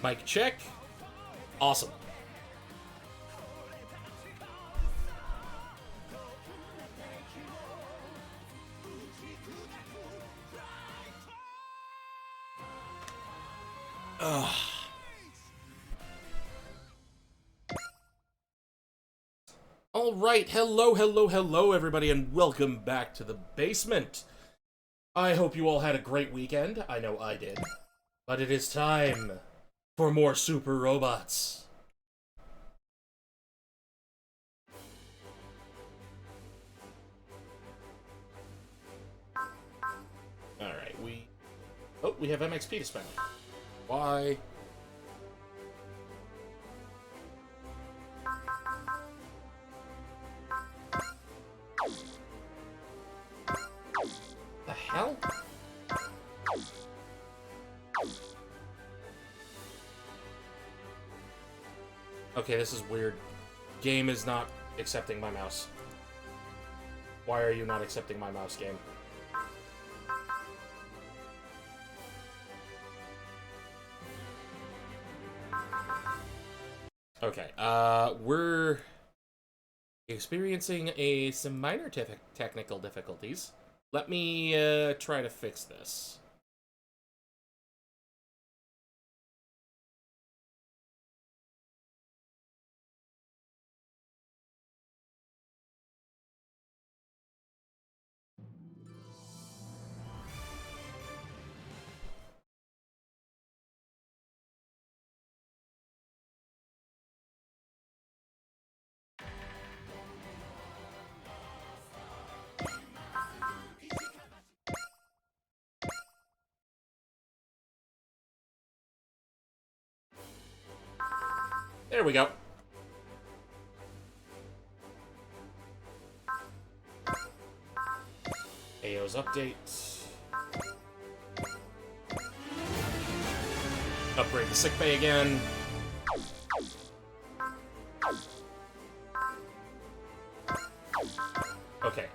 Mic check. Awesome. Ugh. Alright, hello everybody, and welcome back to the basement. I hope you all had a great weekend. I know I did. But it is time for more Super Robots. Alright, we have MXP to spend. Why? The hell? Okay, this is weird. Game is not accepting my mouse. Why are you not accepting my mouse, game? Okay, we're experiencing some minor technical difficulties. Let me try to fix this. There we go. AO's update. Upgrade the sickbay again. Okay,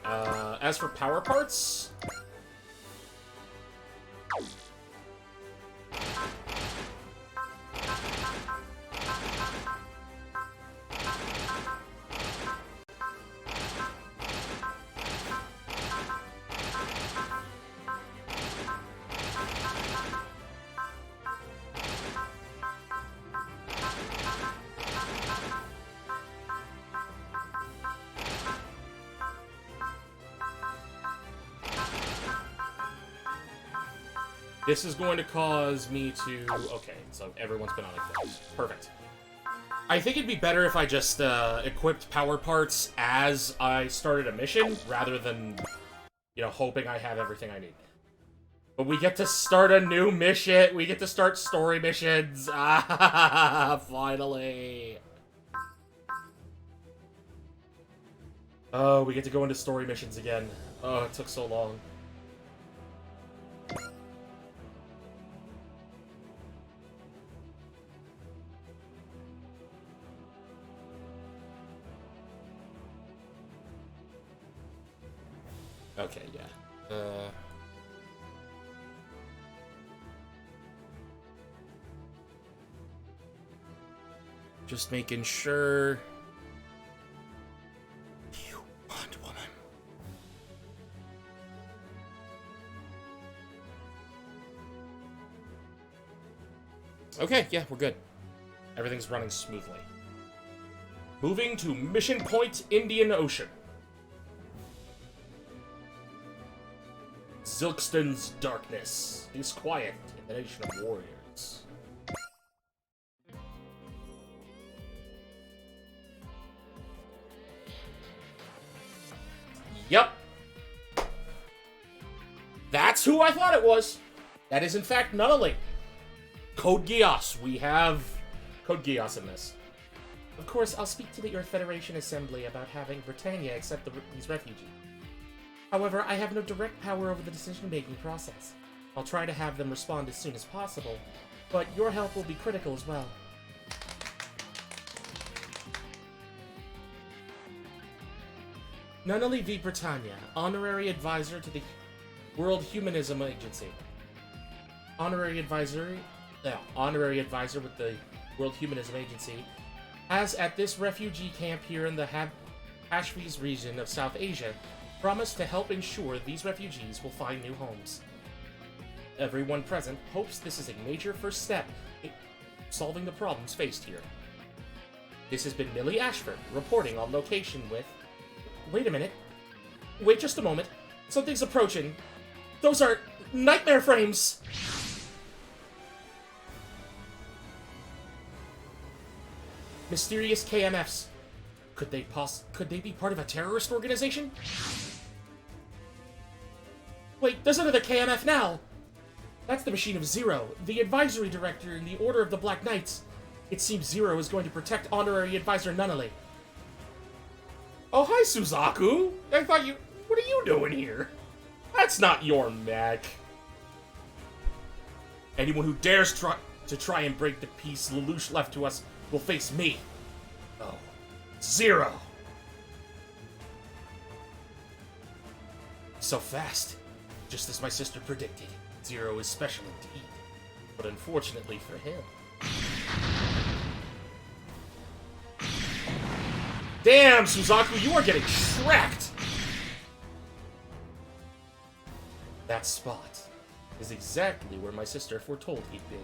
as for power parts... This is going to cause me to... Okay, so everyone's been on it. Perfect. I think it'd be better if I just equipped power parts as I started a mission, rather than, you know, hoping I have everything I need. But we get to start a new mission! We get to start story missions! Ah, finally! Oh, we get to go into story missions again. Oh, it took so long. Okay, yeah. Just making sure. You want woman. Okay, yeah, we're good. Everything's running smoothly. Moving to Mission Point, Indian Ocean. Zilkston's darkness. Disquiet in the nation of warriors. Yep. That's who I thought it was. That is, in fact, Nunnally. Code Geass. We have Code Geass in this. Of course, I'll speak to the Earth Federation Assembly about having Britannia accept these refugees. However, I have no direct power over the decision-making process. I'll try to have them respond as soon as possible, but your help will be critical as well. Nunnally V. Britannia, Honorary Advisor to the World Humanism Agency. Honorary Advisory honorary advisor with the World Humanism Agency, has at this refugee camp here in the Hashviz region of South Asia promised to help ensure these refugees will find new homes. Everyone present hopes this is a major first step in solving the problems faced here. This has been Millie Ashford, reporting on location with... Wait a minute. Wait just a moment. Something's approaching. Those are nightmare frames! Mysterious KMFs. Could they be part of a terrorist organization? Wait, there's another KMF now! That's the machine of Zero, the advisory director in the Order of the Black Knights. It seems Zero is going to protect Honorary Advisor Nunnally. Oh, hi, Suzaku! I thought you... What are you doing here? That's not your mech. Anyone who dares to try and break the peace Lelouch left to us will face me. Oh, Zero! So fast. Just as my sister predicted, Zero is special indeed. But unfortunately for him... Damn, Suzaku, you are getting shreked! That spot is exactly where my sister foretold he'd be.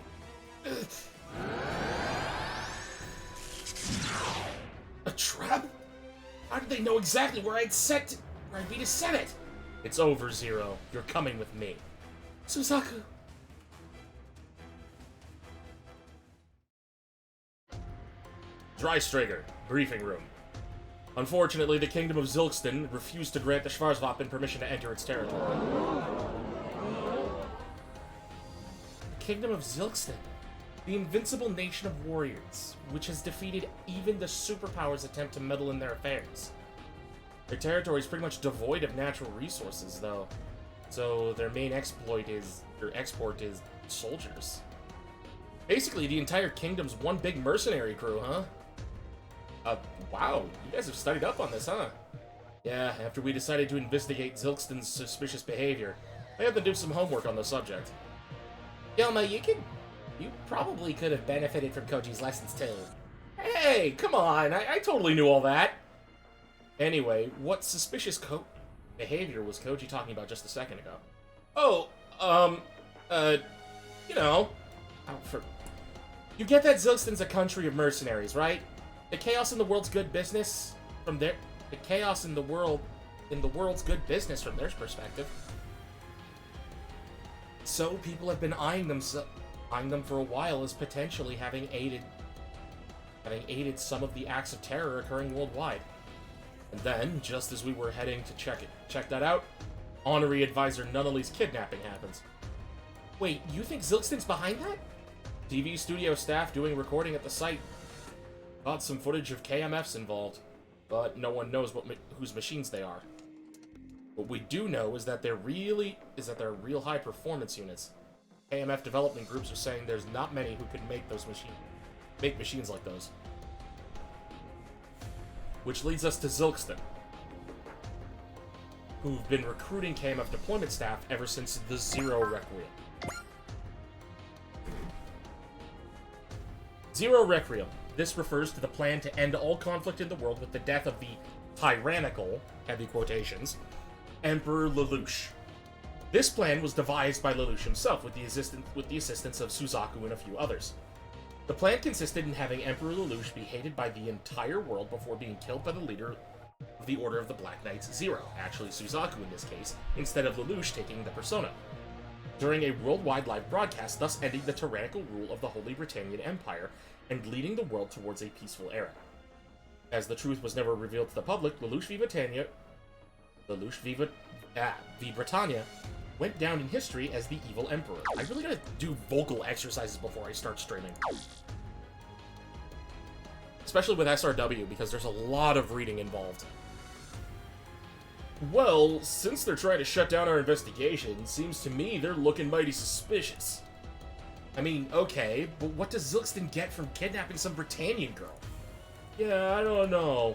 A trap? How did they know exactly where I'd be to set it? It's over, Zero. You're coming with me. Suzaku! Dreistriger, briefing room. Unfortunately, the Kingdom of Zilkston refused to grant the Schwarzwaffen permission to enter its territory. The Kingdom of Zilkston? The invincible nation of warriors, which has defeated even the superpowers' attempt to meddle in their affairs. Their territory is pretty much devoid of natural resources, though, so their main export is soldiers. Basically, the entire kingdom's one big mercenary crew, huh? Wow, you guys have studied up on this, huh? Yeah, after we decided to investigate Zilkston's suspicious behavior, I had to do some homework on the subject. Yelma, you probably could have benefited from Koji's lessons, too. Hey, come on, I totally knew all that. Anyway, what suspicious behavior was Koji talking about just a second ago? Oh, you know... You get that Zilkston's a country of mercenaries, right? The chaos in the world's good business from their... The chaos in the world's good business from their perspective. So people have been eyeing them for a while as potentially having aided some of the acts of terror occurring worldwide. And then, just as we were heading to check that out, Honorary Advisor Nunnally's kidnapping happens. Wait, you think Zilkston's behind that? TV studio staff doing recording at the site caught some footage of KMFs involved, but no one knows whose machines they are. What we do know is that they're real high-performance units. KMF development groups are saying there's not many who could make machines like those. Which leads us to Zilkston, who've been recruiting KMF deployment staff ever since the Zero Requiem. Zero Requiem. This refers to the plan to end all conflict in the world with the death of the tyrannical, heavy quotations, Emperor Lelouch. This plan was devised by Lelouch himself with the assistance of Suzaku and a few others. The plan consisted in having Emperor Lelouch be hated by the entire world before being killed by the leader of the Order of the Black Knights, Zero, actually Suzaku in this case, instead of Lelouch taking the persona, during a worldwide live broadcast, thus ending the tyrannical rule of the Holy Britannian Empire and leading the world towards a peaceful era. As the truth was never revealed to the public, Lelouch v Britannia went down in history as the evil emperor. I really gotta do vocal exercises before I start streaming. Especially with SRW, because there's a lot of reading involved. Well, since they're trying to shut down our investigation, seems to me they're looking mighty suspicious. I mean, okay, but what does Zilkston get from kidnapping some Britannian girl? Yeah, I don't know.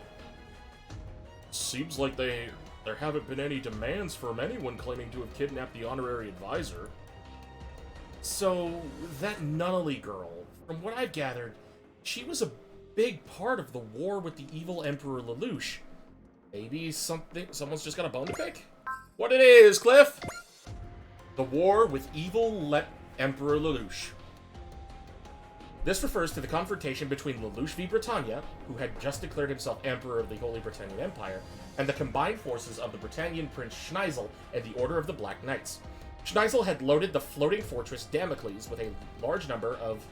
Seems like there haven't been any demands from anyone claiming to have kidnapped the honorary advisor. So, that Nunnally girl, from what I've gathered, she was a big part of the war with the evil Emperor Lelouch. Maybe someone's just got a bone to pick? What it is, Cliff? The war with evil Emperor Lelouch. This refers to the confrontation between Lelouch v. Britannia, who had just declared himself Emperor of the Holy Britannian Empire, and the combined forces of the Britannian Prince Schneisel and the Order of the Black Knights. Schneisel had loaded the floating fortress Damocles with a large number of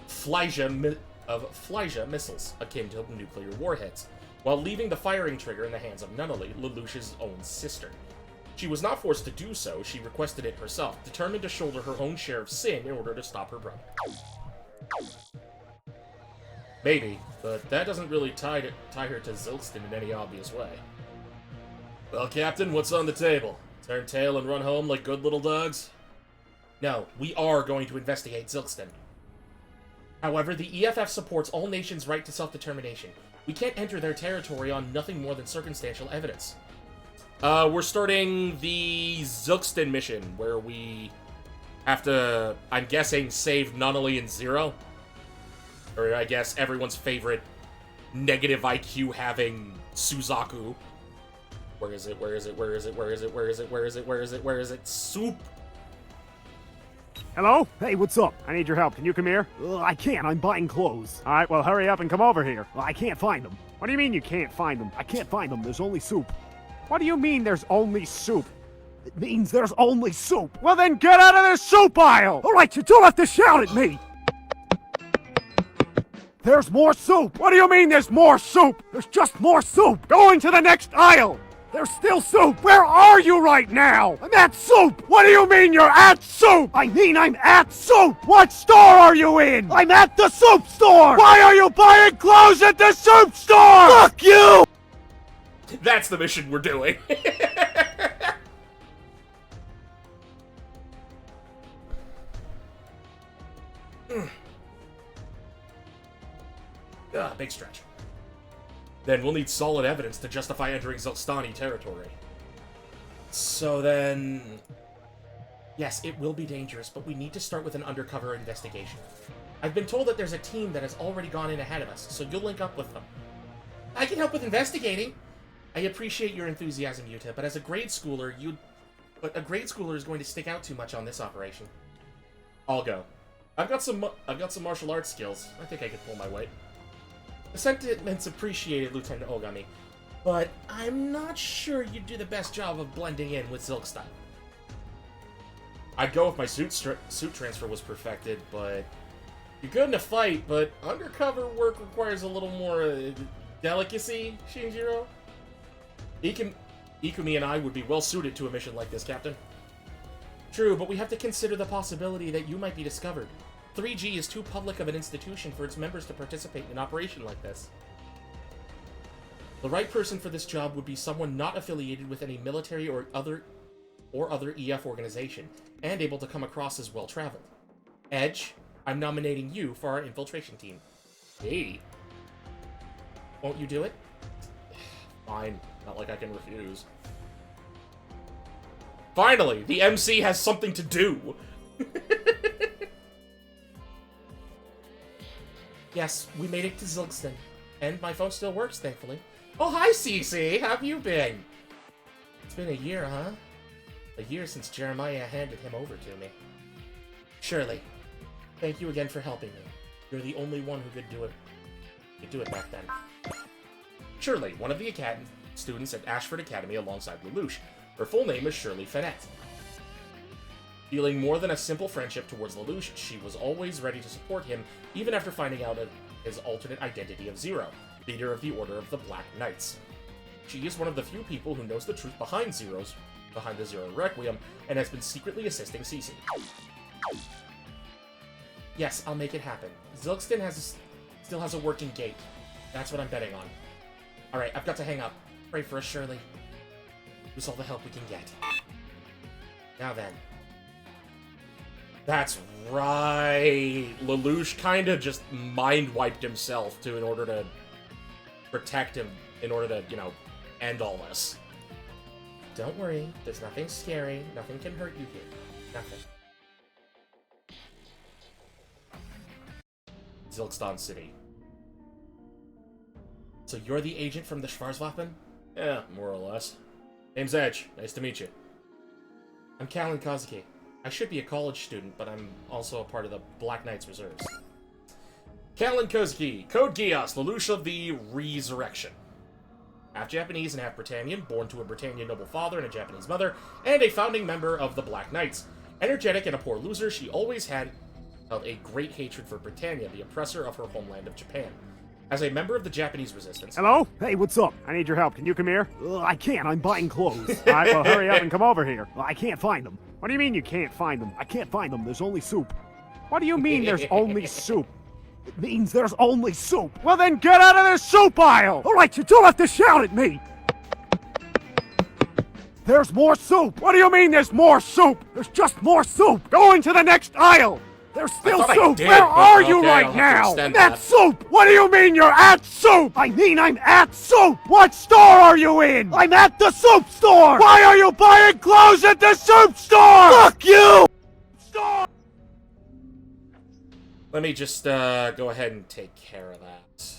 Fleischer missiles, akin to nuclear warheads, while leaving the firing trigger in the hands of Nunnally, Lelouch's own sister. She was not forced to do so, she requested it herself, determined to shoulder her own share of sin in order to stop her brother. Maybe, but that doesn't really tie her to Zilkston in any obvious way. Well, Captain, what's on the table? Turn tail and run home like good little dogs? No, we are going to investigate Zilkston. However, the EFF supports all nations' right to self-determination. We can't enter their territory on nothing more than circumstantial evidence. We're starting the Zilkston mission, where we have to, I'm guessing, save Nunnally and Zero. Or I guess everyone's favorite negative IQ having Suzaku. Where is it? Where is it? Where is it? Where is it? Where is it? Where is it? Where is it? Where is it? Soup! Hello? Hey, what's up? I need your help. Can you come here? I can't. I'm buying clothes. All right, well, hurry up and come over here. I can't find them. What do you mean you can't find them? I can't find them. There's only soup. What do you mean there's only soup? It means there's only soup. Well, then get out of the soup aisle! All right, you don't have to shout at me! There's more soup! What do you mean there's more soup? There's just more soup! Go into the next aisle! There's still soup! Where are you right now? I'm at soup! What do you mean you're at soup? I mean I'm at soup! What store are you in? I'm at the soup store! Why are you buying clothes at the soup store? Fuck you! That's the mission we're doing. Big stretch. Then we'll need solid evidence to justify entering Zilkstani territory. So then... Yes, it will be dangerous, but we need to start with an undercover investigation. I've been told that there's a team that has already gone in ahead of us, so you'll link up with them. I can help with investigating! I appreciate your enthusiasm, Yuta, but as a grade schooler, a grade schooler is going to stick out too much on this operation. I'll go. I've got some martial arts skills. I think I could pull my weight. The sentiment's appreciated, Lieutenant Ogami, but I'm not sure you'd do the best job of blending in with Zilkston. I'd go if my suit transfer was perfected, but you're good in a fight, but undercover work requires a little more delicacy, Shinjiro. Ikumi and I would be well suited to a mission like this, Captain. True, but we have to consider the possibility that you might be discovered. 3G is too public of an institution for its members to participate in an operation like this. The right person for this job would be someone not affiliated with any military or other EF organization, and able to come across as well-traveled. Edge, I'm nominating you for our infiltration team. Hey. Won't you do it? Fine. Not like I can refuse. Finally, the MC has something to do! Yes, we made it to Zilkston. And my phone still works, thankfully. Oh, hi, Cece! How have you been? It's been a year, huh? A year since Jeremiah handed him over to me. Shirley, thank you again for helping me. You're the only one who could do it back then. Shirley, one of the students at Ashford Academy alongside Lelouch. Her full name is Shirley Fenette. Feeling more than a simple friendship towards Lelouch, she was always ready to support him, even after finding out of his alternate identity of Zero, leader of the Order of the Black Knights. She is one of the few people who knows the truth behind the Zero Requiem, and has been secretly assisting Cece. Yes, I'll make it happen. Zilkston still has a working gate. That's what I'm betting on. Alright, I've got to hang up. Pray for us, Shirley. Use all the help we can get. Now then. That's right. Lelouch kind of just mind-wiped himself in order to protect him, in order to, end all this. Don't worry, there's nothing scary, nothing can hurt you here. Nothing. Zilkston City. So you're the agent from the Schwarzwaffen? Yeah, more or less. Name's Edge. Nice to meet you. I'm Callan Kozuki. I should be a college student, but I'm also a part of the Black Knights Reserves. Callan Kozuki, Code Geass, Lelouch of the Resurrection. Half Japanese and half Britannian, born to a Britannian noble father and a Japanese mother, and a founding member of the Black Knights. Energetic and a poor loser, she always had a great hatred for Britannia, the oppressor of her homeland of Japan. As a member of the Japanese resistance... Hello? Hey, what's up? I need your help. Can you come here? I can't. I'm buying clothes. All right, well, hurry up and come over here. I can't find them. What do you mean you can't find them? I can't find them. There's only soup. What do you mean there's only soup? It means there's only soup. Well, then get out of the soup aisle! All right, you don't have to shout at me! There's more soup! What do you mean there's more soup? There's just more soup! Go into the next aisle! There's still soup! Where are you right now? At soup! What do you mean you're at soup? I mean I'm at soup! What store are you in? I'm at the soup store! Why are you buying clothes at the soup store? Fuck you! Store! Let me just go ahead and take care of that.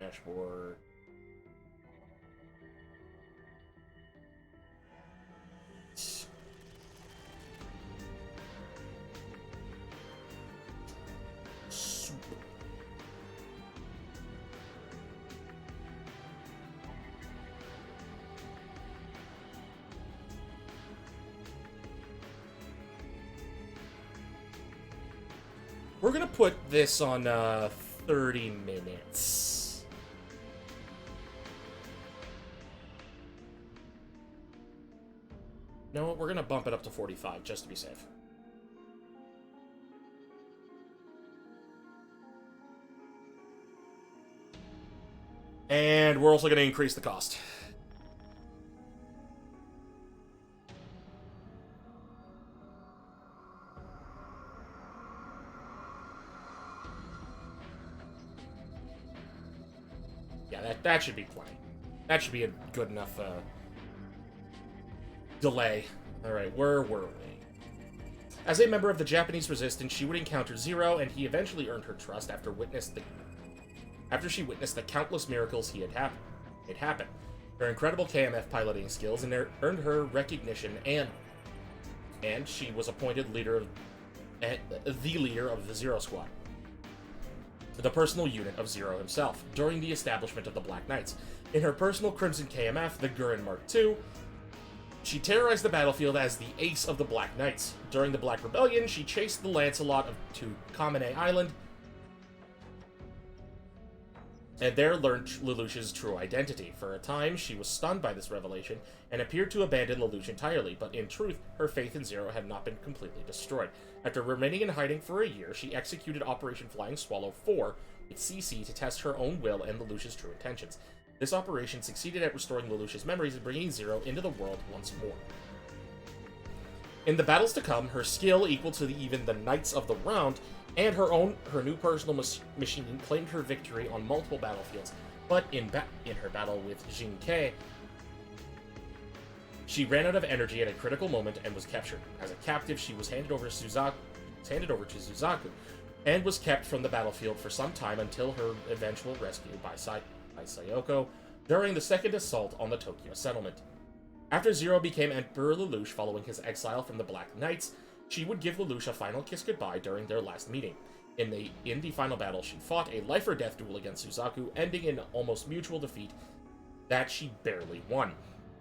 Dashboard. We're gonna put this on 30 minutes. You know what? We're gonna bump it up to 45 just to be safe. And we're also gonna increase the cost. That should be plenty. That should be a good enough delay. Alright, where were we? As a member of the Japanese resistance, she would encounter Zero, and he eventually earned her trust after she witnessed the countless miracles he had happened. Her incredible KMF piloting skills earned her recognition, and she was appointed the leader of the Zero Squad, the personal unit of Zero himself, during the establishment of the Black Knights. In her personal Crimson KMF, the Gurren Mark II, she terrorized the battlefield as the ace of the Black Knights. During the Black Rebellion, she chased the Lancelot to Kamine Island, and there learned Lelouch's true identity. For a time, she was stunned by this revelation, and appeared to abandon Lelouch entirely, but in truth, her faith in Zero had not been completely destroyed. After remaining in hiding for a year, she executed Operation Flying Swallow 4 with CC to test her own will and Lelouch's true intentions. This operation succeeded at restoring Lelouch's memories and bringing Zero into the world once more. In the battles to come, her skill equal to even the Knights of the Round, and her new personal machine claimed her victory on multiple battlefields, but in her battle with Jin Kei, she ran out of energy at a critical moment and was captured. As a captive, she was handed over to Suzaku, and was kept from the battlefield for some time until her eventual rescue by Sayoko during the second assault on the Tokyo settlement. After Zero became Emperor Lelouch following his exile from the Black Knights, she would give Lelouch a final kiss goodbye during their last meeting. In the final battle, she fought a life-or-death duel against Suzaku, ending in almost mutual defeat that she barely won.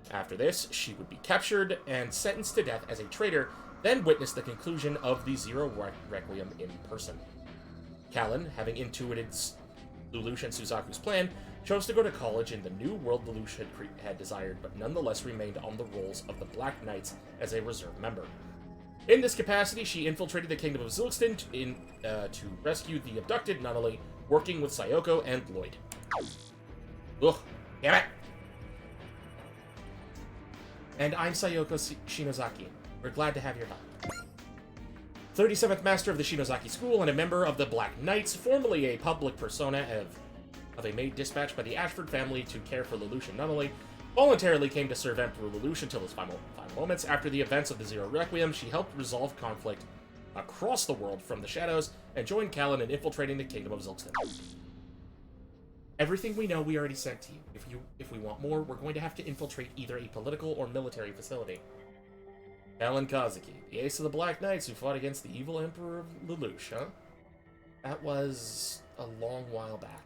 After this, she would be captured and sentenced to death as a traitor, then witness the conclusion of the Zero Requiem in person. Callan, having intuited Lelouch and Suzaku's plan, chose to go to college in the new world Lelouch had desired, but nonetheless remained on the rolls of the Black Knights as a reserve member. In this capacity, she infiltrated the Kingdom of Zilkston to rescue the abducted Nunnally, working with Sayoko and Lloyd. Ugh, damn it! And I'm Sayoko Shinozaki. We're glad to have your help. 37th Master of the Shinozaki School and a member of the Black Knights, formerly a public persona of of a maid dispatched by the Ashford family to care for Lelouch and Nunnally, voluntarily came to serve Emperor Lelouch until his final moments. After the events of the Zero Requiem, she helped resolve conflict across the world from the shadows and joined Callan in infiltrating the Kingdom of Zilkston. Everything we know we already sent to you. If we want more, we're going to have to infiltrate either a political or military facility. Callan Kazuki, the ace of the Black Knights who fought against the evil Emperor Lelouch, huh? That was a long while back.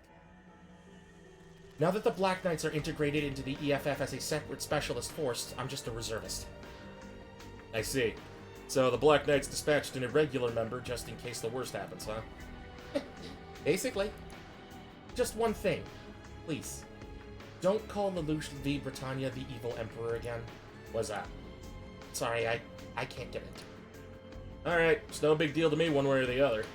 Now that the Black Knights are integrated into the EFF as a separate specialist force, I'm just a reservist. I see. So the Black Knights dispatched an irregular member just in case the worst happens, huh? Basically. Just one thing. Please. Don't call Lelouch V. Britannia the evil emperor again. What's that? Sorry, I can't get into it. Alright, it's no big deal to me one way or the other.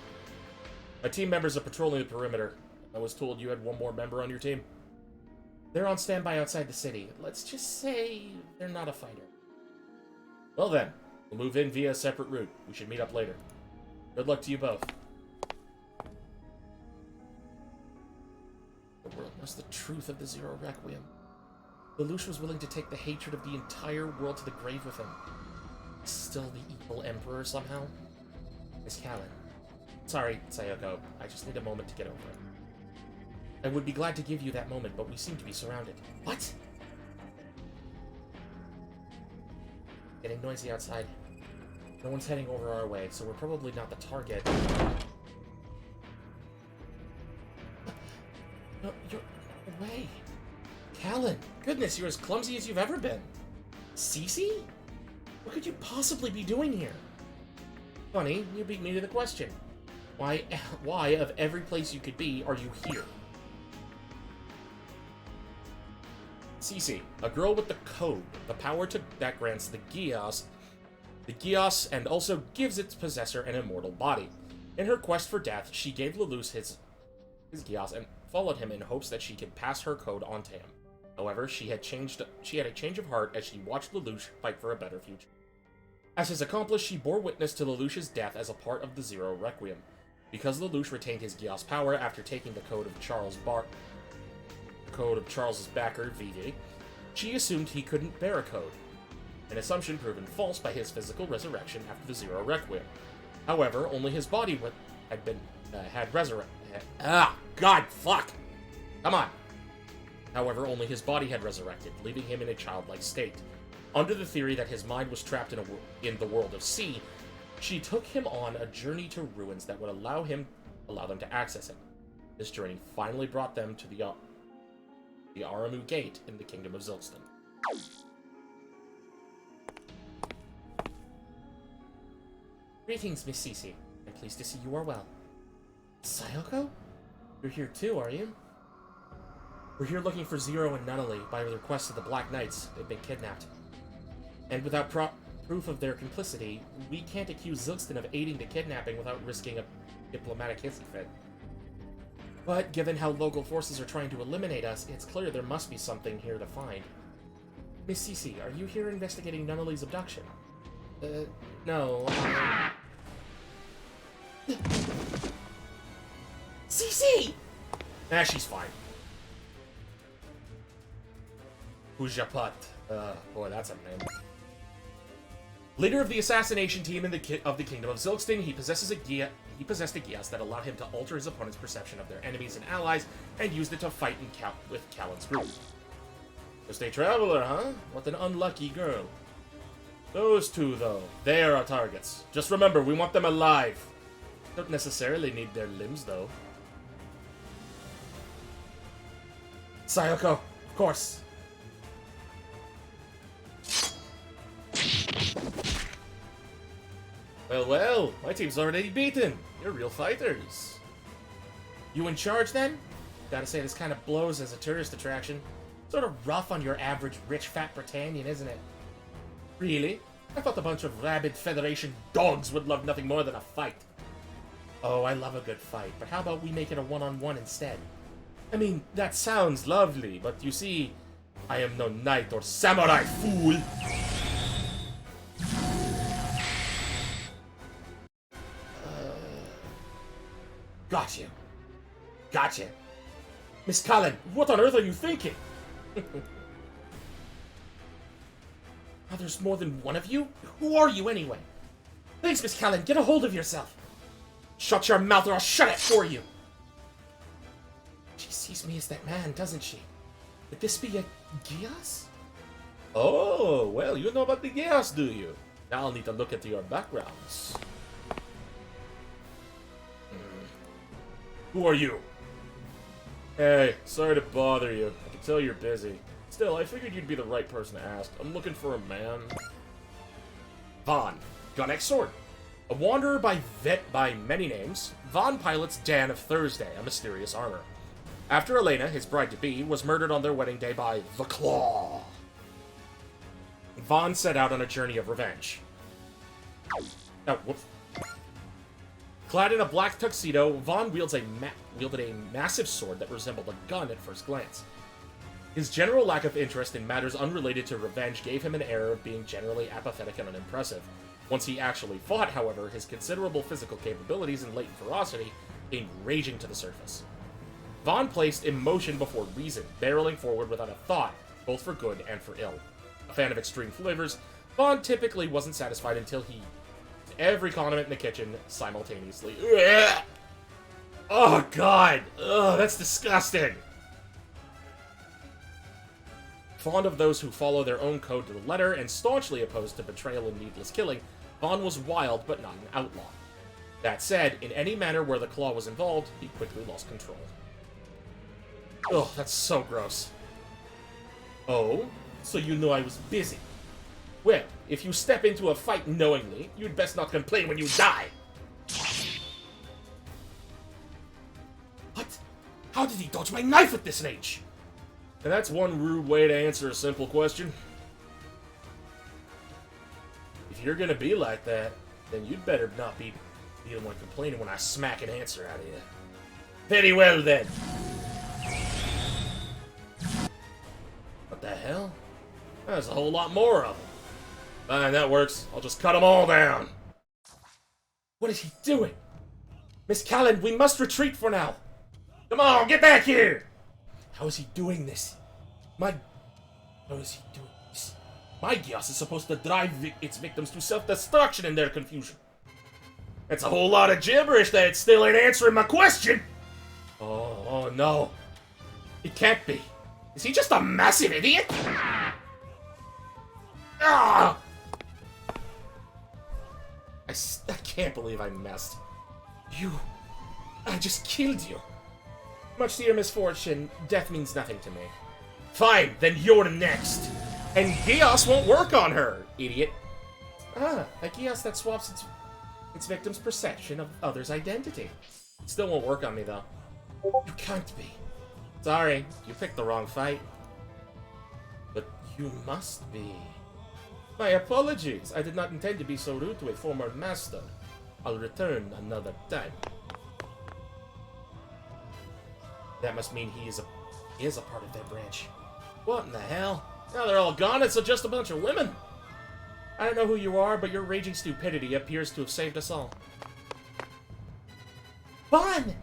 My team members are patrolling the perimeter. I was told you had one more member on your team. They're on standby outside the city. Let's just say they're not a fighter. Well then, we'll move in via a separate route. We should meet up later. Good luck to you both. The world knows the truth of the Zero Requiem. Lelouch was willing to take the hatred of the entire world to the grave with him. Still the evil emperor somehow? Miss Callan. Sorry, Sayoko. I just need a moment to get over it. I would be glad to give you that moment, but we seem to be surrounded. What? Getting noisy outside. No one's heading over our way, so we're probably not the target. No, you're away. Callan, goodness, you're as clumsy as you've ever been. Cece? What could you possibly be doing here? Funny, you beat me to the question. Why, of every place you could be, are you here? Cece, a girl with the code, the power that grants the Gios, and also gives its possessor an immortal body. In her quest for death, she gave Lelouch his Gios and followed him in hopes that she could pass her code on to him. However, she had a change of heart as she watched Lelouch fight for a better future. As his accomplice, she bore witness to Lelouch's death as a part of the Zero Requiem. Because Lelouch retained his Gios power after taking the code of Charles's backer, VV, she assumed he couldn't bear a code, an assumption proven false by his physical resurrection after the Zero Requiem. However, only his body had resurrected. God, fuck! Come on! However, only his body had resurrected, leaving him in a childlike state. Under the theory that his mind was trapped in the world of C, she took him on a journey to ruins that would allow them to access him. This journey finally brought them to the Aramu Gate in the Kingdom of Zilkston. Greetings, Miss Cece. I'm pleased to see you are well. Sayoko? You're here too, are you? We're here looking for Zero and Nunnally by the request of the Black Knights. They've been kidnapped. And without proof of their complicity, we can't accuse Zilkston of aiding the kidnapping without risking a diplomatic hissy fit. But given how local forces are trying to eliminate us, it's clear there must be something here to find. Miss Cece, are you here investigating Nunnally's abduction? No. Cece! She's fine. Pujapat. Boy, that's a name. Leader of the assassination team of the Kingdom of Zilkston, he possessed a Gios that allowed him to alter his opponent's perception of their enemies and allies, and used it to fight with Callan's group. Just a traveler, huh? What an unlucky girl. Those two, though, they are our targets. Just remember, we want them alive. Don't necessarily need their limbs, though. Sayoko, of course. Well, my team's already beaten. You're real fighters. You in charge, then? Gotta say, this kind of blows as a tourist attraction. Sort of rough on your average rich, fat Britannian, isn't it? Really? I thought a bunch of rabid Federation dogs would love nothing more than a fight. Oh, I love a good fight, but how about we make it a one-on-one instead? I mean, that sounds lovely, but you see, I am no knight or samurai, fool! Got you. Gotcha. Miss Callan, what on earth are you thinking? Oh, there's more than one of you? Who are you, anyway? Thanks, Miss Callan. Get a hold of yourself. Shut your mouth or I'll shut it for you. She sees me as that man, doesn't she? Would this be a Gios? Oh, well, you know about the Gios, do you? Now I'll need to look into your backgrounds. Who are you? Hey, sorry to bother you. I can tell you're busy. Still, I figured you'd be the right person to ask. I'm looking for a man. Vaughn, Gunnex Sword. A wanderer by many names, Vaughn pilots Dan of Thursday, a mysterious armor. After Elena, his bride-to-be, was murdered on their wedding day by the Claw, Vaughn set out on a journey of revenge. Oh, whoops. Clad in a black tuxedo, Vaughn wielded a massive sword that resembled a gun at first glance. His general lack of interest in matters unrelated to revenge gave him an air of being generally apathetic and unimpressive. Once he actually fought, however, his considerable physical capabilities and latent ferocity came raging to the surface. Vaughn placed emotion before reason, barreling forward without a thought, both for good and for ill. A fan of extreme flavors, Vaughn typically wasn't satisfied until he ate every condiment in the kitchen simultaneously. Ugh! Oh, God! Ugh, that's disgusting! Fond of those who follow their own code to the letter and staunchly opposed to betrayal and needless killing, Vaughn was wild but not an outlaw. That said, in any manner where the Claw was involved, he quickly lost control. Ugh, that's so gross. Oh? So you knew I was busy. Well, if you step into a fight knowingly, you'd best not complain when you die. What? How did he dodge my knife at this age? And that's one rude way to answer a simple question. If you're gonna be like that, then you'd better not be the one complaining when I smack an answer out of you. Very well, then. What the hell? There's a whole lot more of them. Fine, that works. I'll just cut them all down. What is he doing? Miss Callan, we must retreat for now. Come on, get back here! How is he doing this? How is he doing this? My Gios is supposed to drive its victims to self-destruction in their confusion. That's a whole lot of gibberish that it still ain't answering my question! Oh no. It can't be. Is he just a massive idiot? Ah! I can't believe I messed. I just killed you. Much to your misfortune, death means nothing to me. Fine, then you're next. And Gios won't work on her, idiot. A Gios that swaps its victim's perception of others' identity. Still won't work on me, though. You can't be. Sorry, you picked the wrong fight. But you must be. My apologies. I did not intend to be so rude to a former master. I'll return another time. That must mean he is a part of that branch. What in the hell? Now they're all gone, it's just a bunch of women. I don't know who you are, but your raging stupidity appears to have saved us all. Vaughn!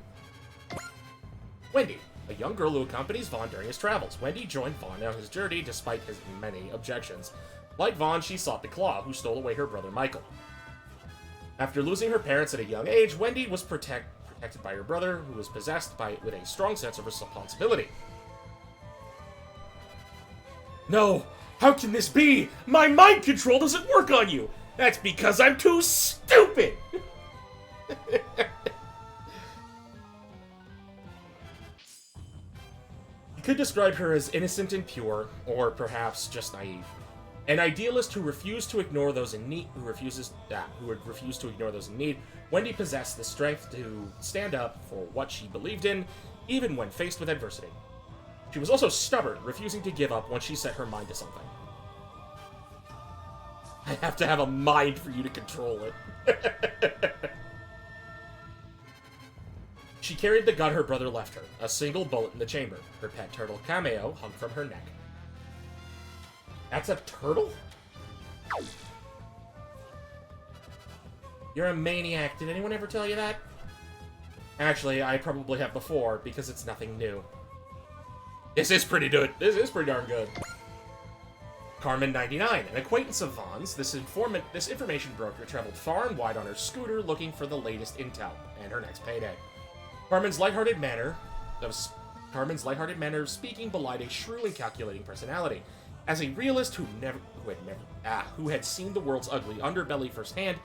Wendy, a young girl who accompanies Vaughn during his travels. Wendy joined Vaughn on his journey despite his many objections. Like Vaughn, she sought the Claw, who stole away her brother Michael. After losing her parents at a young age, Wendy was protected by her brother, who was possessed with a strong sense of responsibility. No! How can this be? My mind control doesn't work on you! That's because I'm too stupid! You could describe her as innocent and pure, or perhaps just naive. An idealist who refused to ignore those in need, who would refuse to ignore those in need, Wendy possessed the strength to stand up for what she believed in, even when faced with adversity. She was also stubborn, refusing to give up once she set her mind to something. I have to have a mind for you to control it. She carried the gun her brother left her, a single bullet in the chamber. Her pet turtle, Cameo, hung from her neck. That's a turtle? You're a maniac. Did anyone ever tell you that? Actually, I probably have before, because it's nothing new. This is pretty good. This is pretty darn good. Carmen 99, an acquaintance of Vaughn's, this information broker traveled far and wide on her scooter looking for the latest intel and her next payday. Carmen's lighthearted manner of speaking belied a shrew and calculating personality. As a realist who had seen the world's ugly underbelly firsthand,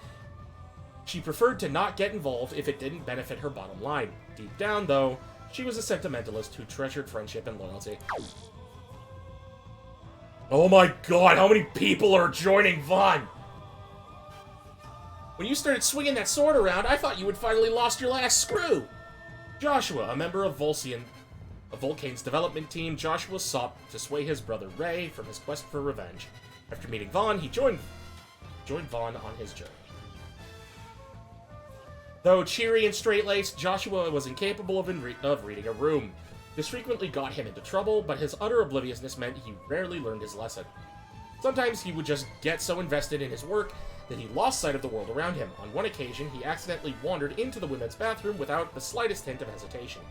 she preferred to not get involved if it didn't benefit her bottom line. Deep down, though, she was a sentimentalist who treasured friendship and loyalty. Oh my god, how many people are joining Vaughn? When you started swinging that sword around, I thought you had finally lost your last screw. Joshua, a member of Volcane's development team, Joshua sought to sway his brother Ray from his quest for revenge. After meeting Vaughn, he joined Vaughn on his journey. Though cheery and straight-laced, Joshua was incapable of reading a room. This frequently got him into trouble, but his utter obliviousness meant he rarely learned his lesson. Sometimes he would just get so invested in his work that he lost sight of the world around him. On one occasion, he accidentally wandered into the women's bathroom without the slightest hint of hesitation.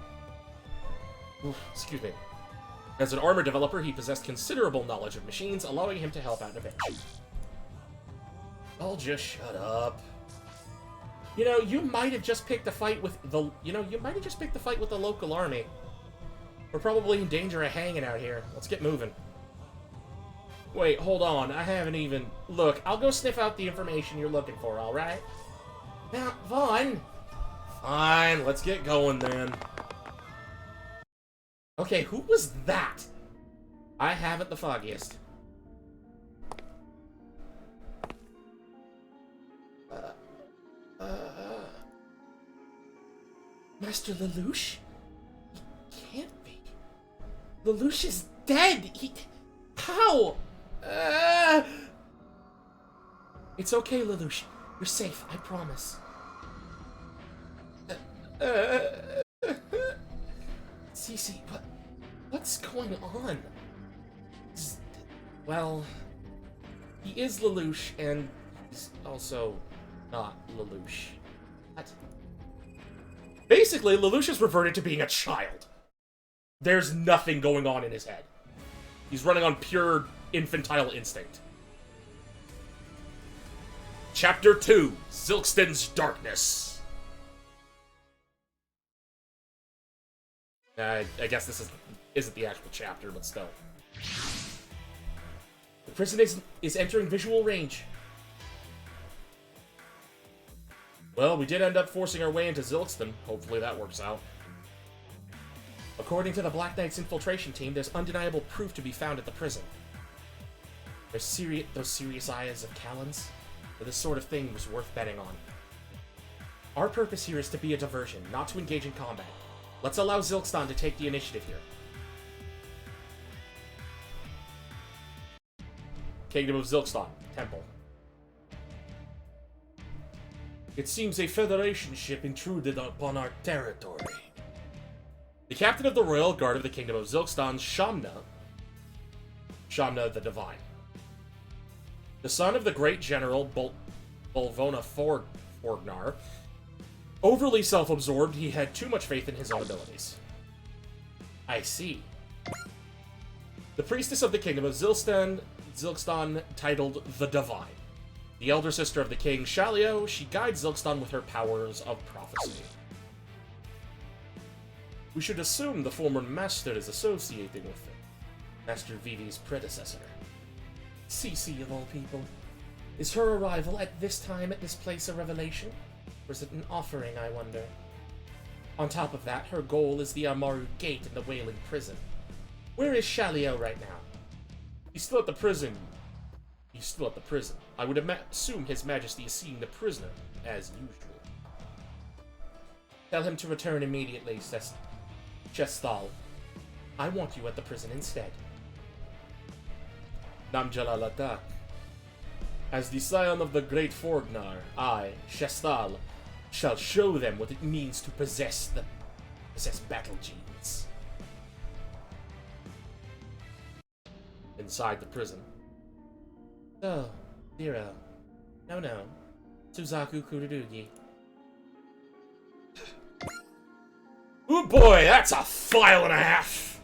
Excuse me. As an armor developer, he possessed considerable knowledge of machines, allowing him to help out in a pinch. I'll just shut up. You know, you might have just picked a fight with the... local army. We're probably in danger of hanging out here. Let's get moving. Wait, hold on. I haven't even... Look, I'll go sniff out the information you're looking for, alright? Now, Vaughn... Fine, let's get going then. Okay, who was that? I haven't the foggiest. Master Lelouch? He can't be. Lelouch is dead! How? It's okay, Lelouch. You're safe, I promise. Cece, what's going on? Well, he is Lelouch, and he's also not Lelouch. What? Basically, Lelouch has reverted to being a child. There's nothing going on in his head. He's running on pure infantile instinct. Chapter 2, Zilkston's Darkness. I guess this isn't the actual chapter, but still. The prison is entering visual range. Well, we did end up forcing our way into Zilkston. Hopefully that works out. According to the Black Knight's infiltration team, there's undeniable proof to be found at the prison. Those serious eyes of Callan's? This sort of thing was worth betting on. Our purpose here is to be a diversion, not to engage in combat. Let's allow Zilkston to take the initiative here. Kingdom of Zilkston, Temple. It seems a Federation ship intruded upon our territory. The captain of the Royal Guard of the Kingdom of Zilkston, Shamna the Divine. The son of the great general Bolvona Forgnar. Overly self-absorbed, he had too much faith in his own abilities. I see. The priestess of the Kingdom of Zilkston, titled the Divine. The elder sister of the king, Shalio, she guides Zilkston with her powers of prophecy. We should assume the former master is associating with him. Master Vivi's predecessor. Cece of all people. Is her arrival at this time at this place a revelation? Or is it an offering, I wonder? On top of that, her goal is the Amaru Gate in the Wailing Prison. Where is Shalio right now? He's still at the prison. I would assume His Majesty is seeing the prisoner, as usual. Tell him to return immediately, says Chestal. I want you at the prison instead. Namjalalatak. As the scion of the great Forgnar, I, Chestal, shall show them what it means to possess battle genes. Inside the prison. Oh, Zero. No. Suzaku Kururugi. Oh boy, that's a file and a half!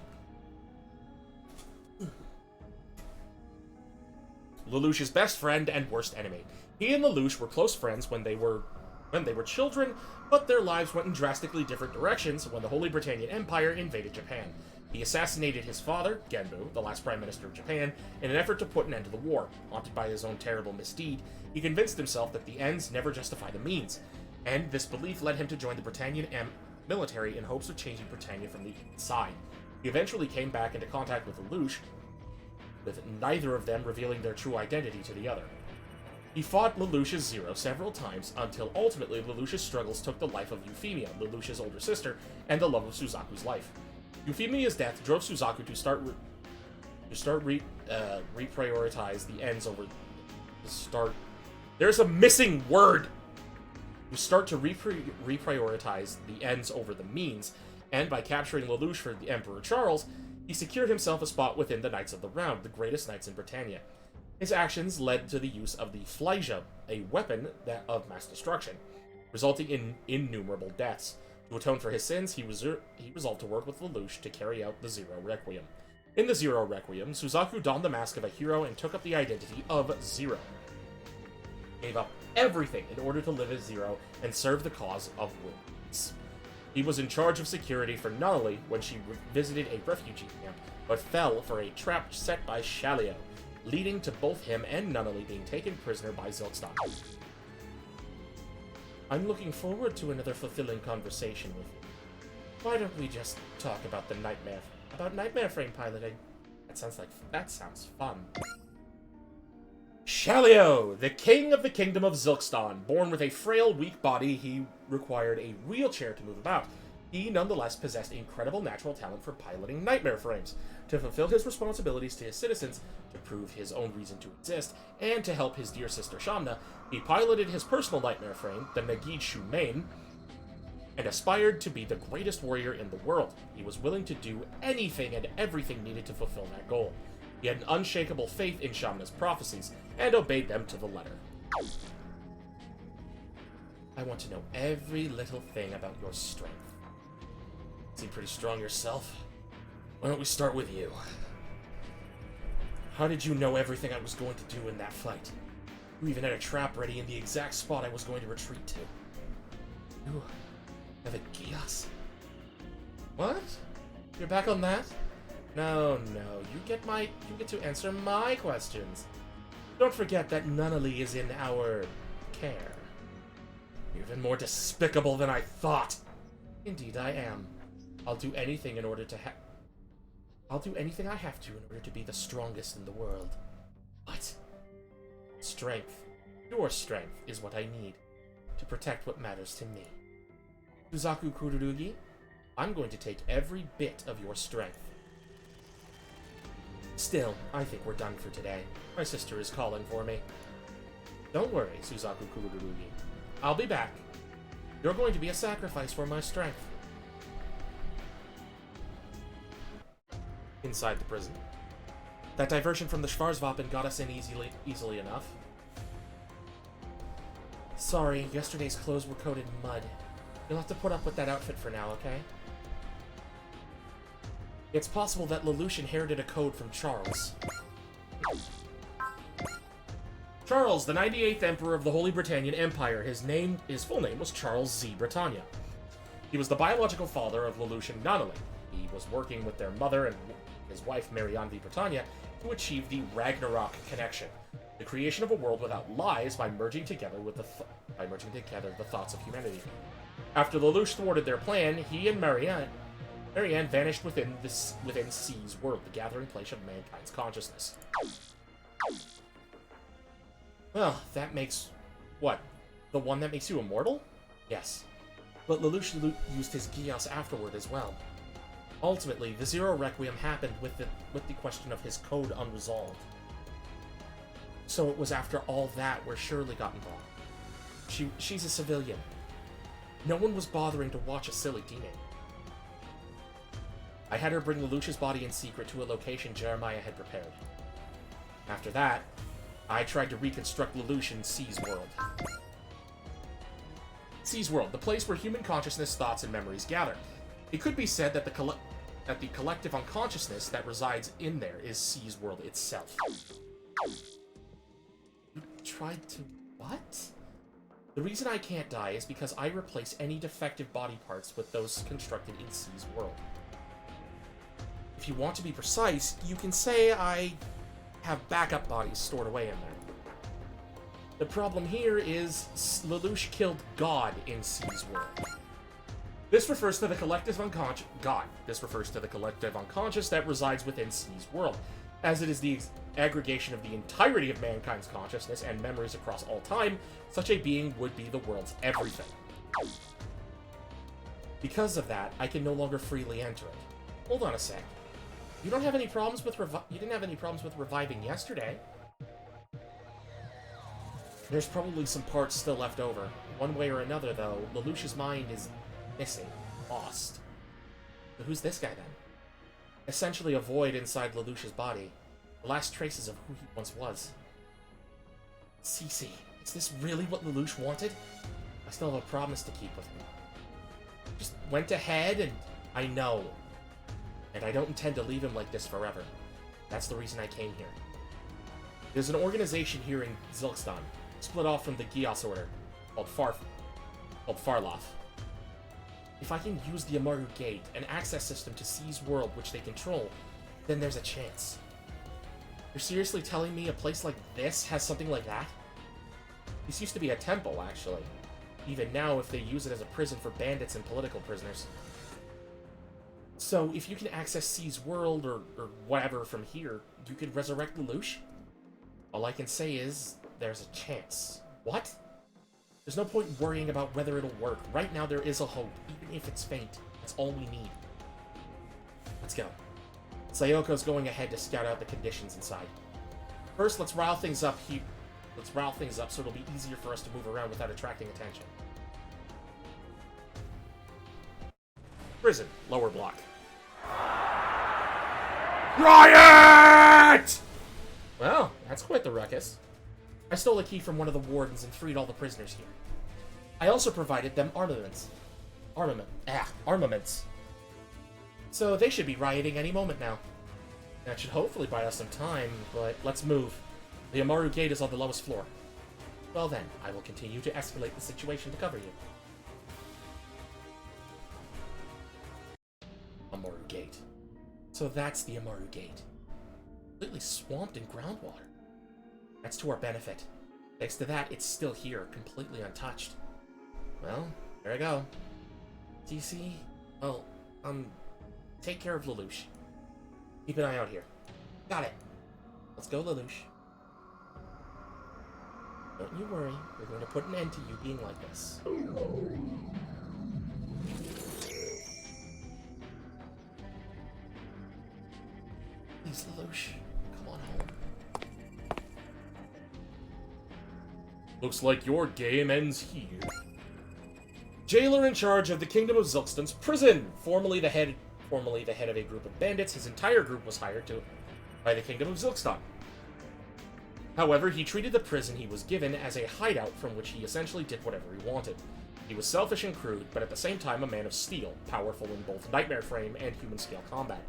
Lelouch's best friend and worst enemy. He and Lelouch were close friends when they were children, but their lives went in drastically different directions when the Holy Britannian Empire invaded Japan. He assassinated his father, Genbu, the last Prime Minister of Japan, in an effort to put an end to the war. Haunted by his own terrible misdeed, he convinced himself that the ends never justify the means, and this belief led him to join the Britannian military in hopes of changing Britannia from the inside. He eventually came back into contact with Lelouch, with neither of them revealing their true identity to the other. He fought Lelouch's Zero several times, until ultimately Lelouch's struggles took the life of Euphemia, Lelouch's older sister, and the love of Suzaku's life. Euphemia's death drove Suzaku to reprioritize the ends over... There's a missing word! To start to reprioritize the ends over the means, and by capturing Lelouch for the Emperor Charles, he secured himself a spot within the Knights of the Round, the greatest knights in Britannia. His actions led to the use of the Fleija, a weapon of mass destruction, resulting in innumerable deaths. To atone for his sins, he resolved to work with Lelouch to carry out the Zero Requiem. In the Zero Requiem, Suzaku donned the mask of a hero and took up the identity of Zero. He gave up everything in order to live as Zero and serve the cause of world peace. He was in charge of security for Nunnally when she visited a refugee camp, but fell for a trap set by Shalio, leading to both him and Nunnally being taken prisoner by Zilkstan. I'm looking forward to another fulfilling conversation with you. Why don't we just talk about Nightmare Frame piloting? That sounds fun. Shalio, the king of the kingdom of Zilkstan. Born with a frail, weak body, he required a wheelchair to move about. He nonetheless possessed incredible natural talent for piloting nightmare frames. To fulfill his responsibilities to his citizens, to prove his own reason to exist, and to help his dear sister Shamna, he piloted his personal nightmare frame, the Nagid Shumain, and aspired to be the greatest warrior in the world. He was willing to do anything and everything needed to fulfill that goal. He had an unshakable faith in Shamna's prophecies, and obeyed them to the letter. I want to know every little thing about your strength. Seem pretty strong yourself. Why don't we start with you? How did you know everything I was going to do in that fight? You even had a trap ready in the exact spot I was going to retreat to. You have a Gias? What? You're back on that? No, you get to answer my questions. Don't forget that Nunnally is in our care. You're even more despicable than I thought. Indeed, I am. I'll do anything I have to in order to be the strongest in the world. But strength, your strength, is what I need to protect what matters to me. Suzaku Kururugi, I'm going to take every bit of your strength. Still, I think we're done for today. My sister is calling for me. Don't worry, Suzaku Kururugi. I'll be back. You're going to be a sacrifice for my strength. Inside the prison. That diversion from the Schwarzwaffen got us in easily enough. Sorry, yesterday's clothes were coated in mud. You'll have to put up with that outfit for now, okay? It's possible that Lelouch inherited a code from Charles. Charles, the 98th Emperor of the Holy Britannian Empire. His full name was Charles Z. Britannia. He was the biological father of Lelouch and Nunnally. He was working with their mother and his wife, Marianne V. Britannia, to achieve the Ragnarok connection, the creation of a world without lies by merging together the thoughts of humanity. After Lelouch thwarted their plan, he and Marianne vanished within C's world, the gathering place of mankind's consciousness. Well, that makes... what? The one that makes you immortal? Yes. But Lelouch used his Gias afterward as well. Ultimately, the Zero Requiem happened with the question of his code unresolved. So it was after all that where Shirley got involved. She's a civilian. No one was bothering to watch a silly teenager. I had her bring Lelouch's body in secret to a location Jeremiah had prepared. After that, I tried to reconstruct Lelouch in C's world. C's world, the place where human consciousness, thoughts, and memories gather. It could be said that that the collective unconsciousness that resides in there is C's world itself. You tried to... what? The reason I can't die is because I replace any defective body parts with those constructed in C's world. If you want to be precise, you can say I have backup bodies stored away in there. The problem here is Lelouch killed God in C's world. This refers to the collective unconscious... God. This refers to the collective unconscious that resides within C's world, as it is the aggregation of the entirety of mankind's consciousness and memories across all time. Such a being would be the world's everything. Because of that, I can no longer freely enter it. Hold on a sec. You don't have any problems with you didn't have any problems with reviving yesterday. There's probably some parts still left over. One way or another, though, Lelouch's mind is missing, lost. So who's this guy, then? Essentially a void inside Lelouch's body. The last traces of who he once was. Cece, is this really what Lelouch wanted? I still have a promise to keep with him. Just went ahead and... I know. And I don't intend to leave him like this forever. That's the reason I came here. There's an organization here in Zilkstan, split off from the Gios Order, called Farloth. If I can use the Amaru Gate, an access system to C's world which they control, then there's a chance. You're seriously telling me a place like this has something like that? This used to be a temple, actually. Even now, if they use it as a prison for bandits and political prisoners. So, if you can access C's world, or whatever from here, you could resurrect Lelouch? All I can say is, there's a chance. What? There's no point worrying about whether it'll work. Right now, there is a hope, even if it's faint. That's all we need. Let's go. Sayoko's going ahead to scout out the conditions inside. First, let's rile things up here. Let's rile things up so it'll be easier for us to move around without attracting attention. Prison, lower block. Riot! Well, that's quite the ruckus. I stole a key from one of the wardens and freed all the prisoners here. I also provided them armaments. Armaments. So they should be rioting any moment now. That should hopefully buy us some time, but let's move. The Amaru Gate is on the lowest floor. Well then, I will continue to escalate the situation to cover you. Amaru Gate. So that's the Amaru Gate. Completely swamped in groundwater. That's to our benefit. Thanks to that, it's still here, completely untouched. Well, there I go. DC? Oh, take care of Lelouch. Keep an eye out here. Got it. Let's go, Lelouch. Don't you worry, we're going to put an end to you being like this. Please, Lelouch, come on home. Looks like your game ends here. Jailer in charge of the Kingdom of Zilkstan's prison! Formerly the head of a group of bandits, his entire group was hired by the Kingdom of Zilkstan. However, he treated the prison he was given as a hideout from which he essentially did whatever he wanted. He was selfish and crude, but at the same time a man of steel, powerful in both Nightmare Frame and human-scale combat.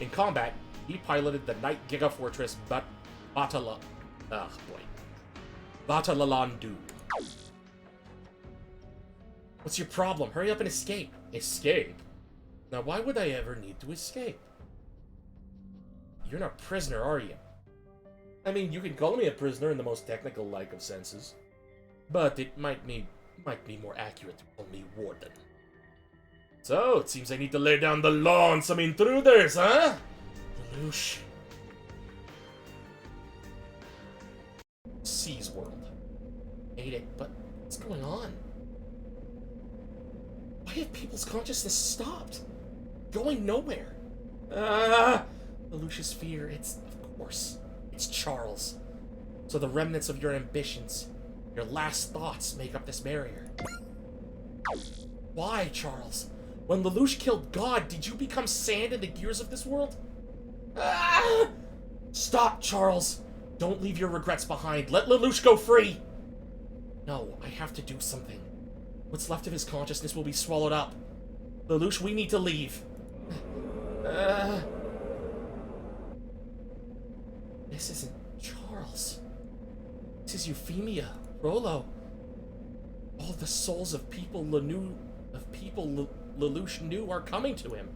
In combat, he piloted the Night Gigafortress Batalalandu. What's your problem? Hurry up and escape. Escape? Now why would I ever need to escape? You're not a prisoner, are you? I mean, you can call me a prisoner in the most technical-like of senses. But it might be more accurate to call me warden. So, it seems I need to lay down the law on some intruders, huh? Lelouch. C's world. Hate it, but what's going on? Why have people's consciousness stopped? Going nowhere. Lelouch's fear, of course, it's Charles. So the remnants of your ambitions, your last thoughts make up this barrier. Why, Charles? When Lelouch killed God, did you become sand in the gears of this world? Stop, Charles! Don't leave your regrets behind. Let Lelouch go free! No, I have to do something. What's left of his consciousness will be swallowed up. Lelouch, we need to leave. This isn't Charles. This is Euphemia, Rollo. All the souls of people Lelouch knew are coming to him.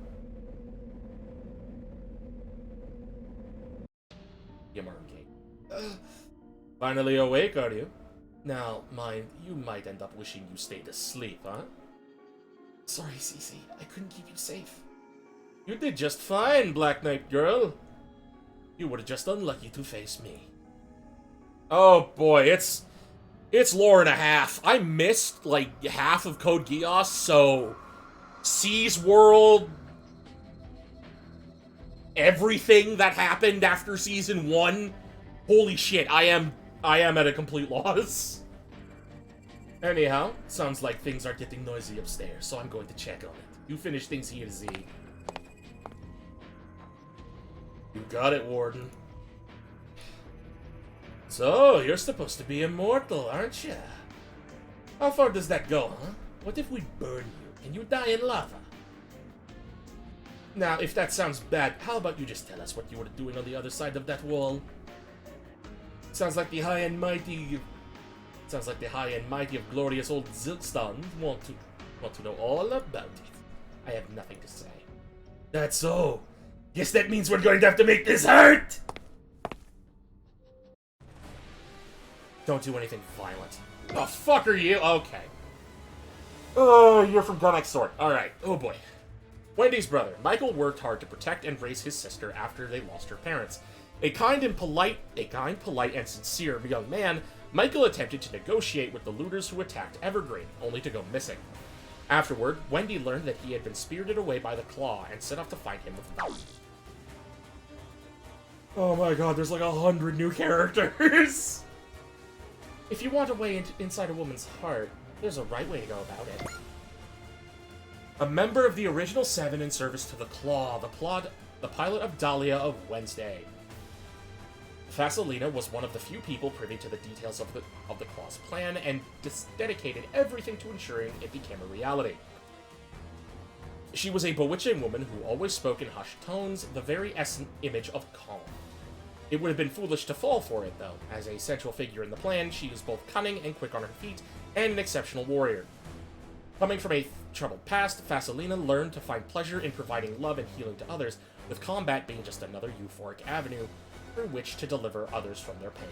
Yamargate. Finally awake, are you? Now, mind, you might end up wishing you stayed asleep, huh? Sorry, Cece. I couldn't keep you safe. You did just fine, Black Knight girl. You were just unlucky to face me. Oh boy, it's lore and a half. I missed, like, half of Code Geass, so... C's world... Everything that happened after Season 1... Holy shit, I am at a complete loss. Anyhow, sounds like things are getting noisy upstairs, so I'm going to check on it. You finish things here, Z. You got it, Warden. So, you're supposed to be immortal, aren't you? How far does that go, huh? What if we burn you and you die in lava? Now, if that sounds bad, how about you just tell us what you were doing on the other side of that wall? Sounds like the high and mighty of glorious old Ziltstand want to know all about it. I have nothing to say. That's so. Guess that means we're going to have to make this hurt! Don't do anything violent. The fuck are you? Okay. Oh, you're from Gunnex Sword. Alright. Oh boy. Wendy's brother, Michael, worked hard to protect and raise his sister after they lost her parents. A kind, polite, and sincere young man, Michael attempted to negotiate with the looters who attacked Evergreen, only to go missing. Afterward, Wendy learned that he had been spirited away by the Claw and set off to find him with them. Oh my god, there's like 100 new characters! If you want a way inside a woman's heart, there's a right way to go about it. A member of the original Seven in service to the Claw, the pilot of Dahlia of Wednesday. Fasolina was one of the few people privy to the details of the Claw's plan and dedicated everything to ensuring it became a reality. She was a bewitching woman who always spoke in hushed tones, the very image of calm. It would have been foolish to fall for it, though. As a central figure in the plan, she was both cunning and quick on her feet, and an exceptional warrior. Coming from a troubled past, Fasolina learned to find pleasure in providing love and healing to others, with combat being just another euphoric avenue through which to deliver others from their pain.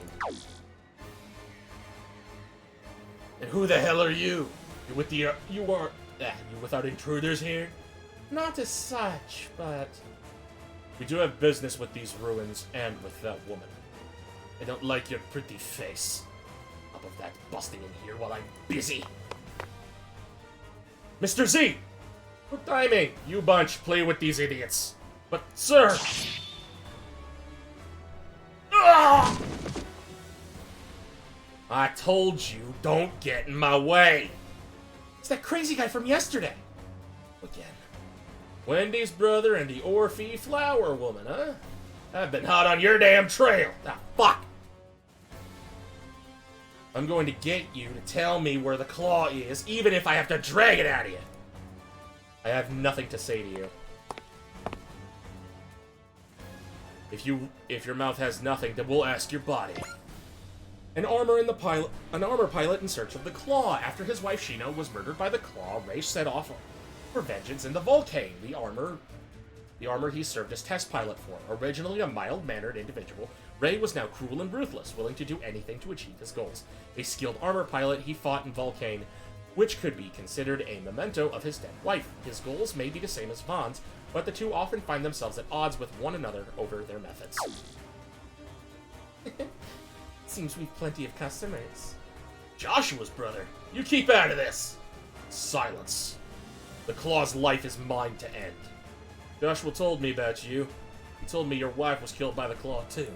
And who the hell are you? You without intruders here? Not as such, but... We do have business with these ruins and with that woman. I don't like your pretty face. Up of that busting in here while I'm busy. Mr. Z! Good timing. You bunch play with these idiots. But, sir... Ugh! I told you, don't get in my way. It's that crazy guy from yesterday. Again. Wendy's brother and the Orphe flower woman, huh? I've been hot on your damn trail. Ah, fuck. I'm going to get you to tell me where the Claw is, even if I have to drag it out of you. I have nothing to say to you. If your mouth has nothing, then we'll ask your body. An armor pilot in search of the Claw. After his wife Shino was murdered by the Claw, Ray set off for vengeance in the Volcane, the armor he served as test pilot for. Originally a mild-mannered individual, Ray was now cruel and ruthless, willing to do anything to achieve his goals. A skilled armor pilot, he fought in Volcane, which could be considered a memento of his dead wife. His goals may be the same as Vaughn's, but the two often find themselves at odds with one another over their methods. Seems we've plenty of customers. Joshua's brother, you keep out of this! Silence. The Claw's life is mine to end. Joshua told me about you. He told me your wife was killed by the Claw, too.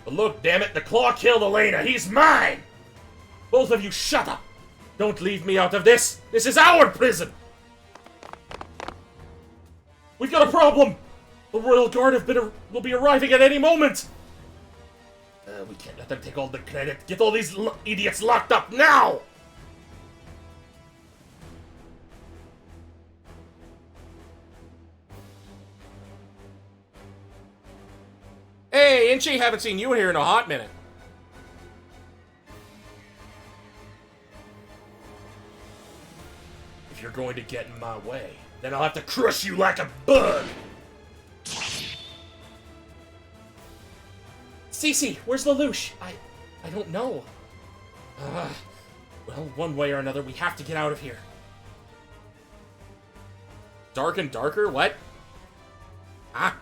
But look, damn it, the Claw killed Elena! He's mine! Both of you shut up! Don't leave me out of this! This is our prison! We've got a problem! The Royal Guard will be arriving at any moment! We can't let them take all the credit. Get all these idiots locked up now! Hey, Inchi, haven't seen you here in a hot minute. If you're going to get in my way, then I'll have to crush you like a bug. Cece, where's Lelouch? I don't know. Well, one way or another, we have to get out of here. Dark and darker? What? Ah.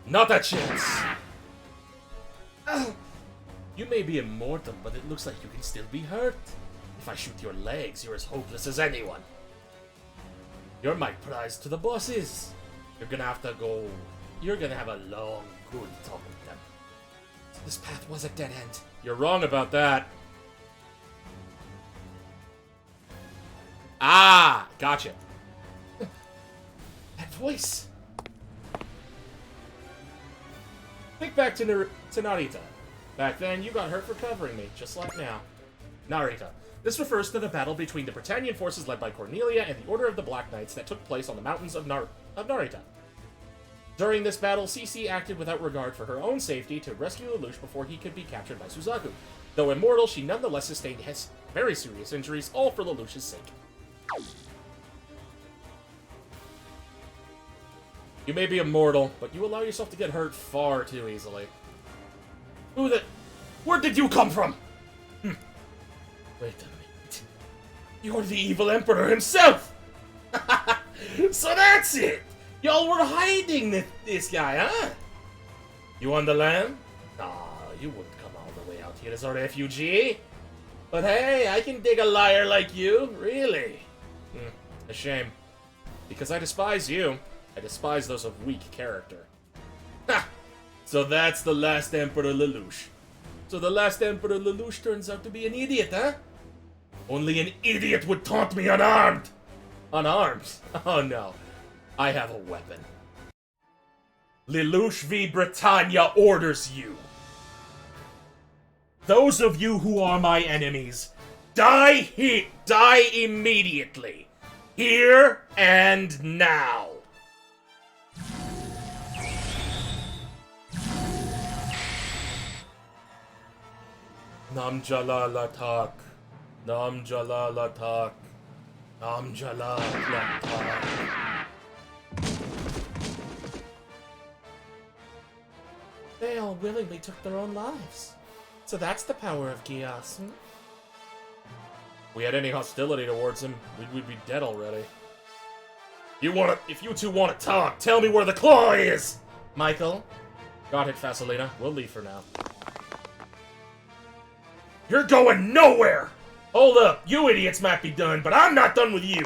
Not a chance. You may be immortal, but it looks like you can still be hurt. If I shoot your legs, you're as hopeless as anyone. You're my prize to the bosses. You're gonna have to go. You're gonna have a long, good talk with them. So this path was a dead end. You're wrong about that. Ah, gotcha. That voice. Think back to Narita. Back then, you got hurt for covering me, just like now. Narita. This refers to the battle between the Britannian forces led by Cornelia and the Order of the Black Knights that took place on the mountains of Narita. During this battle, Cece acted without regard for her own safety to rescue Lelouch before he could be captured by Suzaku. Though immortal, she nonetheless sustained very serious injuries, all for Lelouch's sake. You may be immortal, but you allow yourself to get hurt far too easily. Where did you come from? Wait a minute. You're the evil emperor himself! So that's it! Y'all were hiding this guy, huh? You on the lam? Nah, you wouldn't come all the way out here as a refugee. But hey, I can dig a liar like you, really. A shame. Because I despise you. I despise those of weak character. Ha! So that's the last Emperor Lelouch. So the last Emperor Lelouch turns out to be an idiot, huh? Only an idiot would taunt me unarmed! Unarmed? Oh no. I have a weapon. Lelouch v. Britannia orders you. Those of you who are my enemies, die immediately. Here and now. Nam Jalal Atak. Nam Jalal Atak. Nam Jalal Atak. They all willingly took their own lives. So that's the power of Geass. If we had any hostility towards him, we'd be dead already. If you two want to talk, tell me where the claw is! Michael? Got it, Fasolina. We'll leave for now. You're going nowhere! Hold up, you idiots might be done, but I'm not done with you!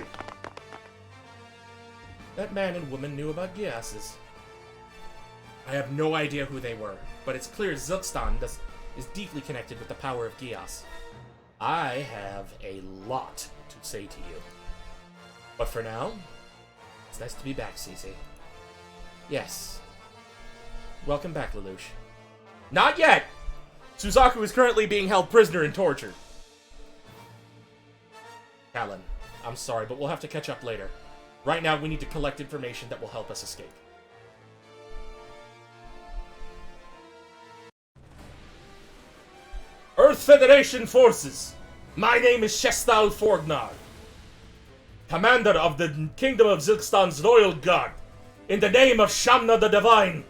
That man and woman knew about Geasses. I have no idea who they were, but it's clear Zilkstan is deeply connected with the power of Geass. I have a lot to say to you. But for now, it's nice to be back, Cece. Yes. Welcome back, Lelouch. Not yet! Suzaku is currently being held prisoner and tortured. Callan, I'm sorry, but we'll have to catch up later. Right now, we need to collect information that will help us escape. Earth Federation Forces! My name is Shestal Forgnar, commander of the Kingdom of Zilkstan's Royal Guard, in the name of Shamna the Divine.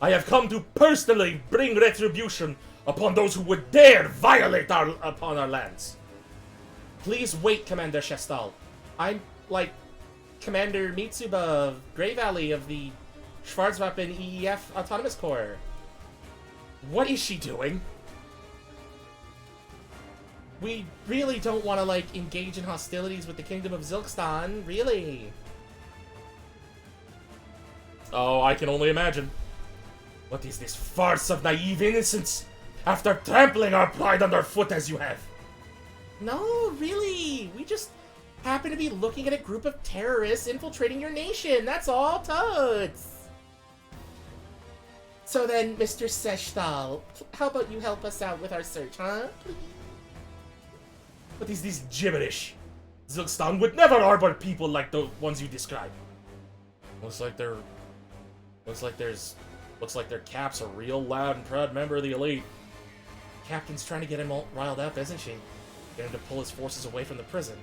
I have come to personally bring retribution upon those who would dare violate upon our lands. Please wait, Commander Shestal. I'm, like, Commander Mitsuba of Grey Valley of the Schwarzwaffen EEF Autonomous Corps. What is she doing? We really don't want to, like, engage in hostilities with the Kingdom of Zilkstan, really. Oh, I can only imagine. What is this farce of naive innocence, after trampling our pride underfoot as you have? No, really. We just happen to be looking at a group of terrorists infiltrating your nation. That's all, totes. So then, Mr. Shestal, how about you help us out with our search, huh? Please? What is this gibberish? Zilkstan would never harbor people like the ones you described. Looks like their Cap's a real loud and proud member of the elite. Captain's trying to get him all riled up, isn't she? Get him to pull his forces away from the prison.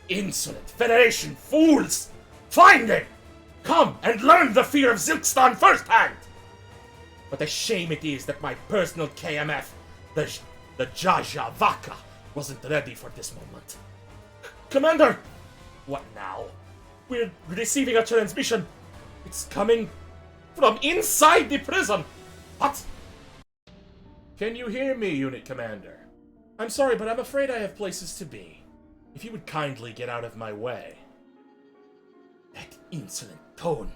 Insolent Federation fools! Find him! Come and learn the fear of Zilkstan firsthand! What a shame it is that my personal KMF, the Jaja Vaka, wasn't ready for this moment. Commander! What now? We're receiving a transmission. It's coming from inside the prison. What? Can you hear me, Unit Commander? I'm sorry, but I'm afraid I have places to be. If you would kindly get out of my way. That insolent tone.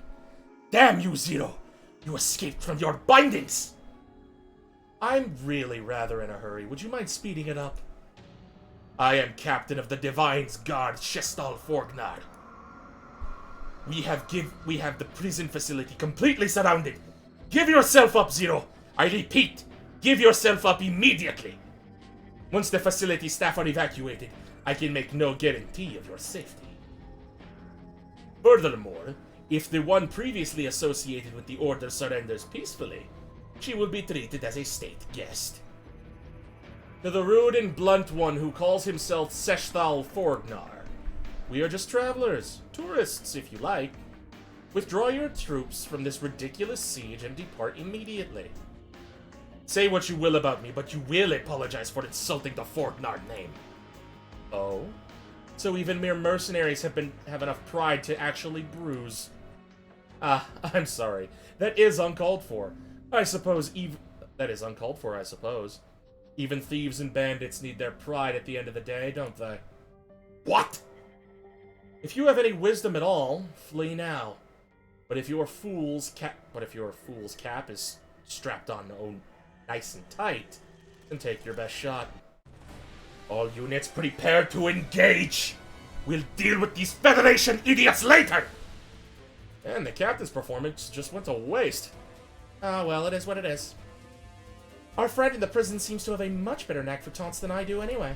Damn you, Zero! You escaped from your bindings! I'm really rather in a hurry. Would you mind speeding it up? I am Captain of the Divine's Guard, Shestal Forgnar. We have the prison facility completely surrounded. Give yourself up, Zero! I repeat, give yourself up immediately! Once the facility staff are evacuated, I can make no guarantee of your safety. Furthermore, if the one previously associated with the Order surrenders peacefully, she will be treated as a state guest. To the rude and blunt one who calls himself Seshthal Forgnar, we are just travelers, tourists if you like. Withdraw your troops from this ridiculous siege and depart immediately. Say what you will about me, but you will apologize for insulting the Forgnar name. Oh? So even mere mercenaries have enough pride to actually bruise. I'm sorry. That is uncalled for. That is uncalled for, I suppose. Even thieves and bandits need their pride at the end of the day, don't they? What? If you have any wisdom at all, flee now. But if your fool's cap is strapped on nice and tight, then take your best shot. All units prepare to engage! We'll deal with these Federation idiots later! And the captain's performance just went to waste. Ah, well, it is what it is. Our friend in the prison seems to have a much better knack for taunts than I do anyway.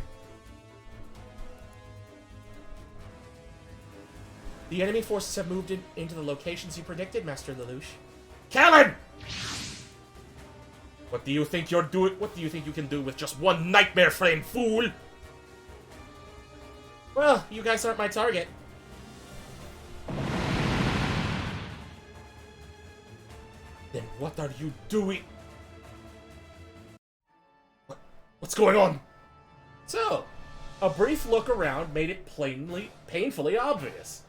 The enemy forces have moved into the locations you predicted, Master Lelouch. Callan! What do you think you're doing? What do you think you can do with just one nightmare frame, fool? Well, you guys aren't my target. Then what are you doing? What's going on? So, a brief look around made it painfully obvious.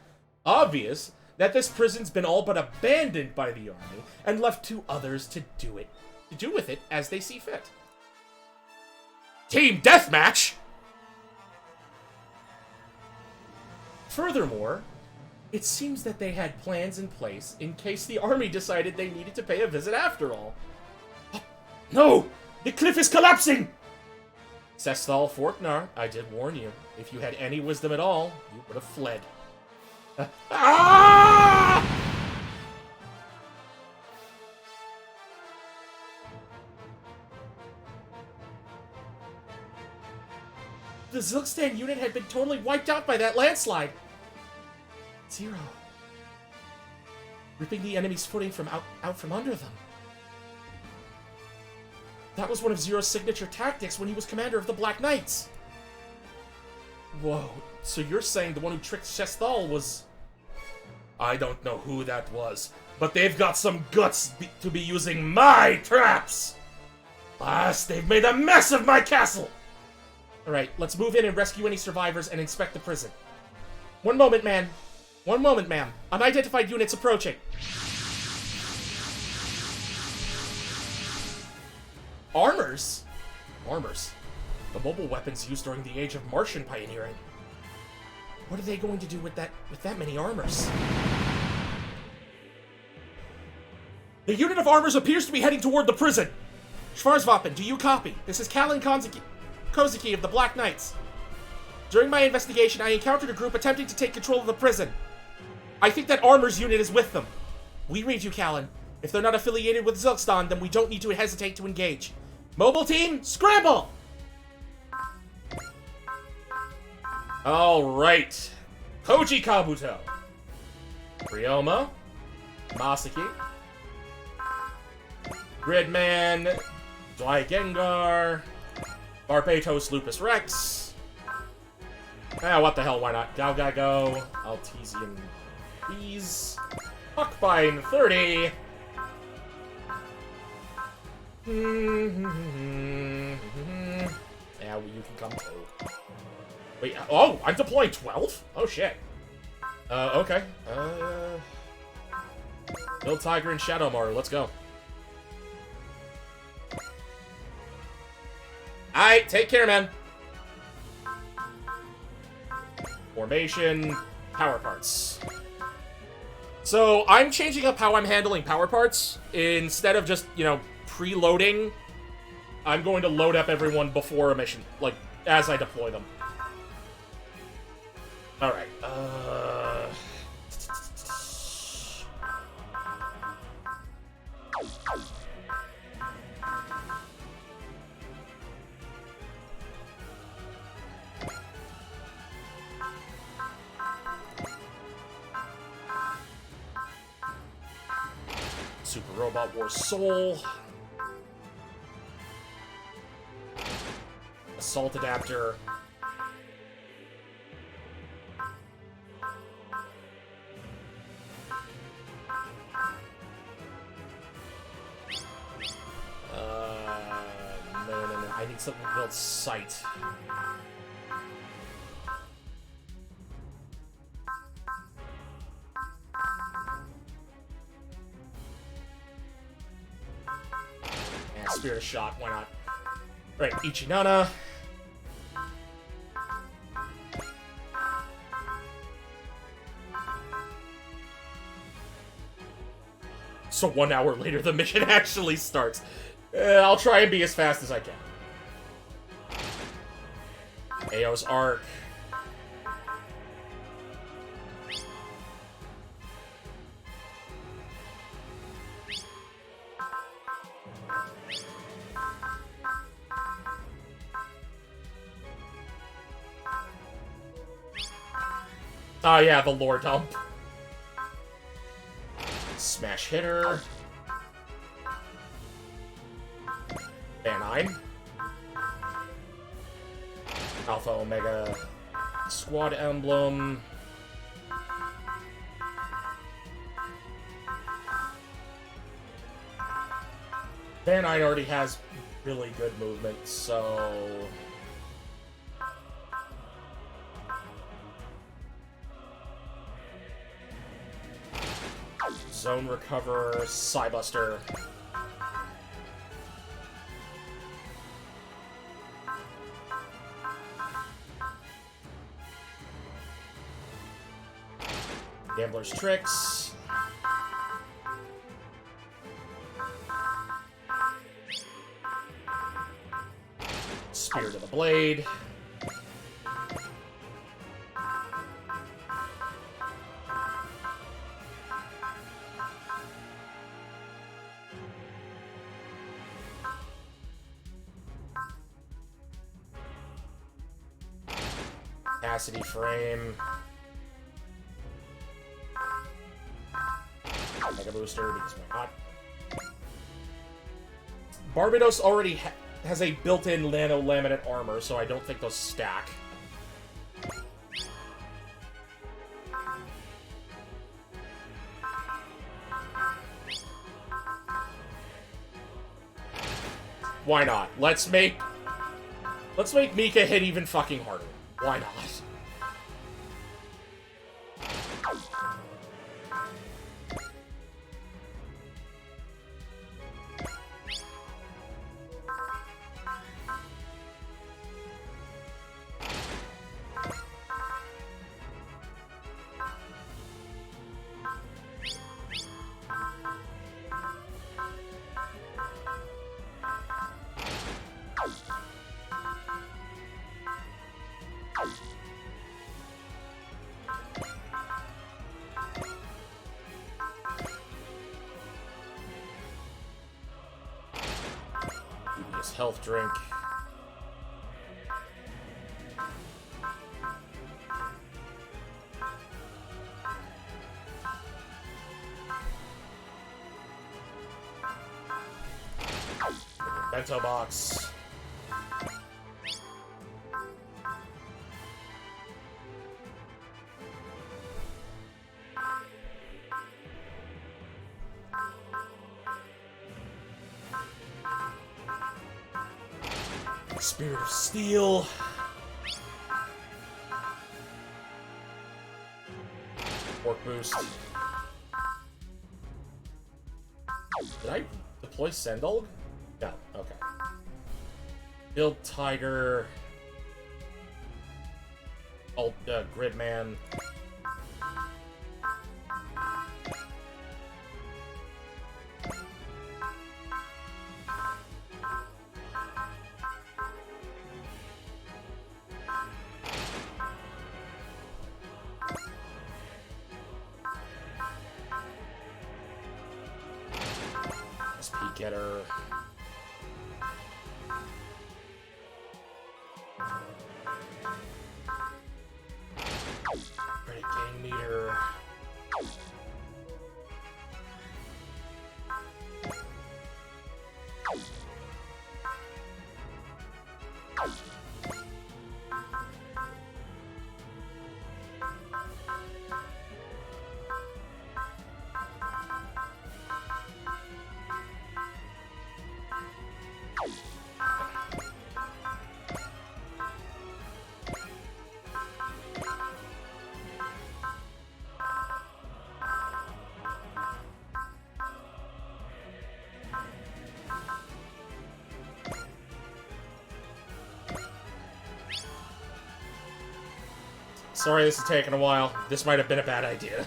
Obvious that this prison's been all but abandoned by the army and left to others to do with it as they see fit. Team Deathmatch! Furthermore, it seems that they had plans in place in case the army decided they needed to pay a visit after all. No! The cliff is collapsing! Sesthal Forknar, I did warn you. If you had any wisdom at all, you would have fled. Ah! The Zilkstan unit had been totally wiped out by that landslide. Zero. Ripping the enemy's footing from out from under them. That was one of Zero's signature tactics when he was commander of the Black Knights. Whoa, so you're saying the one who tricked Shesthal was... I don't know who that was, but they've got some guts to be using my traps! Alas, they've made a mess of my castle! Alright, let's move in and rescue any survivors and inspect the prison. One moment, man. One moment, ma'am. Unidentified units approaching. Armors? Armors? The mobile weapons used during the age of Martian pioneering. What are they going to do with that many armors? The unit of armors appears to be heading toward the prison. Schwarzwaffen, do you copy? This is Callan Kozaki of the Black Knights. During my investigation, I encountered a group attempting to take control of the prison. I think that Armor's unit is with them. We read you, Callan. If they're not affiliated with Zilkstan, then we don't need to hesitate to engage. Mobile team, scramble! Alright. Koji Kabuto. Ryoma. Masaki. Gridman. Drygengar. Barbatos Lupus Rex. Ah, what the hell, why not? Galgago. Altesian Bees. Huckbine 30. Yeah, well, you can come too. Wait, oh, I'm deploying 12? Oh, shit. Okay. Build Tiger and Shadow Maru, let's go. Alright, take care, man. Formation, power parts. So, I'm changing up how I'm handling power parts. Instead of just, you know, preloading, I'm going to load up everyone before a mission, like, as I deploy them. Alright, Super Robot Wars Soul. Assault Adapter. No. I need something to build Sight. And Spirit Shot, why not? Right, Ichinana. So 1 hour later, the mission actually starts. I'll try and be as fast as I can. Ao's Arc. Oh yeah, the lore dump. Smash Hitter. Banine. Alpha Omega Squad Emblem. Banine already has really good movement, so... Zone Recover, Psybuster. Gambler's Tricks. Spirit of the Blade. Capacity Frame. Mega Booster, because why not? Barbados already has a built-in Nano Laminate armor, so I don't think those stack. Why not? Let's make Mika hit even fucking harder. Why not? Health drink. Bento box. Spirit of Steel. Orc boost. Did I deploy Sendulg? No, okay. Build Tiger. Gridman. SP Getter. Credit gain meter. Sorry this is taking a while. This might have been a bad idea.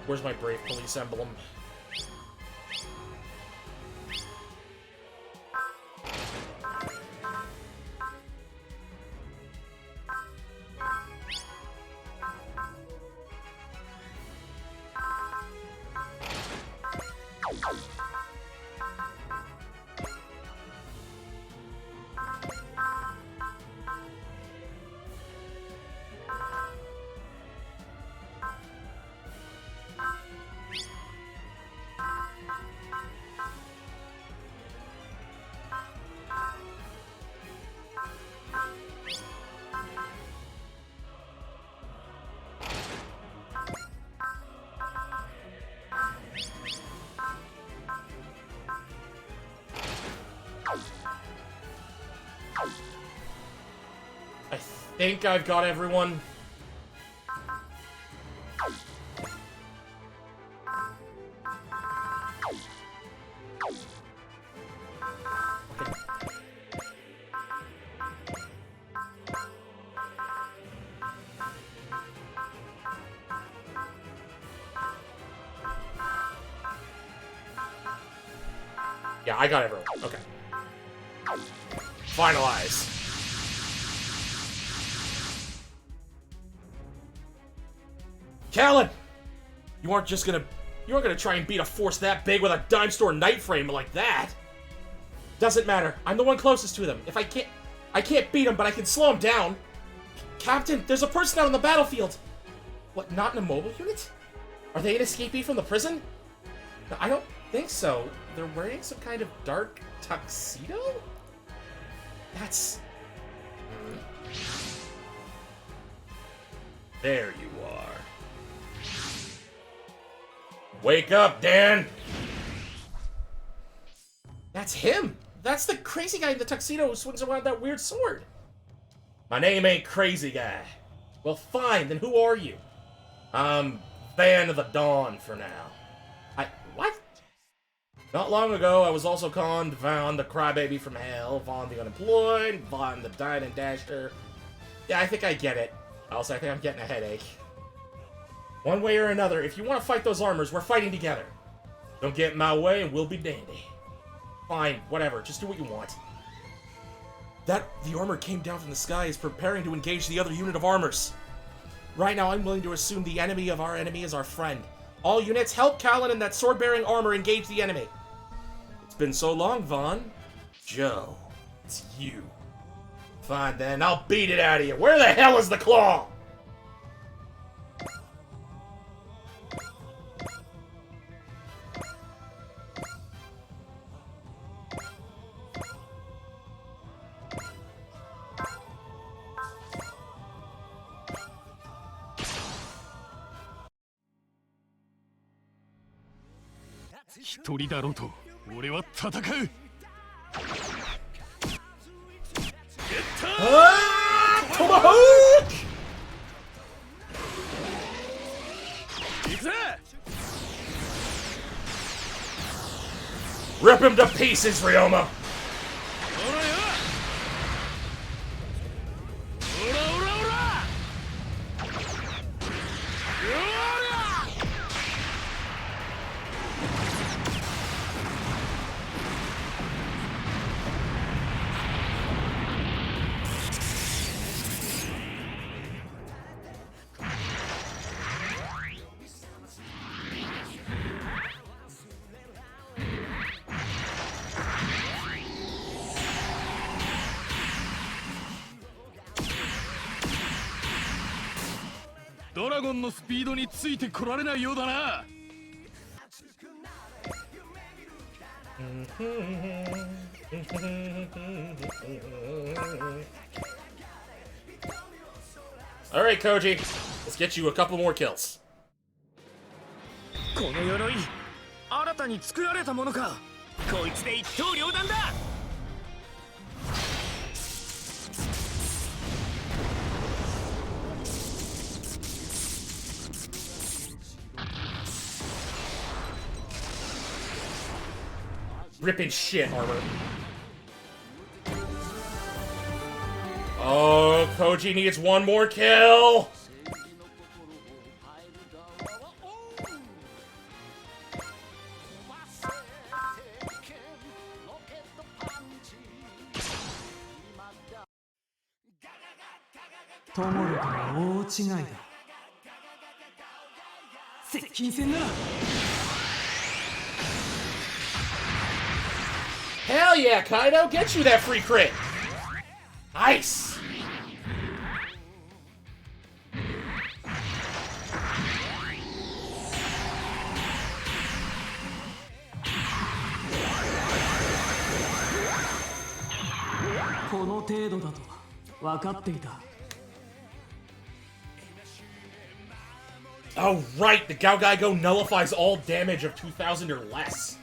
Where's my Brave Police emblem? I think I've got everyone. Yeah, I got everyone. Okay. Finalize. Callan! You aren't gonna try and beat a force that big with a dime store night frame like that. Doesn't matter. I'm the one closest to them. If I can't beat them, but I can slow them down. Captain, there's a person out on the battlefield. What, not in a mobile unit? Are they an escapee from the prison? No, I don't think so. They're wearing some kind of dark tuxedo? That's... There you are. Wake up, Dan! That's him! That's the crazy guy in the tuxedo who swings around that weird sword! My name ain't Crazy Guy. Well, fine, then who are you? I'm Van of the Dawn for now. What? Not long ago, I was also conned Vaughn the Crybaby from Hell, Vaughn the Unemployed, Vaughn the Dine and Dasher. Yeah, I think I get it. Also, I think I'm getting a headache. One way or another, if you want to fight those armors, we're fighting together. Don't get in my way and we'll be dandy. Fine, whatever, just do what you want. The armor came down from the sky is preparing to engage the other unit of armors. Right now, I'm willing to assume the enemy of our enemy is our friend. All units, help Callan and that sword-bearing armor engage the enemy. It's been so long, Vaughn. Joe, it's you. Fine then, I'll beat it out of you. Where the hell is the claw? Tomahawk! Rip him to pieces, Ryoma! Alright, Koji. Let's get you a couple more kills. この鎧新たに作られたものか。こいつで一刀両断だ。Ripping shit armor. Oh, Koji needs one more kill. Hell yeah, Kaido! Get you that free crit! Nice! Oh right, the Gao Go nullifies all damage of 2,000 or less.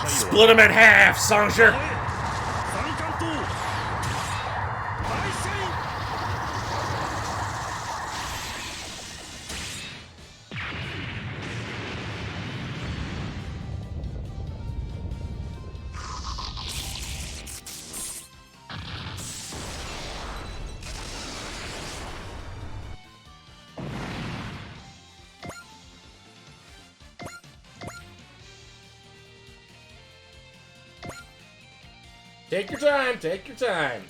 Split him in half, Songshire! Take your time, take your time.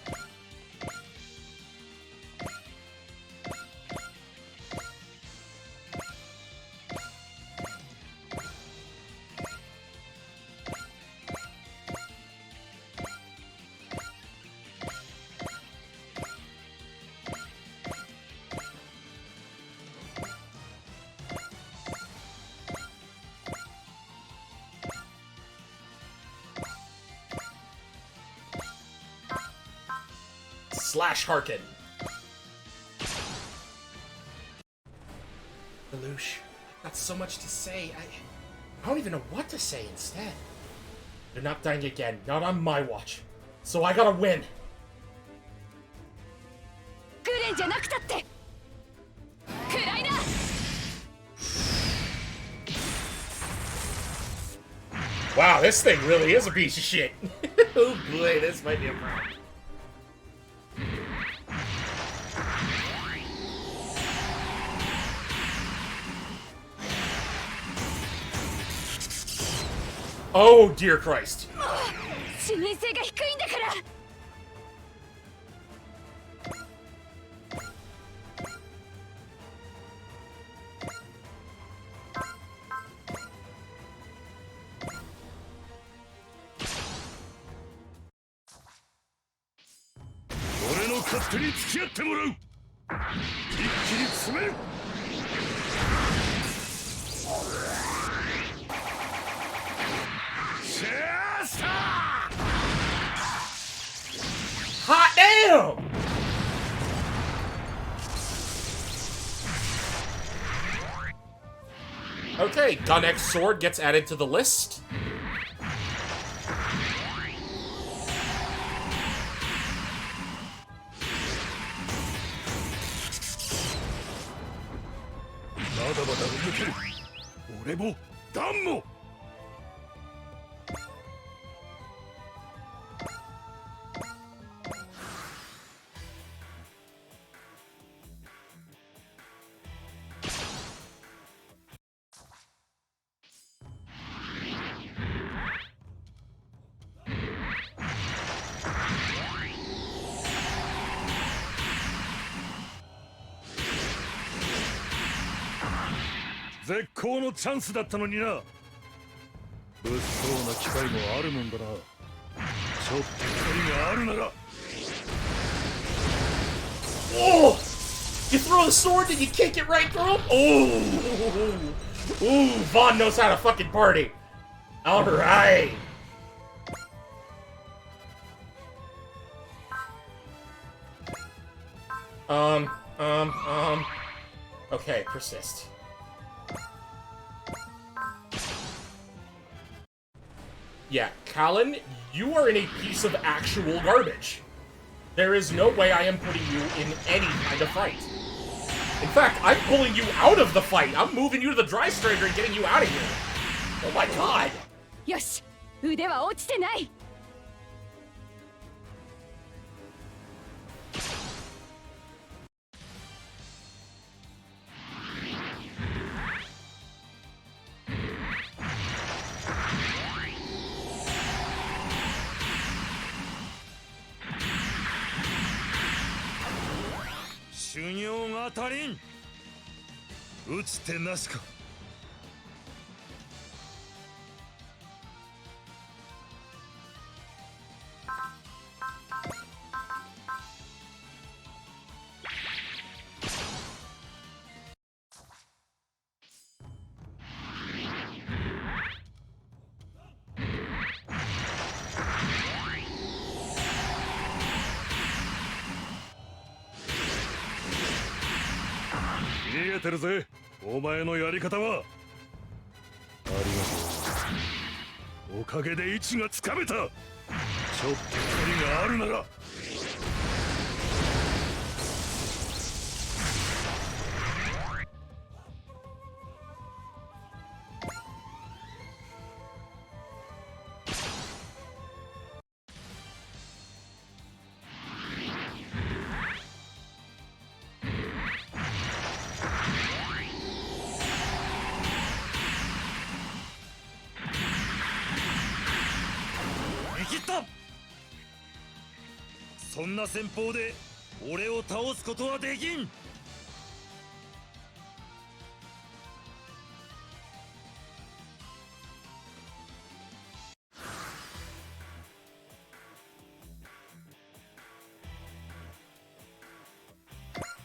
Slash Harkin. Lelouch, got so much to say. I don't even know what to say instead. They're not dying again. Not on my watch. So I gotta win. グレンじゃなくたって暗いな。 Wow, this thing really is a piece of shit. Oh boy, this might be a problem. Oh, dear Christ. 視認性が低いんだから。 俺の勝手に付き合ってもらう。一気に詰める。 Hot damn! Okay, Gun X Sword gets added to the list.絶好のチャンスだったのにな。物騒な機会もあるもんだな。ちょっと距離があるなら。 Oh! You throw the sword and you kick it right through him? Oh! Ooh, Vaughn knows how to fucking party. Alright. Okay, persist. Yeah, Callan, you are in a piece of actual garbage. There is no way I am putting you in any kind of fight. In fact, I'm pulling you out of the fight. I'm moving you to the Dry Strider and getting you out of here. Oh my god. よし、腕は落ちてない。 修行が足りん。打つ手なしか。 逃げてるぜ、お前のやり方は。ありがとう。おかげで位置がつかめた。ちょっと距離があるなら。 見切った。そんな戦法で俺を倒すことはできん。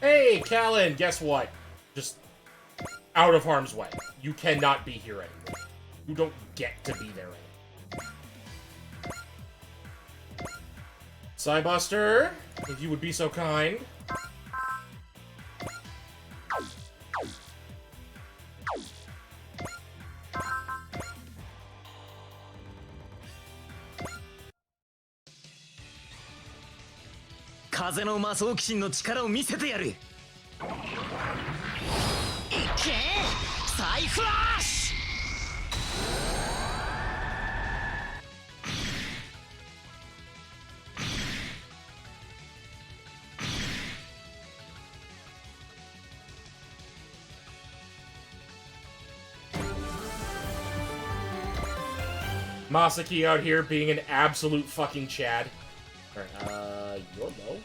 Hey, Callan, guess what? Just out of harm's way. You cannot be here anymore. You don't get to be there anymore. Psybuster, If you would be so kind.風の魔装騎士の力を見せてやる。いけサイフラッシュ。Masaki out here being an absolute fucking Chad. Alright, you're low.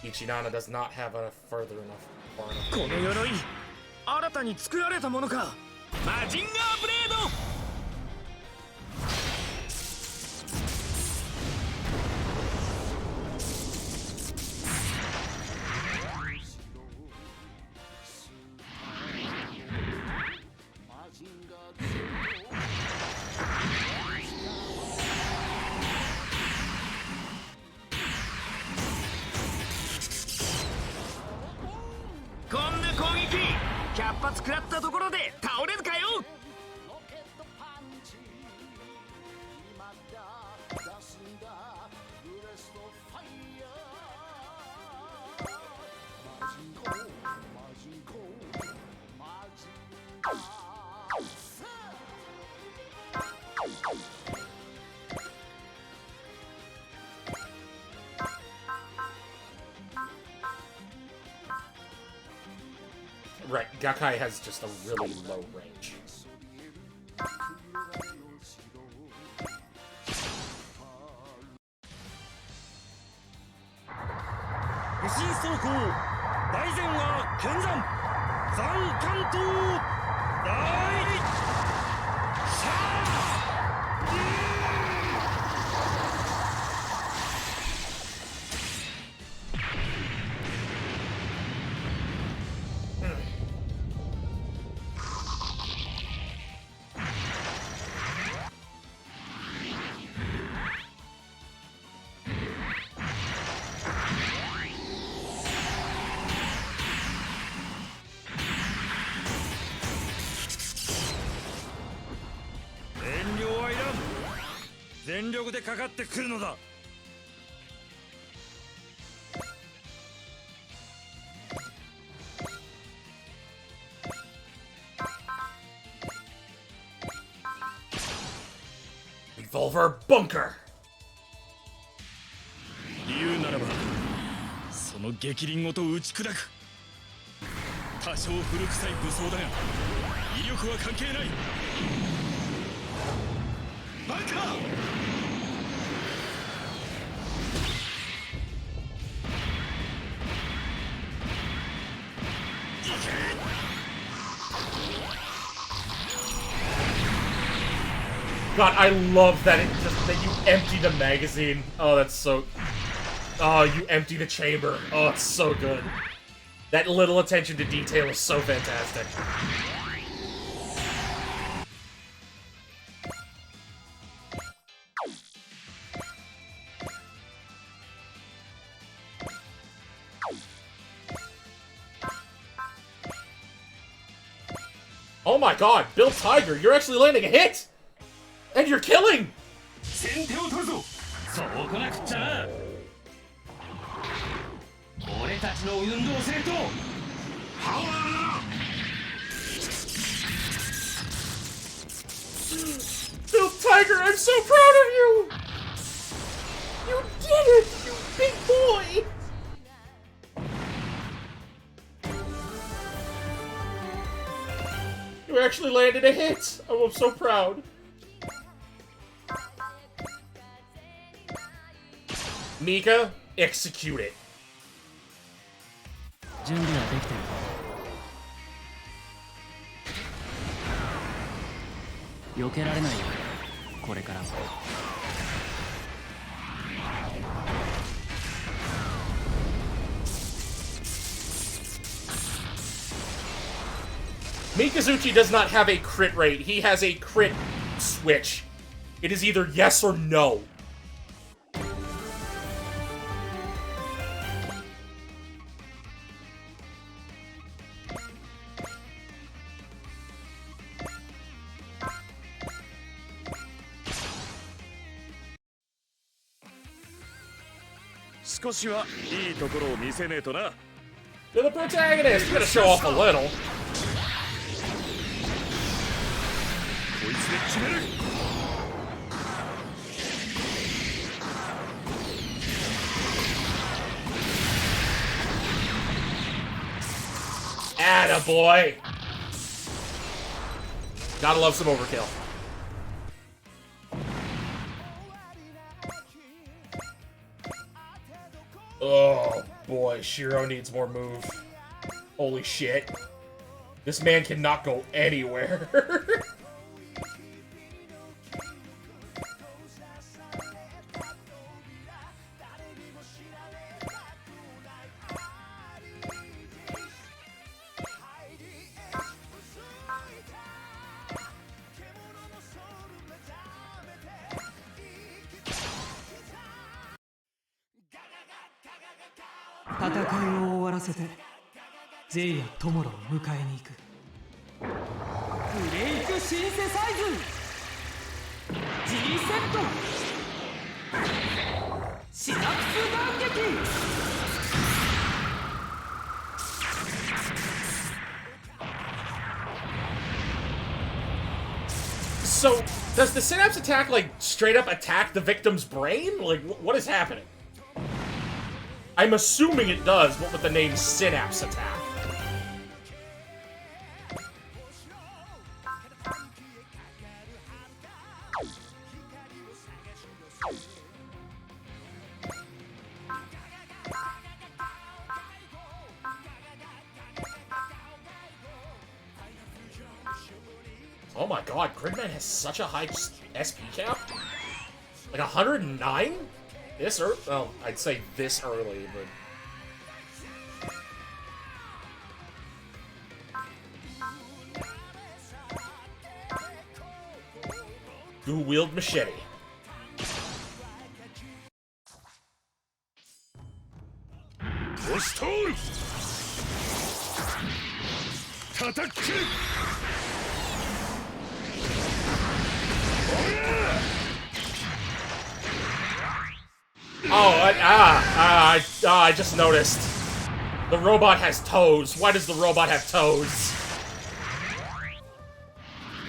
Ichinana does not have a further enough. Far enough. この鎧新たに作られたものか。マジンガーブレード。こんな攻撃100発食らったところで倒れるかよ。Right, Gakai has just a really low range. Revolver Bunker! 言うならばその激鱗ごと打ち砕く。多少古臭い武装だが威力は関係ない。バカGod, I love that that you empty the magazine. Oh, that's so... Oh, you empty the chamber. Oh, it's so good. That little attention to detail is so fantastic. Oh my god, Bill Tiger, you're actually landing a hit! And you're killing! 先手を取るぞ。そうこなくっちゃな。俺たちの運動性とパワー。Bill Tiger, I'm so proud of you! You did it, you big boy! You actually landed a hit! Oh, I'm so proud. Mika, execute it. 準備はできてる。避けられないよ、これからも。Mikazuchi does not have a crit rate. He has a crit switch. It is either yes or no. You're the protagonist. You gotta show off a little. Attaboy. Gotta love some overkill. Oh boy, Shiro needs more move. Holy shit. This man cannot go anywhere. So, does the Synapse attack, like, straight up attack the victim's brain? Like, what is happening? I'm assuming it does, what with the name Synapse attack. Oh my god, Gridman has such a high SP cap? Like 109? This early? Well, I'd say this early, but... Dual-wield machete. Oh, I just noticed. The robot has toes. Why does the robot have toes?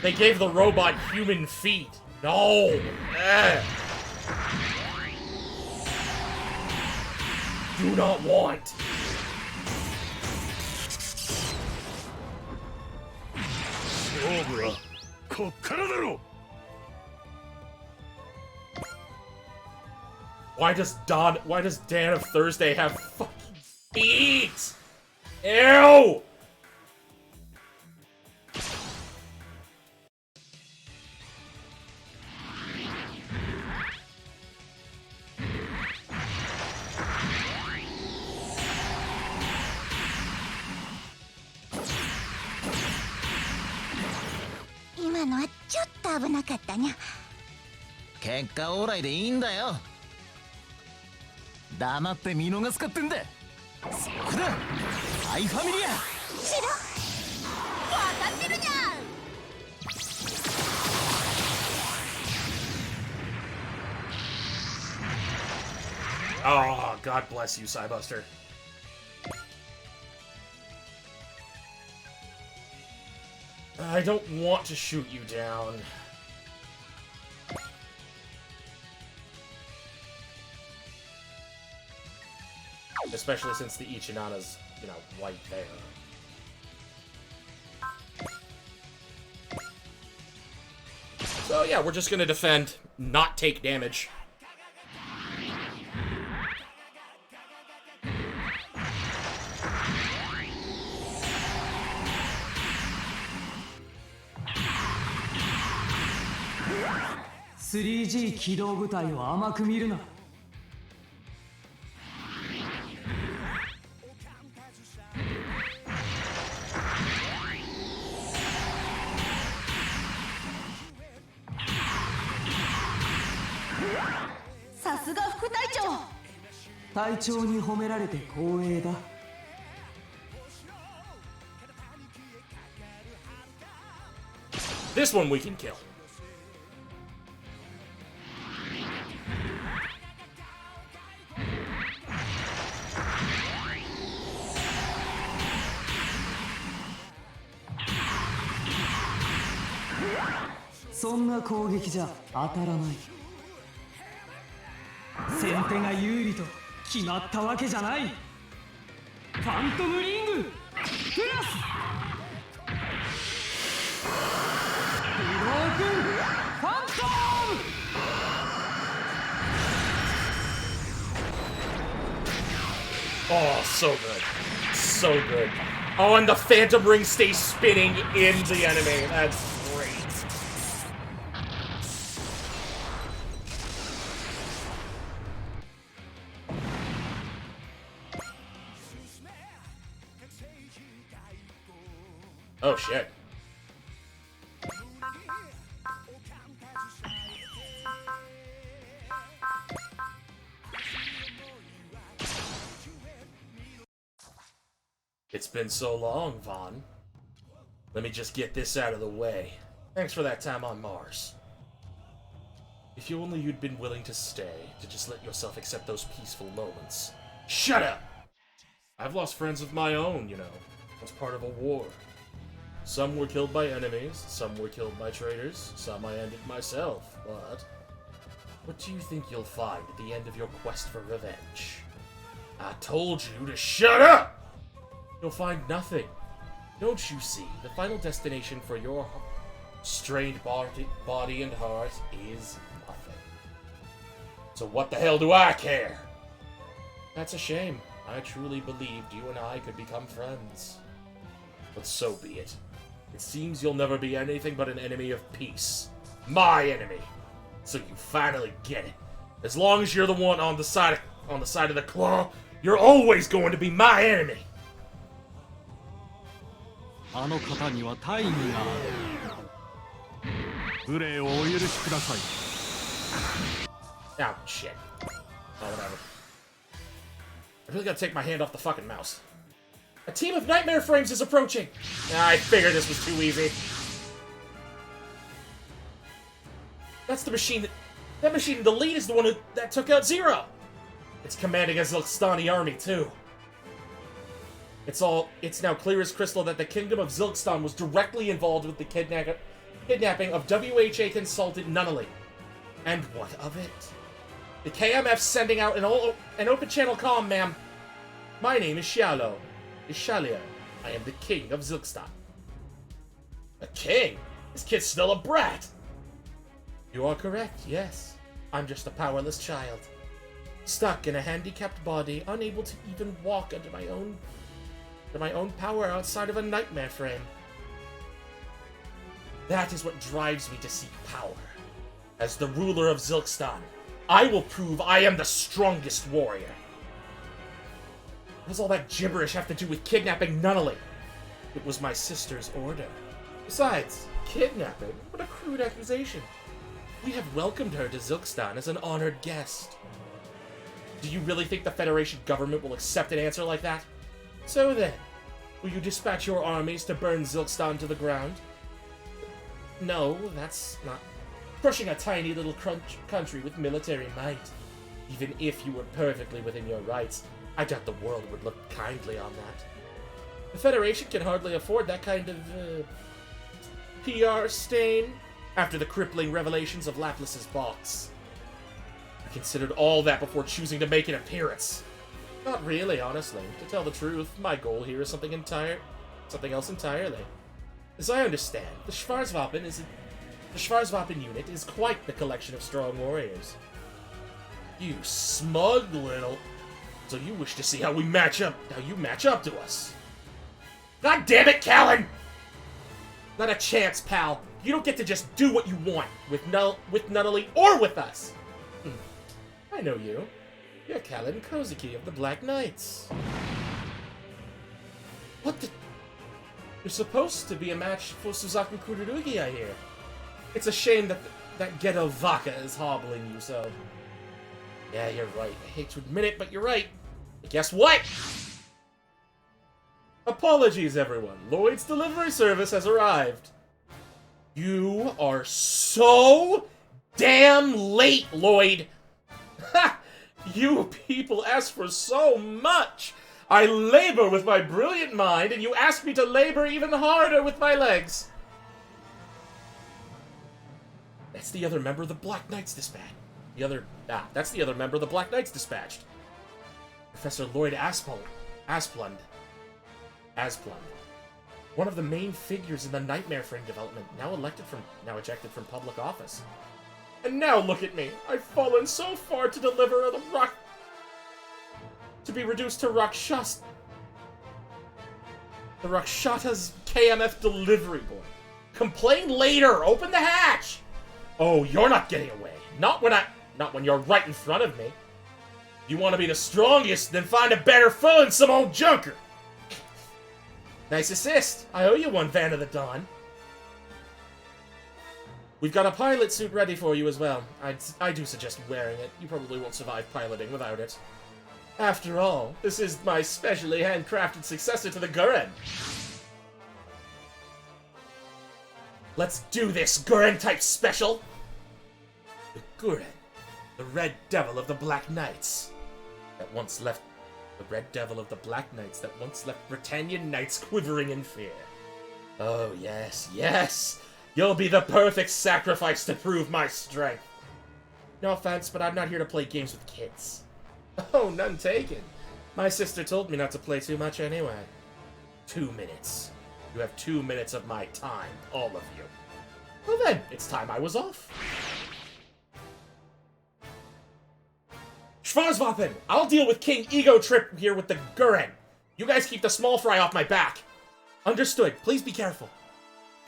They gave the robot human feet. No. Do not want. Why does Dan of Thursday have fucking feet? Ew! Imano ちょっと危なかったにゃ。結果オーライでいいんだよ。黙って見逃すかってんだ。そこだ。アイファミリア。しろ。わかってるにゃ。Oh, God bless you, Cybuster. I don't want to shoot you down. Especially since the Ichinana's, you know, right there. So yeah, we're just gonna defend, not take damage. .3G 機動部隊を甘く見るな。さすが副隊長。隊長に褒められて光栄だ。 This one we can kill. "そんな攻撃じゃ当たらない。先手が有利と決まったわけじゃない。ファントムリングプラスブロークンファントム!" Oh, so good. So good. Oh, and the Phantom Ring stays spinning in the enemy. That's great. Oh, shit. It's been so long, Vaughn. Let me just get this out of the way. Thanks for that time on Mars. If you only you'd been willing to stay, to just let yourself accept those peaceful moments. Shut up! I've lost friends of my own, you know. I was part of a war. Some were killed by enemies, some were killed by traitors, some I ended myself, but... what do you think you'll find at the end of your quest for revenge? I told you to shut up! You'll find nothing. Don't you see? The final destination for your strained body and heart is nothing. So what the hell do I care? That's a shame. I truly believed you and I could become friends. But so be it. It seems you'll never be anything but an enemy of peace. My enemy. So you finally get it. As long as you're the one on the side of the claw, you're always going to be my enemy. あの方には大義がある。無礼をお許しください。Oh, shit. Oh, whatever. I really gotta take my hand off the fucking mouse. A team of nightmare frames is approaching! I figured this was too easy. That's the machine that machine in the lead is the one that took out Zero! It's commanding a Zilkstani army, too. It's now clear as crystal that the Kingdom of Zilkstan was directly involved with the kidnapping of WHA consultant Nunnally. And what of it? The KMF's sending out an open channel comm, ma'am. My name is Xiaolou. Shalio. I am the king of Zilkstan. A king? This kid's still a brat! You are correct, yes. I'm just a powerless child. Stuck in a handicapped body, unable to even walk under my own power outside of a nightmare frame. That is what drives me to seek power. As the ruler of Zilkstan, I will prove I am the strongest warrior. What does all that gibberish have to do with kidnapping Nunnally? It was my sister's order. Besides, kidnapping? What a crude accusation. We have welcomed her to Zilkstan as an honored guest. Do you really think the Federation government will accept an answer like that? So then, will you dispatch your armies to burn Zilkstan to the ground? No, that's not crushing a tiny little country with military might. Even if you were perfectly within your rights, I doubt the world would look kindly on that. The Federation can hardly afford that kind of, PR stain after the crippling revelations of Laplace's box. I considered all that before choosing to make an appearance. Not really, honestly. To tell the truth, my goal here is something else entirely. As I understand, the Schwarzwaffen unit is quite the collection of strong warriors. You smug little... So you wish to see how you match up to us. God damn it, Callan! Not a chance, pal. You don't get to just do what you want with Nunnally or with us. I know you. You're Callan Kozuki of the Black Knights. What the... You're supposed to be a match for Suzaku Kururugi, I hear. It's a shame that That ghetto vodka is hobbling you, so... Yeah, you're right. I hate to admit it, but you're right. But guess what? Apologies, everyone. Lloyd's delivery service has arrived. You are so damn late, Lloyd. Ha! You people ask for so much. I labor with my brilliant mind, and you ask me to labor even harder with my legs. That's the other member of the Black Knights dispatched. That's the other member of the Black Knights dispatched. Professor Lloyd Asplund. One of the main figures in the Nightmare Frame development, now ejected from public office. And now look at me. I've fallen so far to deliver the rock... to be reduced to Rakshas... the Rakshata's KMF delivery boy. Complain later! Open the hatch! Oh, you're not getting away. Not when you're right in front of me. If you want to be the strongest, then find a better foe than some old junker. Nice assist. I owe you one, Van of the Dawn. We've got a pilot suit ready for you as well. I do suggest wearing it. You probably won't survive piloting without it. After all, this is my specially handcrafted successor to the Gurren. Let's do this, Gurren-type special! The Gurren, the Red Devil of the Black Knights, that once left Britannian Knights quivering in fear. Oh, yes, yes! You'll be the perfect sacrifice to prove my strength! No offense, but I'm not here to play games with kids. Oh, none taken. My sister told me not to play too much anyway. 2 minutes. You have 2 minutes of my time, all of you. Well then, it's time I was off. Schwarzwaffen! I'll deal with King Ego Trip here with the Gurren. You guys keep the small fry off my back. Understood. Please be careful.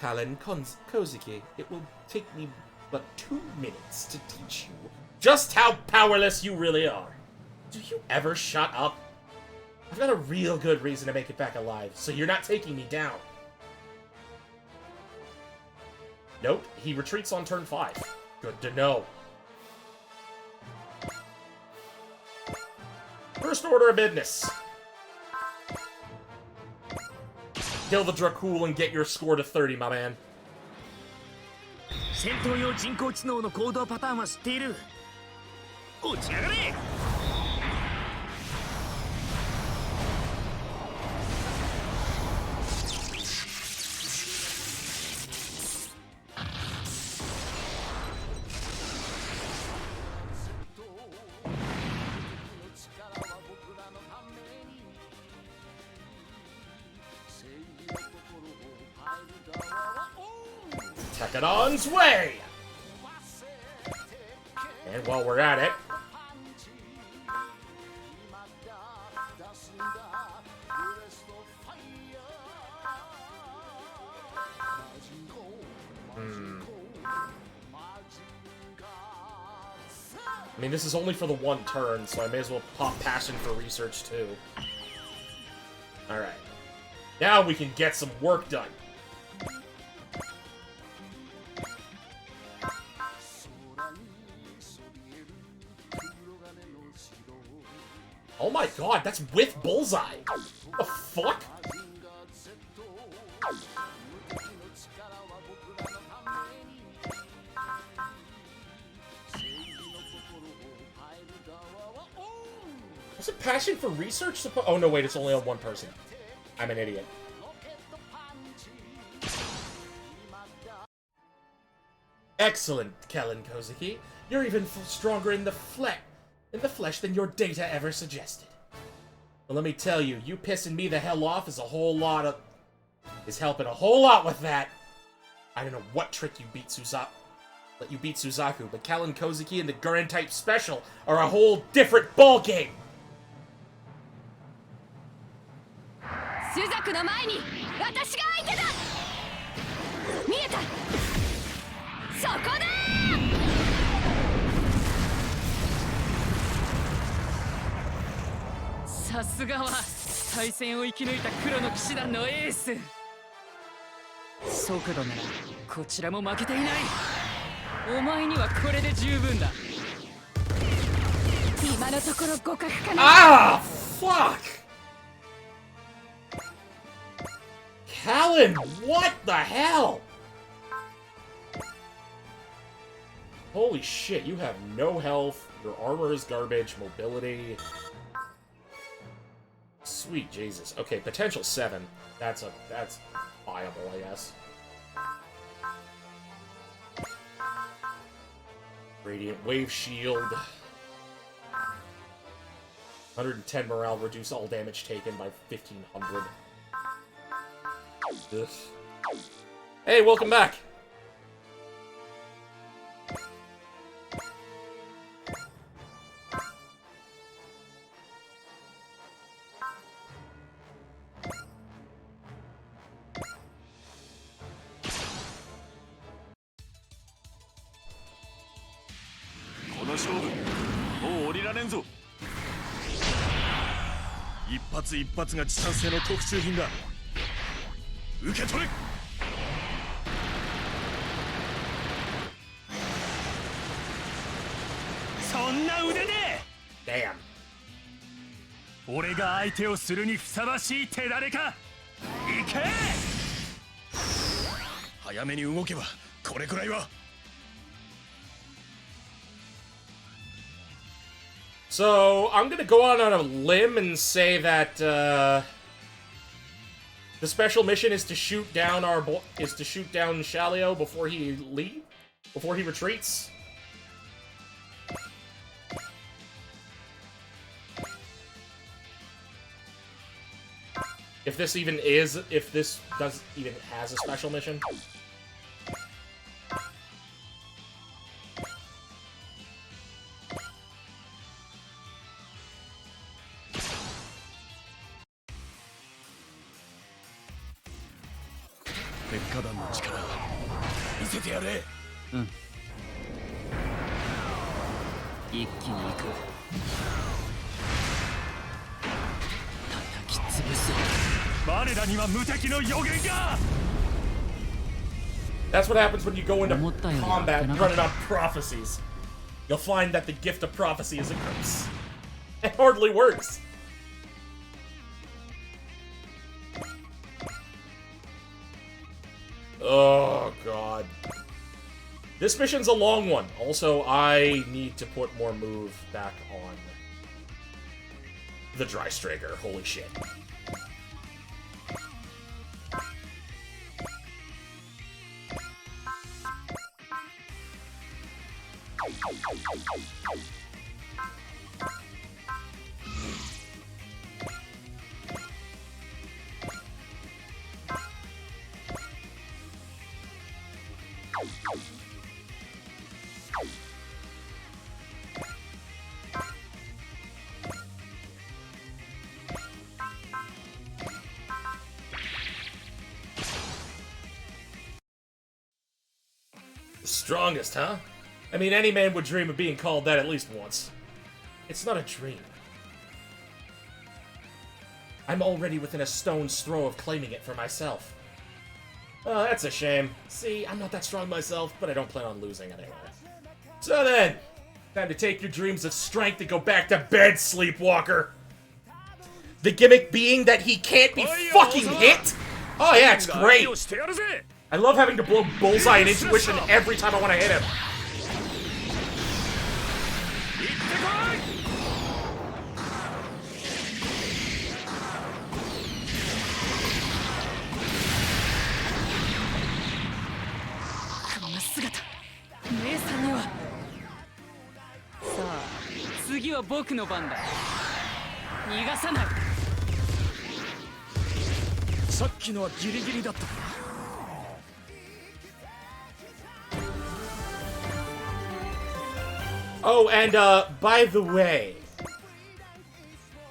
Kallen Koziki, it will take me but 2 minutes to teach you just how powerless you really are. Do you ever shut up? I've got a real good reason to make it back alive, so you're not taking me down. Nope, he retreats on turn 5. Good to know. First order of business. Kill the Dracul and get your score to 30, my man. 戦闘用人工知能の行動パターンは知っている。落ちやがれ。Tekadon's way! And while we're at it... I mean, this is only for the 1 turn, so I may as well pop Passion for research, too. Alright. Now we can get some work done. Oh my god, that's with Bullseye! What the fuck? Was it Passion for research? Oh no, wait, it's only on 1 person. I'm an idiot. Excellent, Kallen Koziki. You're even stronger in the flesh than your data ever suggested. But let me tell you, you pissing me the hell off is helping a whole lot with that. I don't know what trick you beat Suzaku, but Kallen Koziki and the Gurren type special are a whole different ballgame. 朱雀の前に私が相手だ。見えた。そこだ。さすがは対戦を生き抜いた黒の騎士団のエース。速度ならこちらも負けていない。お前にはこれで十分だ。今のところ互角かな。 Ah, fuck! Callan, what the hell? Holy shit, you have no health, your armor is garbage, mobility... Sweet Jesus. Okay, potential 7. That's viable, I guess. Radiant Wave Shield. 110 morale, reduce all damage taken by 1500. Ugh. Hey, welcome back! This 一発一発が地産製の特注品だ。受け取れ。そんな腕で Damn. 俺が相手をするにふさわしい手だれか。行け。早めに動けばこれくらいは。 So, I'm gonna go out on a limb and say that, the special mission is to shoot down Shalio before he retreats. If this even has a special mission. Mm. 一気に行く。叩き潰す。我らには無敵の予言が。 That's what happens when you go into combat running on prophecies. You'll find that the gift of prophecy is a curse. It hardly works. Oh, God. This mission's a long one. Also, I need to put more move back on the Dry Striker. Holy shit. The strongest, huh? I mean, any man would dream of being called that at least once. It's not a dream. I'm already within a stone's throw of claiming it for myself. Oh, that's a shame. See, I'm not that strong myself, but I don't plan on losing anyway. So then, time to take your dreams of strength and go back to bed, Sleepwalker. The gimmick being that he can't be fucking hit? Oh yeah, it's great. I love having to blow bullseye and intuition every time I want to hit him. Oh, and, by the way,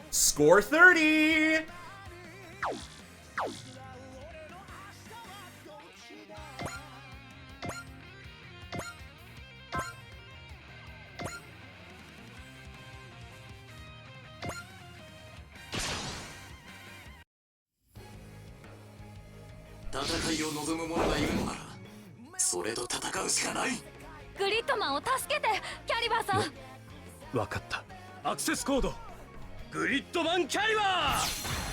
score 30! グリッドマンを助けてキャリバーさん。分かった。アクセスコードグリッドマンキャリバー。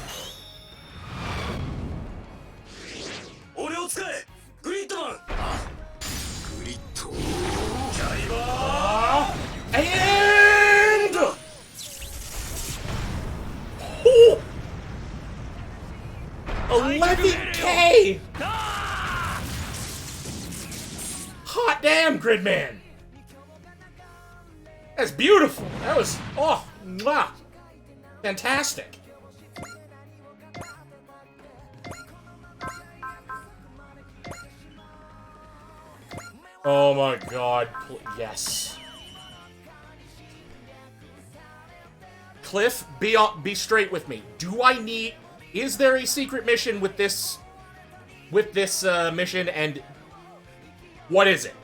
俺を使えグリッドマン。グリッドキャリバーAnd $11K. Hot damn, Gridman. That's beautiful. That was mwah. Fantastic. Oh my god. Yes. Cliff, be straight with me. Is there a secret mission with this mission, and what is it?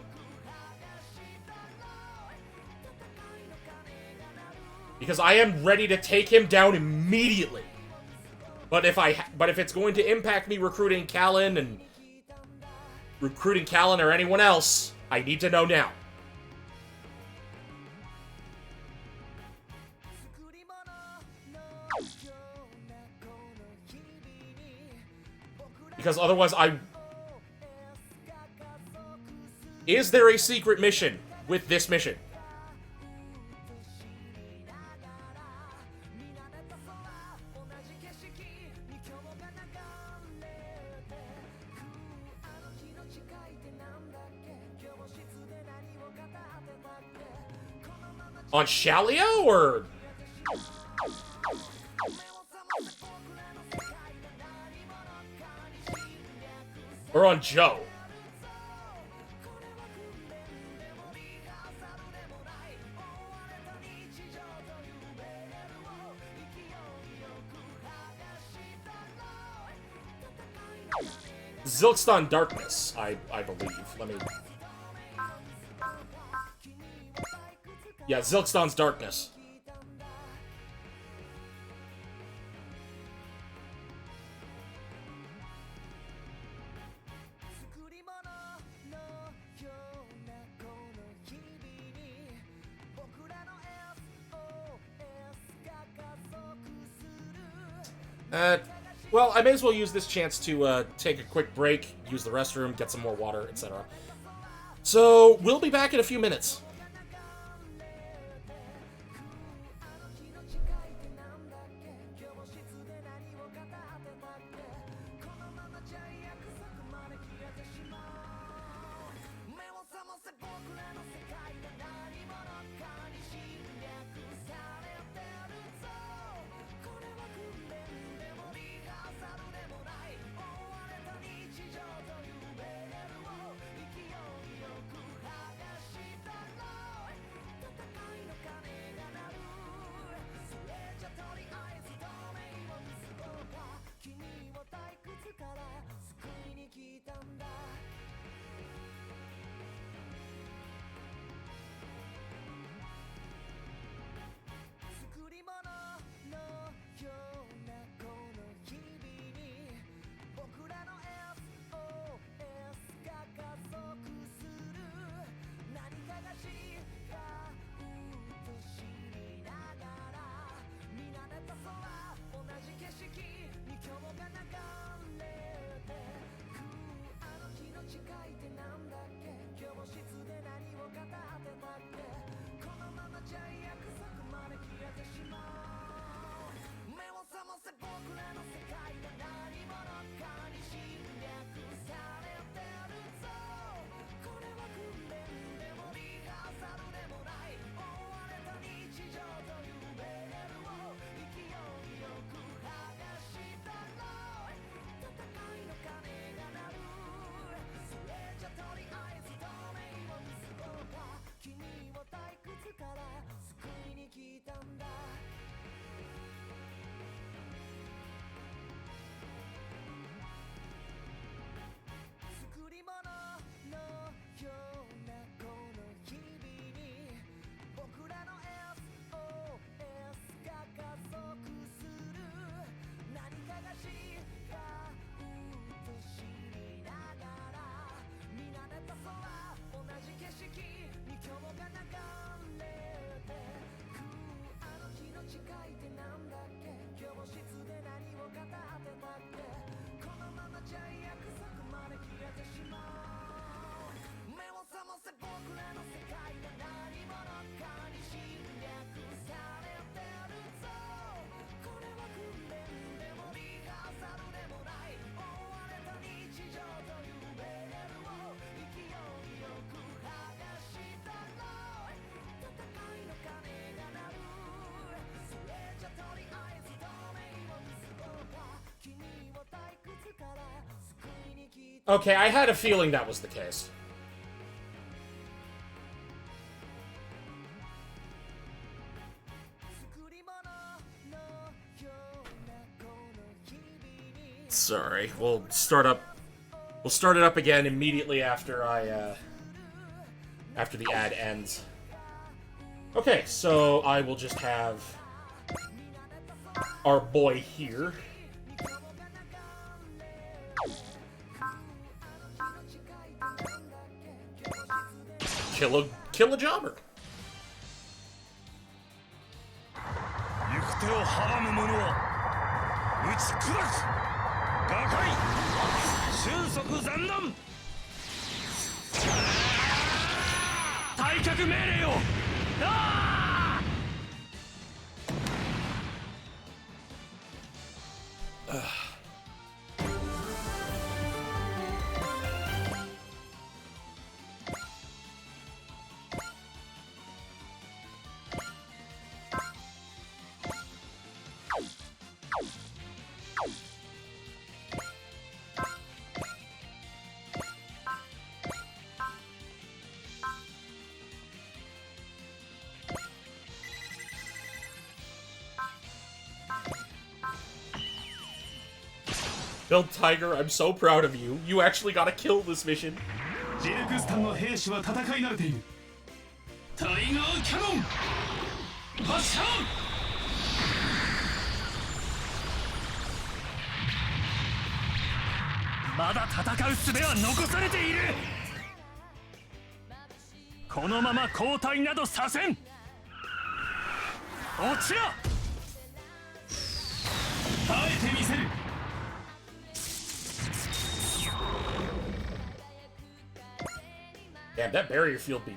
Because I am ready to take him down immediately. But if it's going to impact me recruiting Callan or anyone else, I need to know now. Because otherwise is there a secret mission with this mission? On Shalio, or on Joe? Zilkston Darkness, I believe. Let me... Yeah, Zilkston's Darkness. Well, I may as well use this chance to take a quick break, use the restroom, get some more water, etc. So, we'll be back in a few minutes. Okay, I had a feeling that was the case. Sorry, we'll start it up again immediately after after the ad ends. Okay, so I will just have our boy here. Kill a jobber. 行く手を阻む者は打ち砕く。瓦解。瞬足残弾。退却命令を。ああ。Bill Tiger, I'm so proud of you. You actually got to kill this mission. ジルクスタンの兵士は戦い慣れている。タイガーキャノン発射。まだ戦う術は残されている。このまま交代などさせん。落ちろ。耐えてみせる。 Damn, that barrier field be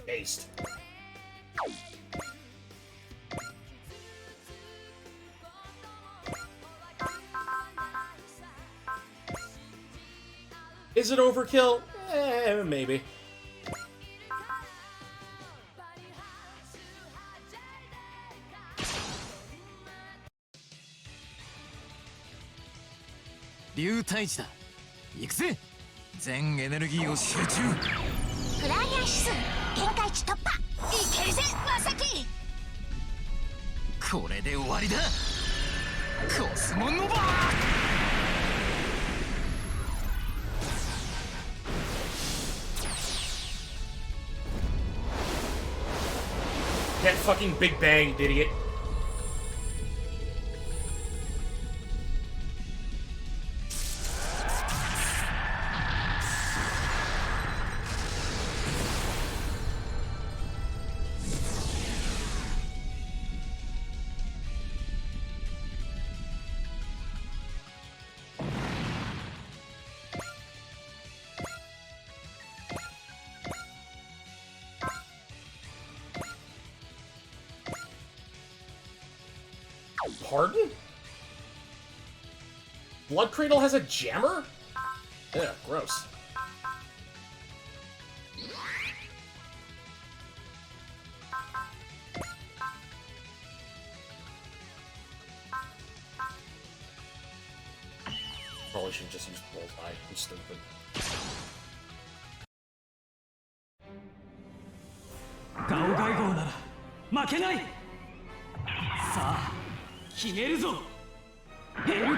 based. Is it overkill? Maybe. Liu Taiji だ。行くぜ。 全エネルギーを集中。フライヤー指数限界値突破。いけるぜマサキ。これで終わりだ。コスモノバー。That fucking Big Bang, idiot. Pardon? Blood Cradle has a jammer? Ugh, gross. Probably should just use Bullseye. I'm stupid. ガオガイ号なら負けない。さあ決めるぞ。ヘル&ヘ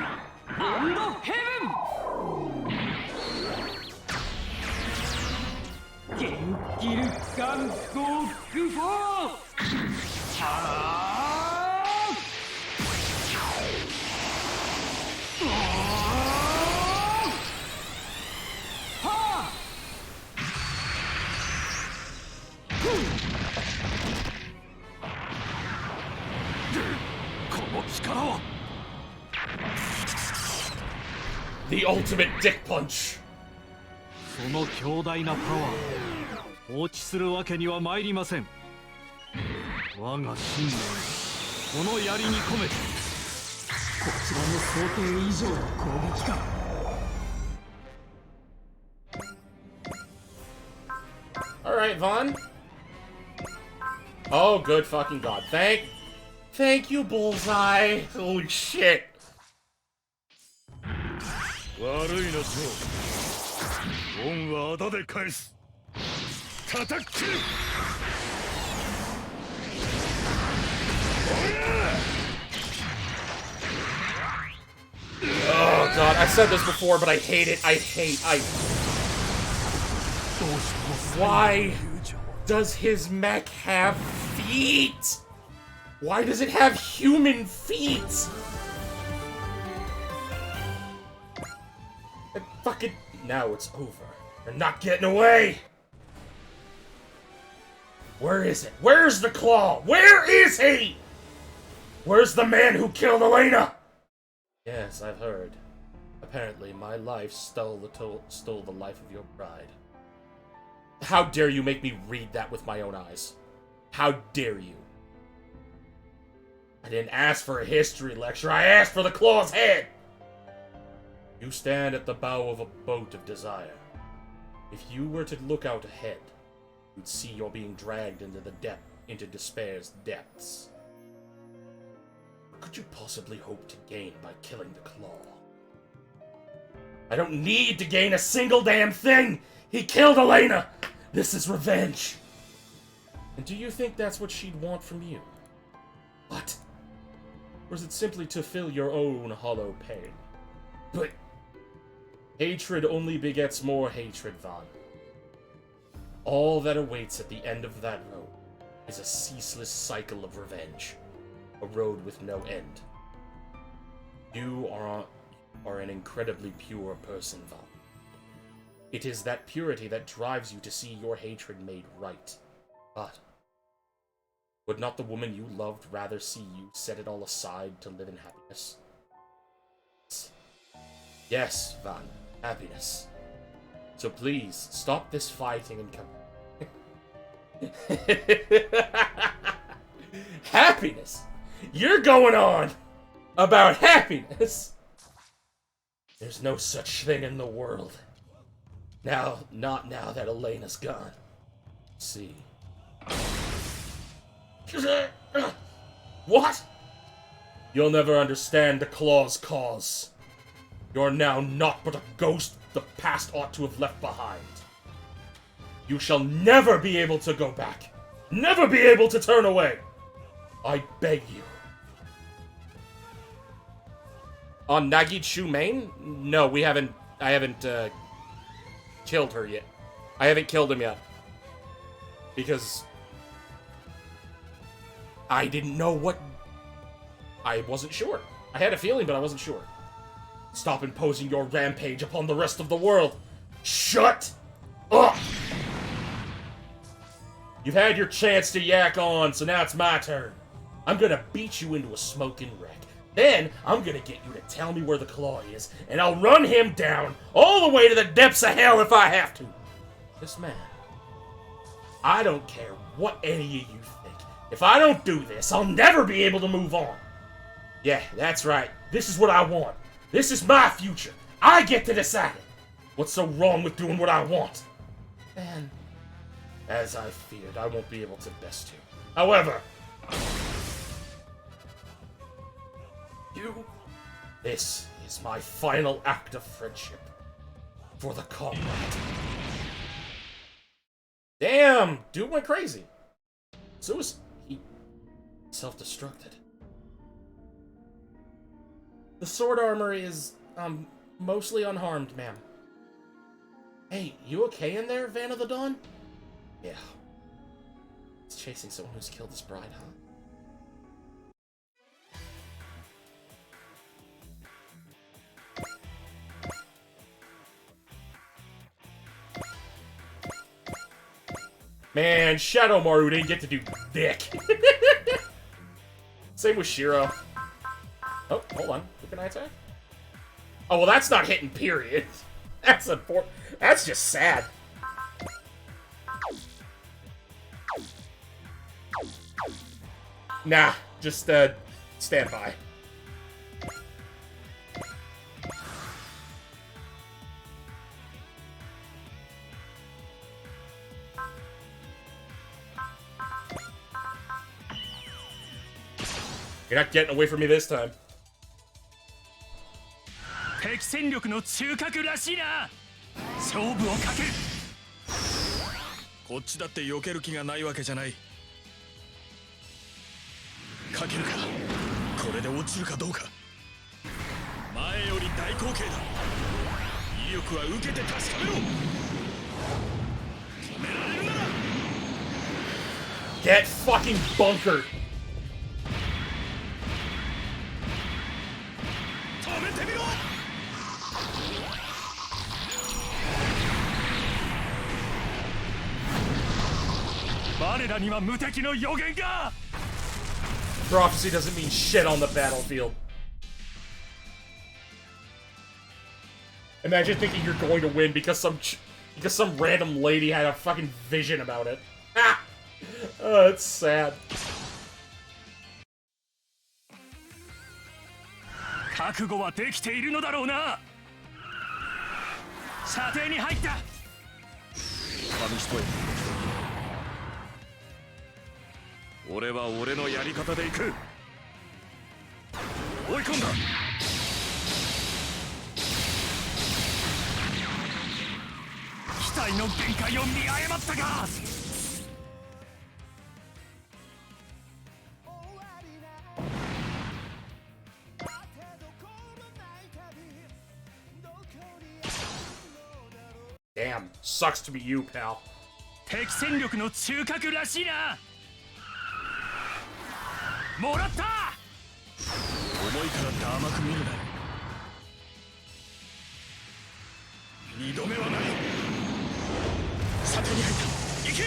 ブン。ゲンギルガンゴーグフォー。The ultimate dick punch. その強大なパワー放置するわけには参りません。我が信念をこの槍に込めて。こちらの想定以上の攻撃か。All right, Vaughn. Oh, good fucking god! Thank you, Bullseye. Holy shit. 悪いなジョー。恩はあだで返す。叩き切る。Oh god, I've said this before, but I hate it. Why does his mech have feet? Why does it have human feet? And fucking... Now it's over. You're not getting away! Where is it? Where's the claw? Where is he? Where's the man who killed Elena? Yes, I've heard. Apparently, my life stole the life of your bride. How dare you make me read that with my own eyes? How dare you? I didn't ask for a history lecture, I asked for the claw's head! You stand at the bow of a boat of desire. If you were to look out ahead, you'd see you're being dragged into despair's depths. What could you possibly hope to gain by killing the claw? I don't need to gain a single damn thing! He killed Elena! This is revenge! And do you think that's what she'd want from you? What? Or is it simply to fill your own hollow pain? But hatred only begets more hatred, Vaughn. All that awaits at the end of that road is a ceaseless cycle of revenge. A road with no end. You are an incredibly pure person, Vaughn. It is that purity that drives you to see your hatred made right. But would not the woman you loved rather see you set it all aside to live in happiness? Yes, Vaughn, happiness. So please, stop this fighting and come... Happiness? You're going on about happiness? There's no such thing in the world. Not now that Elena's gone. See. What? You'll never understand the claw's cause. You're now naught but a ghost the past ought to have left behind. You shall never be able to go back. Never be able to turn away. I beg you. On Nagitsu main? No, I haven't killed her yet. I haven't killed him yet. Because I didn't know what... I wasn't sure. I had a feeling, but I wasn't sure. Stop imposing your rampage upon the rest of the world. Shut up! You've had your chance to yak on, so now it's my turn. I'm gonna beat you into a smoking wreck. Then, I'm gonna get you to tell me where the claw is, and I'll run him down all the way to the depths of hell if I have to. This man, I don't care what any of you think. If I don't do this, I'll never be able to move on. Yeah, that's right. This is what I want. This is my future. I get to decide it. What's so wrong with doing what I want? And as I feared, I won't be able to best you. However, this is my final act of friendship for the comrade. Damn, dude went crazy. He self-destructed. The sword armor is, mostly unharmed, ma'am. Hey, you okay in there, Van of the Dawn? Yeah. It's chasing someone who's killed his bride, huh? Man, Shadowmaru didn't get to do dick. Same with Shiro. Oh, hold on. Who can I attack? Oh, well, that's not hitting, period. That's just sad. Nah, just, stand by. You're not getting away from me this time. 敵戦力の中核らしいな。勝負をかける。こっちだって避ける気がないわけじゃない。かけるか。これで落ちるかどうか。前より大口径だ。威力は受けて確かめろ。止められるなら Get fucking bunkered. 止めてみろ。我らには無敵の予言が。 Prophecy doesn't mean shit on the battlefield. Imagine thinking you're going to win because some random lady had a fucking vision about it. Ah! Oh, it's sad. 覚悟はできているのだろうな。射程に入った。紙一重。俺は俺のやり方で行く。追い込んだ。機体の限界を見誤ったか。Damn, sucks to be you, pal. 敵戦力の中核らしいな。もらった。重いからって甘く見るな。二度目はない。射程に入った。行け。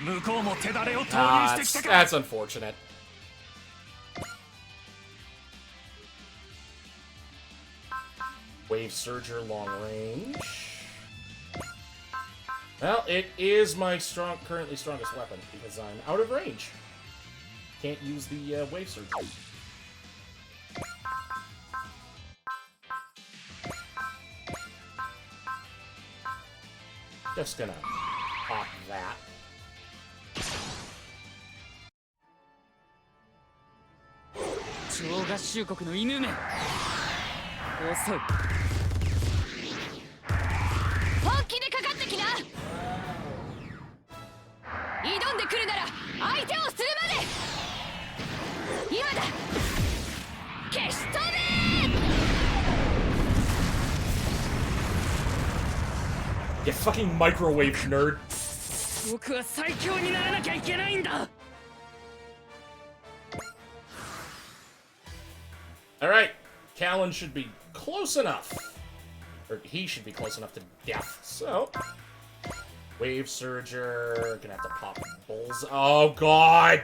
向こうも手だれを投入してきたか。 That's unfortunate. Wave Surger long range. Well, it is my currently strongest weapon because I'm out of range. Can't use the Wave Surger. Just gonna pop that. 超合衆国の犬め遅い。本気でかかってきな。挑んでくるなら相手をするまで。今だ。消し飛べ。 You fucking microwave nerd. 僕は最強にならなきゃいけないんだ。 Alright, Callan should be close enough. Or he should be close enough to death. So, Wave Surger, gonna have to pop bulls. Oh god!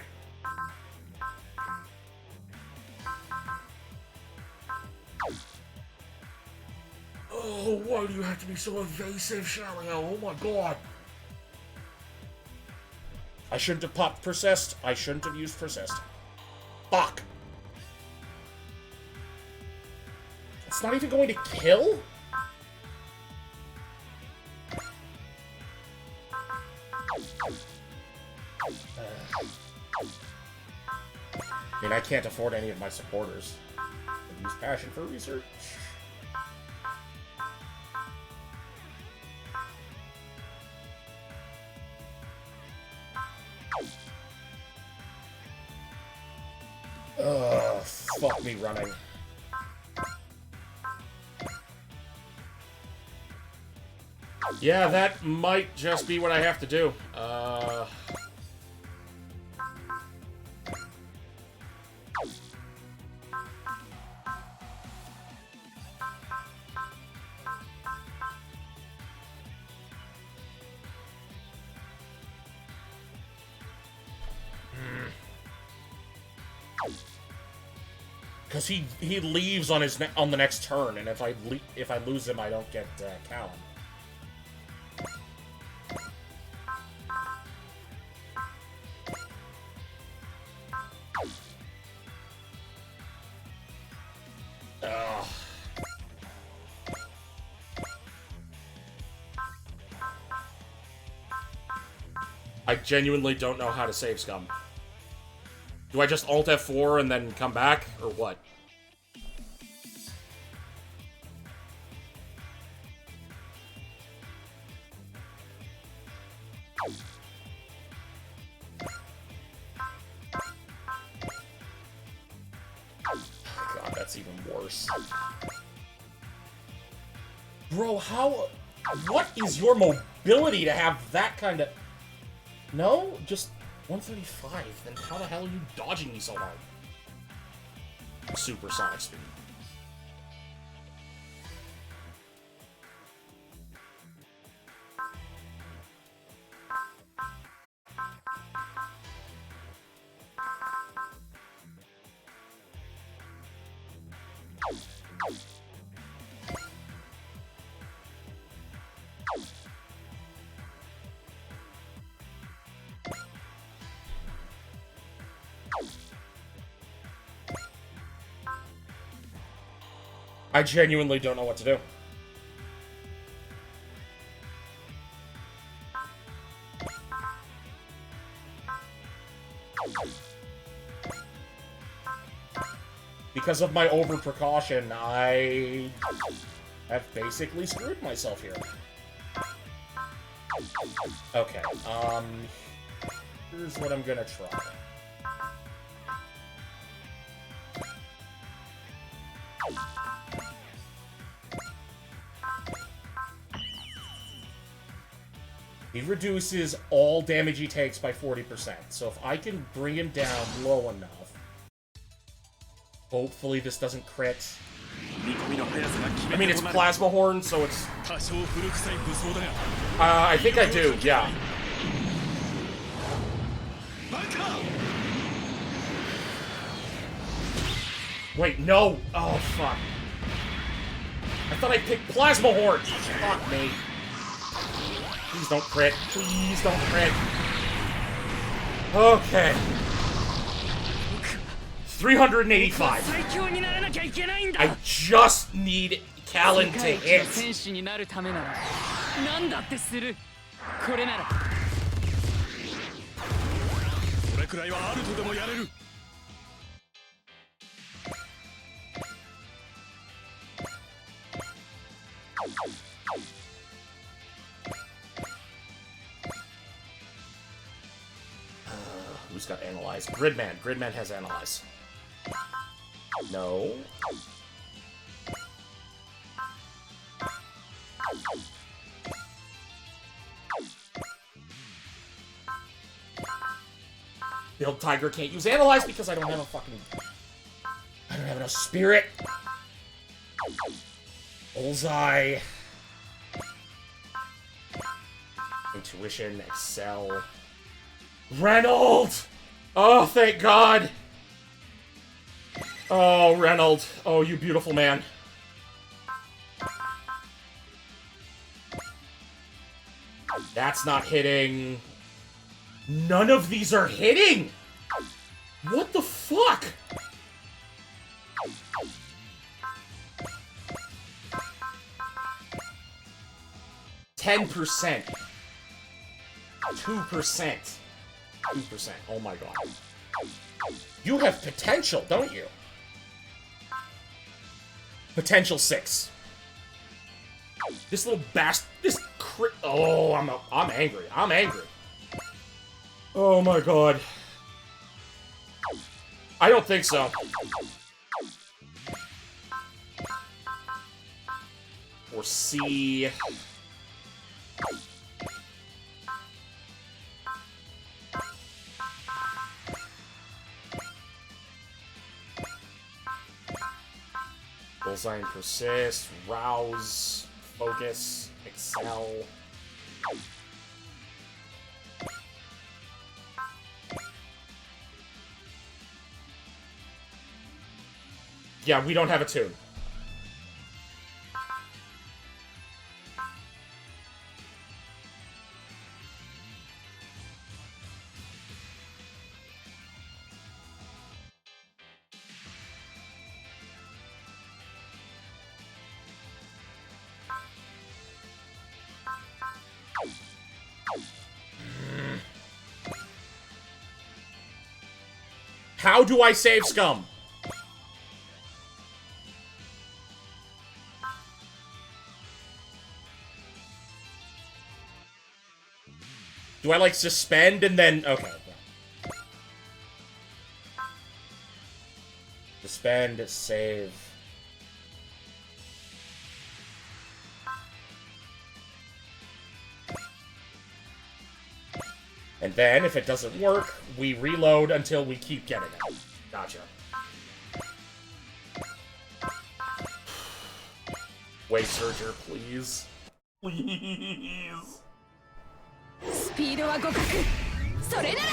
Oh, why do you have to be so evasive, Shalio? Oh my god! I shouldn't have popped Persist. I shouldn't have used Persist. Fuck! It's not even going to kill? I mean, I can't afford any of my supporters. I use passion for research. Ugh, fuck me running. Yeah, that might just be what I have to do. Because he leaves on on the next turn, and if I lose him, I don't get Callan. Ugh. I genuinely don't know how to save Scum. Do I just Alt F4 and then come back, or what? God, that's even worse. Bro, how... What is your mobility to have that kind of... No? Just 135. Then how the hell are you dodging me so hard? Supersonic speed. I genuinely don't know what to do. Because of my over-precaution, I have basically screwed myself here. Okay, here's what I'm gonna try. He reduces all damage he takes by 40%. So if I can bring him down low enough, hopefully this doesn't crit. I mean, it's Plasma Horn, so it's... I think I do, yeah. Wait, no! Oh, fuck. I thought I picked Plasma Horn! Fuck me. Please don't crit. Please don't crit. Okay. 385. I just need Callan to hit. それくらいはあるとでもやれる。 Who's got Analyze? Gridman. Gridman has Analyze. No. Build Tiger can't use Analyze because I don't have a fucking... I don't have enough Spirit. Bullseye. Intuition, Excel. Reynold! Oh, thank God! Oh, Reynold. Oh, you beautiful man. That's not hitting. None of these are hitting! What the fuck? %. 2%. 2%. Oh my God. You have potential, don't you? Potential 6. This little this crit. Oh, I'm angry. I'm angry. Oh my God. I don't think so. Or C. Bullseye and Persist, Rouse, Focus, Excel. Yeah, we don't have a tune. How do I save Scum? Do I, like, suspend and then... Okay. Suspend, save... And then, if it doesn't work, we reload until we keep getting it. Gotcha. Wave Surger, please. Please. スピードは互角。それなら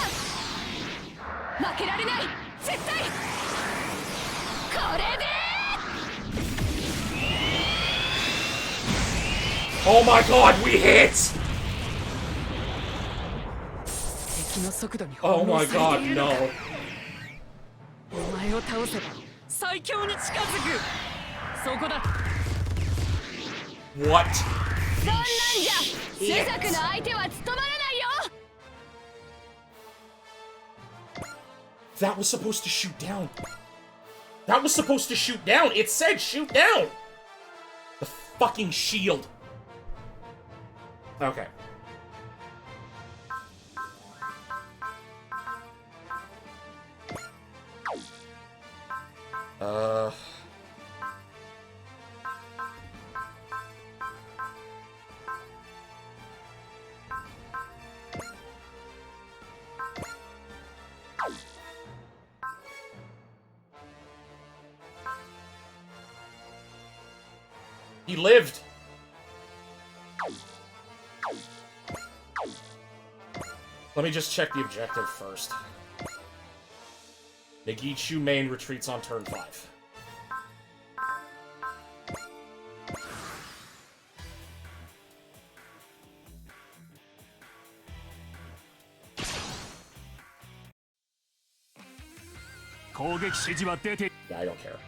負けられない。絶対これで。 Oh my god, we hit! 敵の速度に Oh 翻 my 弄され god, ているの no. か。お前を倒せば最強に近づく。そこだ。 What? そんなんじゃスザクの相手は務まらないよ。 That was supposed to shoot down. That was supposed to shoot down. It said shoot down. The fucking shield. Okay. He lived. Let me just check the objective first. Nagichu main retreats on turn 5. Yeah, I don't care.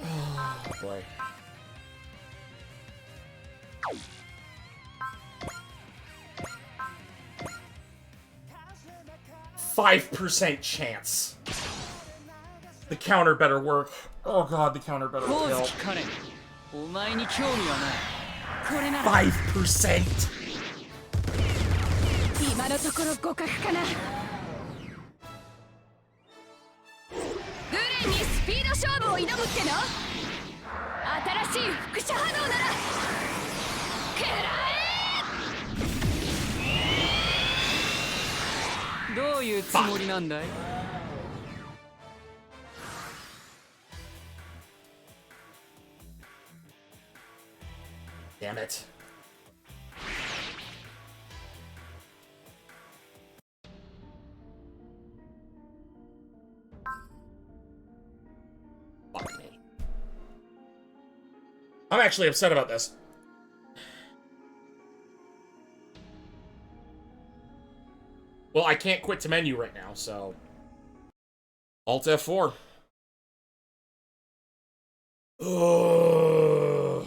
Oh, boy. %5 chance. The counter better work. Oh god, the counter better kill. お前に興味はない。これなら 5%. 今のところ互角かな。グレンにスピード勝負を挑むっての？新しい輻射波動なら食らえ！どういうつもりなんだい？ Damn it. Fuck me. I'm actually upset about this. Well, I can't quit to menu right now, so... Alt F4. Ugh.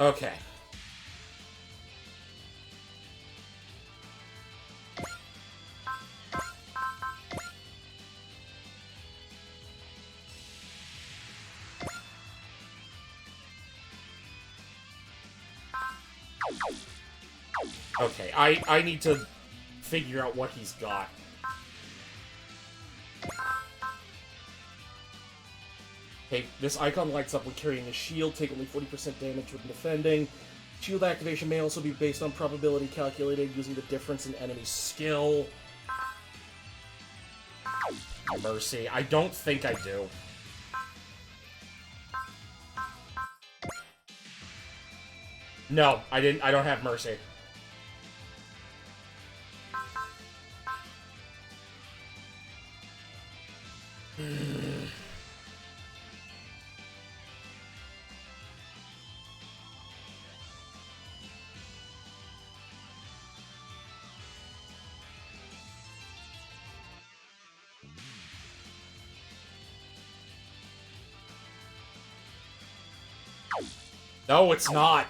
Okay. Okay, I need to figure out what he's got. Okay, this icon lights up when carrying a shield. Take only 40% damage when defending. Shield activation may also be based on probability calculated using the difference in enemy skill. Mercy. I don't think I do. No, I didn't. I don't have Mercy. No, it's not.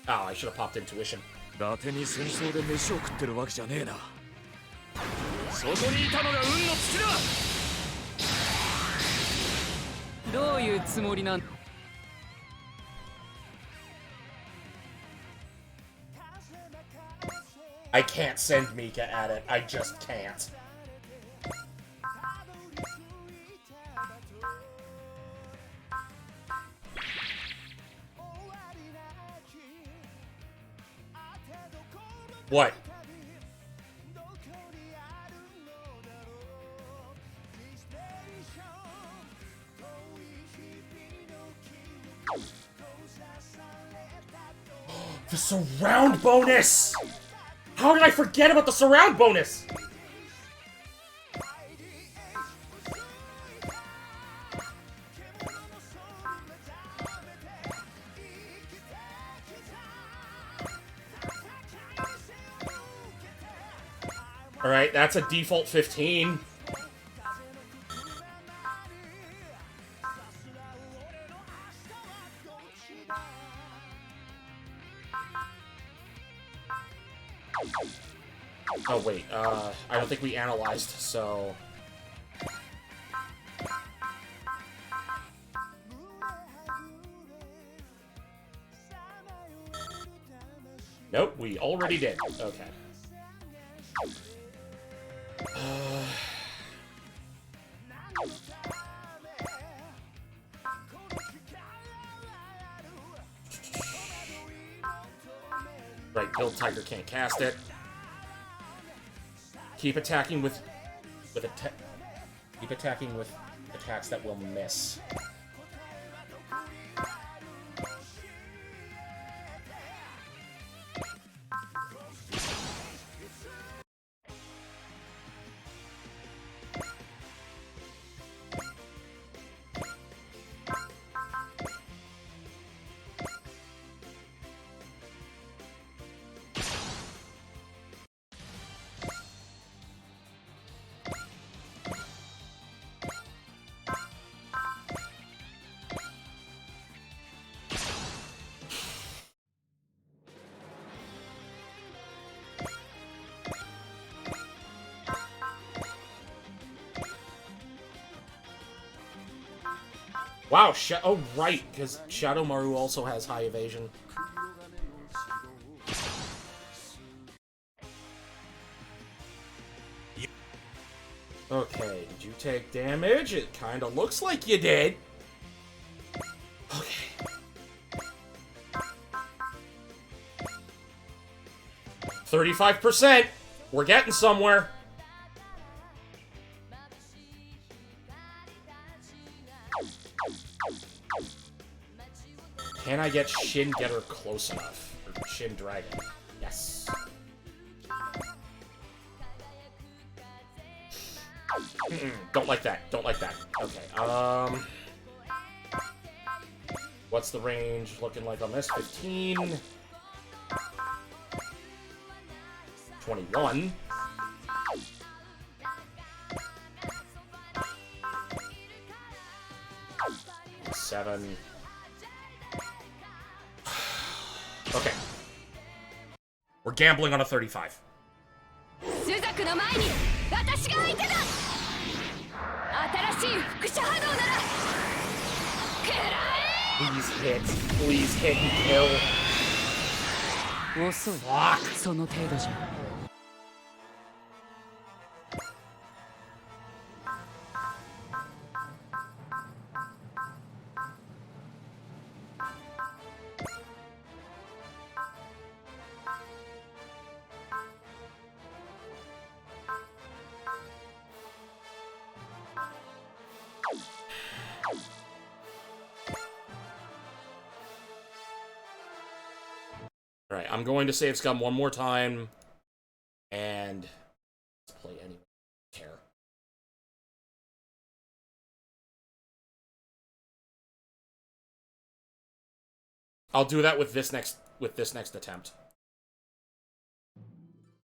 Oh, I should have popped intuition. 伊達に戦争で飯を食ってるわけじゃねえな。そこにいたのが運の尽きだ。どういうつもりなん I can't send Mika at it. I just can't. What? The surround bonus! How did I forget about the surround bonus? Alright, that's a default 15. Oh wait, I don't think we analyzed, so... Nope, we already did. Okay. Right, Build Tiger can't cast it. Keep attacking with keep attacking with attacks that will miss. Wow, oh right, because Shadow Maru also has high evasion. Okay, did you take damage? It kind of looks like you did. Okay. $35%. We're getting somewhere. Can I get Shin Getter close enough? Or Shin Dragon? Yes. Don't like that. Don't like that. Okay, what's the range looking like on this? 15. 21. 7. Okay. We're gambling on a 35. Please hit. Please hit and kill. Fuck. I'm going to save scum one more time. And let's play anyway. Care. I'll do that with this next attempt.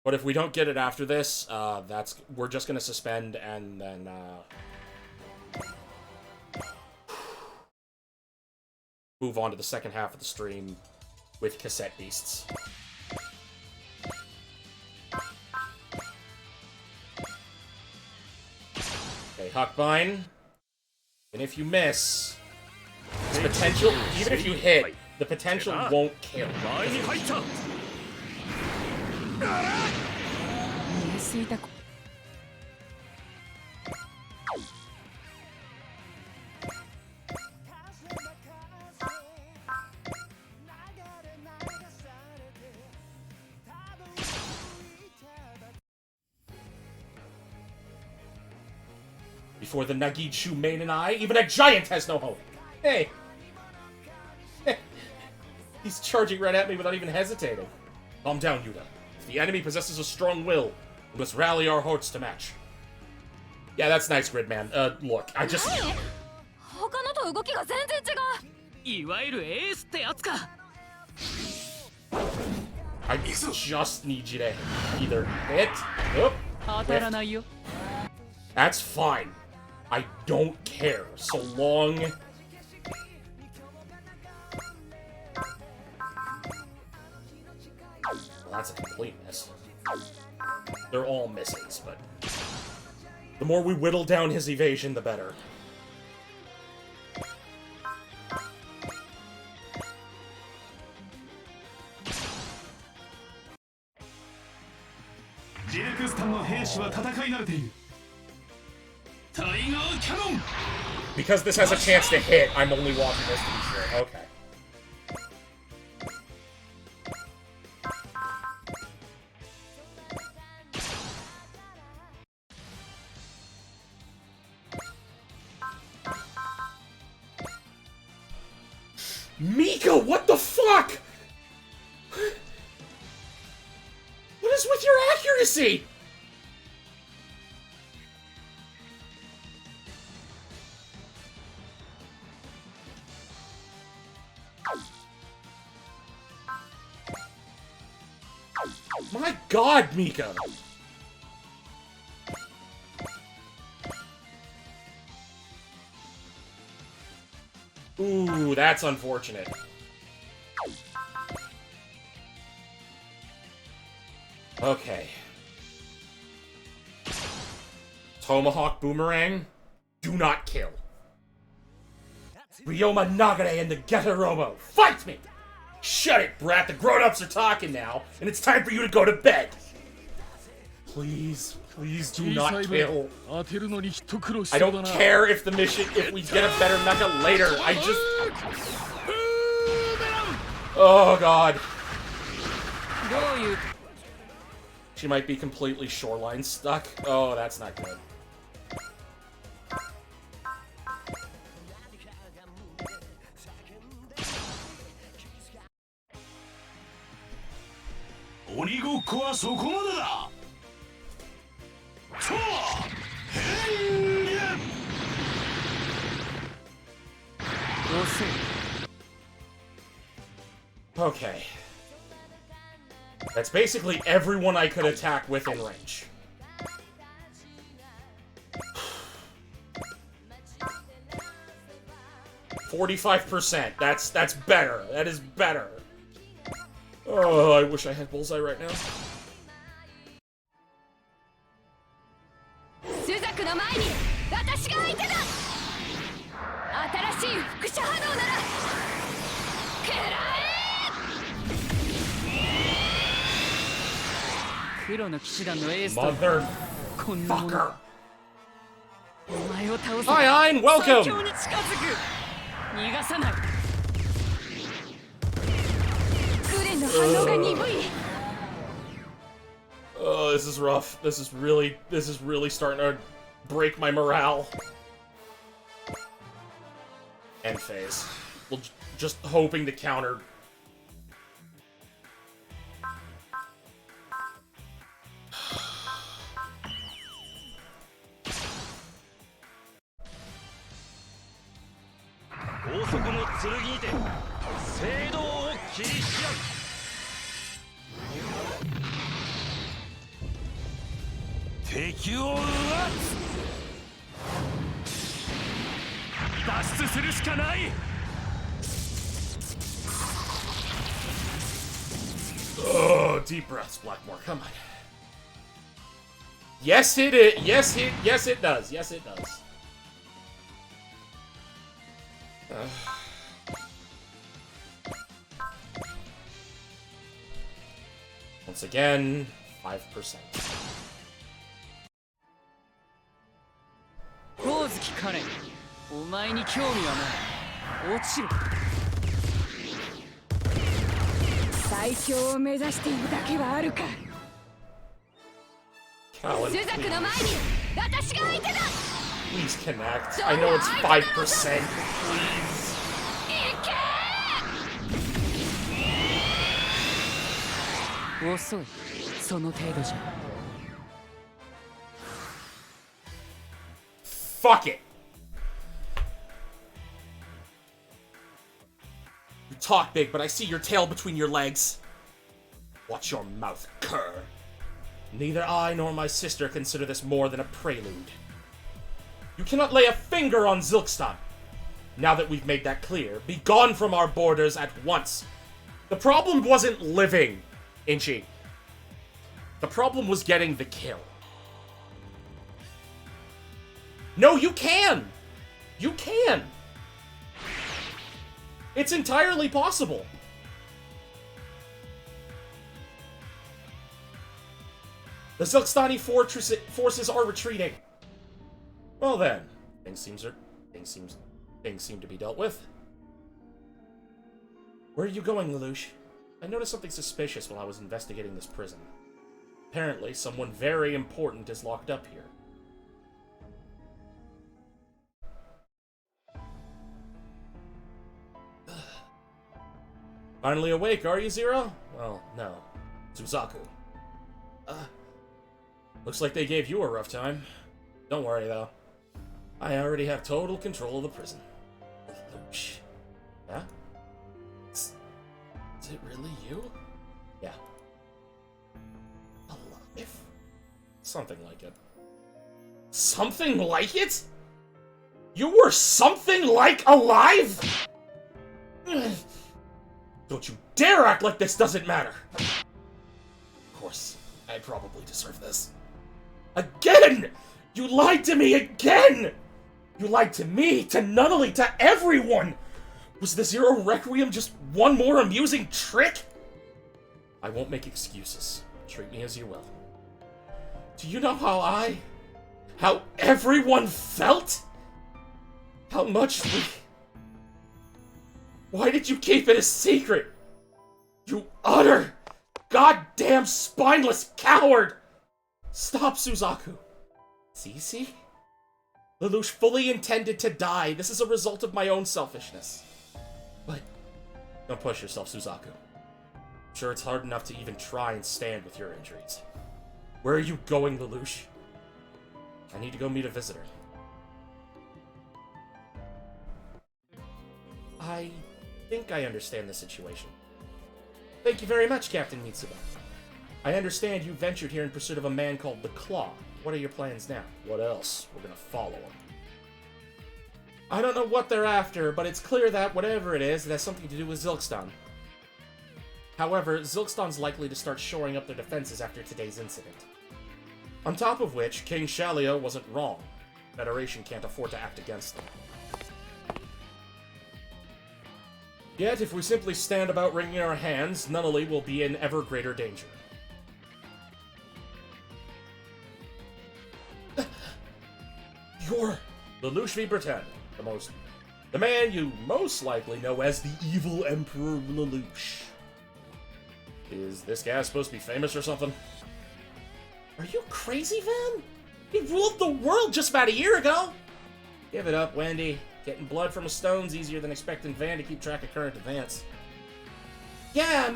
But if we don't get it after this, we're just gonna suspend and then move on to the second half of the stream with Cassette Beasts. Okay, Huckbine. And if you miss, the potential, even if you hit, the potential won't kill. 見えすぎた Before the Nagichu main and I, even a giant has no hope. Hey! He's charging right at me without even hesitating. Calm down, Yuta. If the enemy possesses a strong will, we must rally our hearts to match. Yeah, that's nice, Gridman. Look, I just... 他のと動きが全然違う。いわゆるエースってやつか。 I just need you to either hit... Oh, 当たらないよ。 that's fine. I don't care, so long... Well, that's a complete miss. They're all misses, but... The more we whittle down his evasion, the better. Because this has a chance to hit, I'm only watching this to be sure. Okay. Mika, what the fuck? What is with your accuracy? My God, Mika! Ooh, that's unfortunate. Okay. Tomahawk Boomerang, do not kill. Ryoma Nagare and the Getaromo, fight me! Shut it, brat, the grown-ups are talking now, and it's time for you to go to bed! Please, please do not kill. I don't care if the mission, if we get a better mecha later, I just... Oh god. She might be completely shoreline stuck. Oh, that's not good. Okay. That's basically everyone I could attack within range. %. That's better. That is better. Oh, I wish I had Bullseye right now. 朱雀の前に私が相手だ。新しい輻射波動なら食らえ。黒の騎士団のエースとこんなもの。お前を倒せば Hi, Ein, welcome. 最強に近づく。逃がさない。グレンの反応が鈍い。Oh, this is rough. This is really starting to break my morale. End phase. Well, just hoping to counter. ここの剣にて聖堂を切り開く。敵を奪つ。脱出するしかない。Oh, deep breaths, Blackmore. Come on. Yes, it is. Yes, it does. Yes, it does. Once again, 5%. 光月カレン、お前に興味はない。落ちろ。最強を目指しているだけはあるか。 Colin, スザクの前に私が相手だ。 please connect. I know it's 5%. 遅い。その程度じゃ。 Fuck it. You talk big, but I see your tail between your legs. Watch your mouth, cur. Neither I nor my sister consider this more than a prelude. You cannot lay a finger on Zilkstan. Now that we've made that clear, be gone from our borders at once. The problem wasn't living, Inchi. The problem was getting the kill. No, you can! You can! It's entirely possible. The Zilkstani forces are retreating. Well then, things seem to be dealt with. Where are you going, Lelouch? I noticed something suspicious while I was investigating this prison. Apparently, someone very important is locked up here. Finally awake, are you, Zero? Well, no. Suzaku. Looks like they gave you a rough time. Don't worry, though. I already have total control of the prison. Lelouch. Yeah? Is it really you? Yeah. Alive? Something like it. Something like it? You were something like alive? Don't you dare act like this doesn't matter! Of course, I probably deserve this. Again! You lied to me again! You lied to me, to Nunnally, to everyone! Was the Zero Requiem just one more amusing trick? I won't make excuses. Treat me as you will. Do you know how everyone felt? How much we... Why did you keep it a secret? You utter, goddamn spineless coward! Stop, Suzaku. See? Lelouch fully intended to die. This is a result of my own selfishness. But don't push yourself, Suzaku. I'm sure it's hard enough to even try and stand with your injuries. Where are you going, Lelouch? I need to go meet a visitor. I think I understand the situation. Thank you very much, Captain Mitsuba. I understand you ventured here in pursuit of a man called the Claw. What are your plans now? What else? We're gonna follow him. I don't know what they're after, but it's clear that whatever it is, it has something to do with Zilkstan. However, Zilkstan's likely to start shoring up their defenses after today's incident. On top of which, King Shalio wasn't wrong. The Federation can't afford to act against them. Yet, if we simply stand about wringing our hands, Nunnally will be in ever greater danger. You're Lelouch V. Breton, the man you most likely know as the evil Emperor Lelouch. Is this guy supposed to be famous or something? Are you crazy, Van? He ruled the world just about a year ago! Give it up, Wendy. Getting blood from a stone's easier than expecting Van to keep track of current events. Yeah,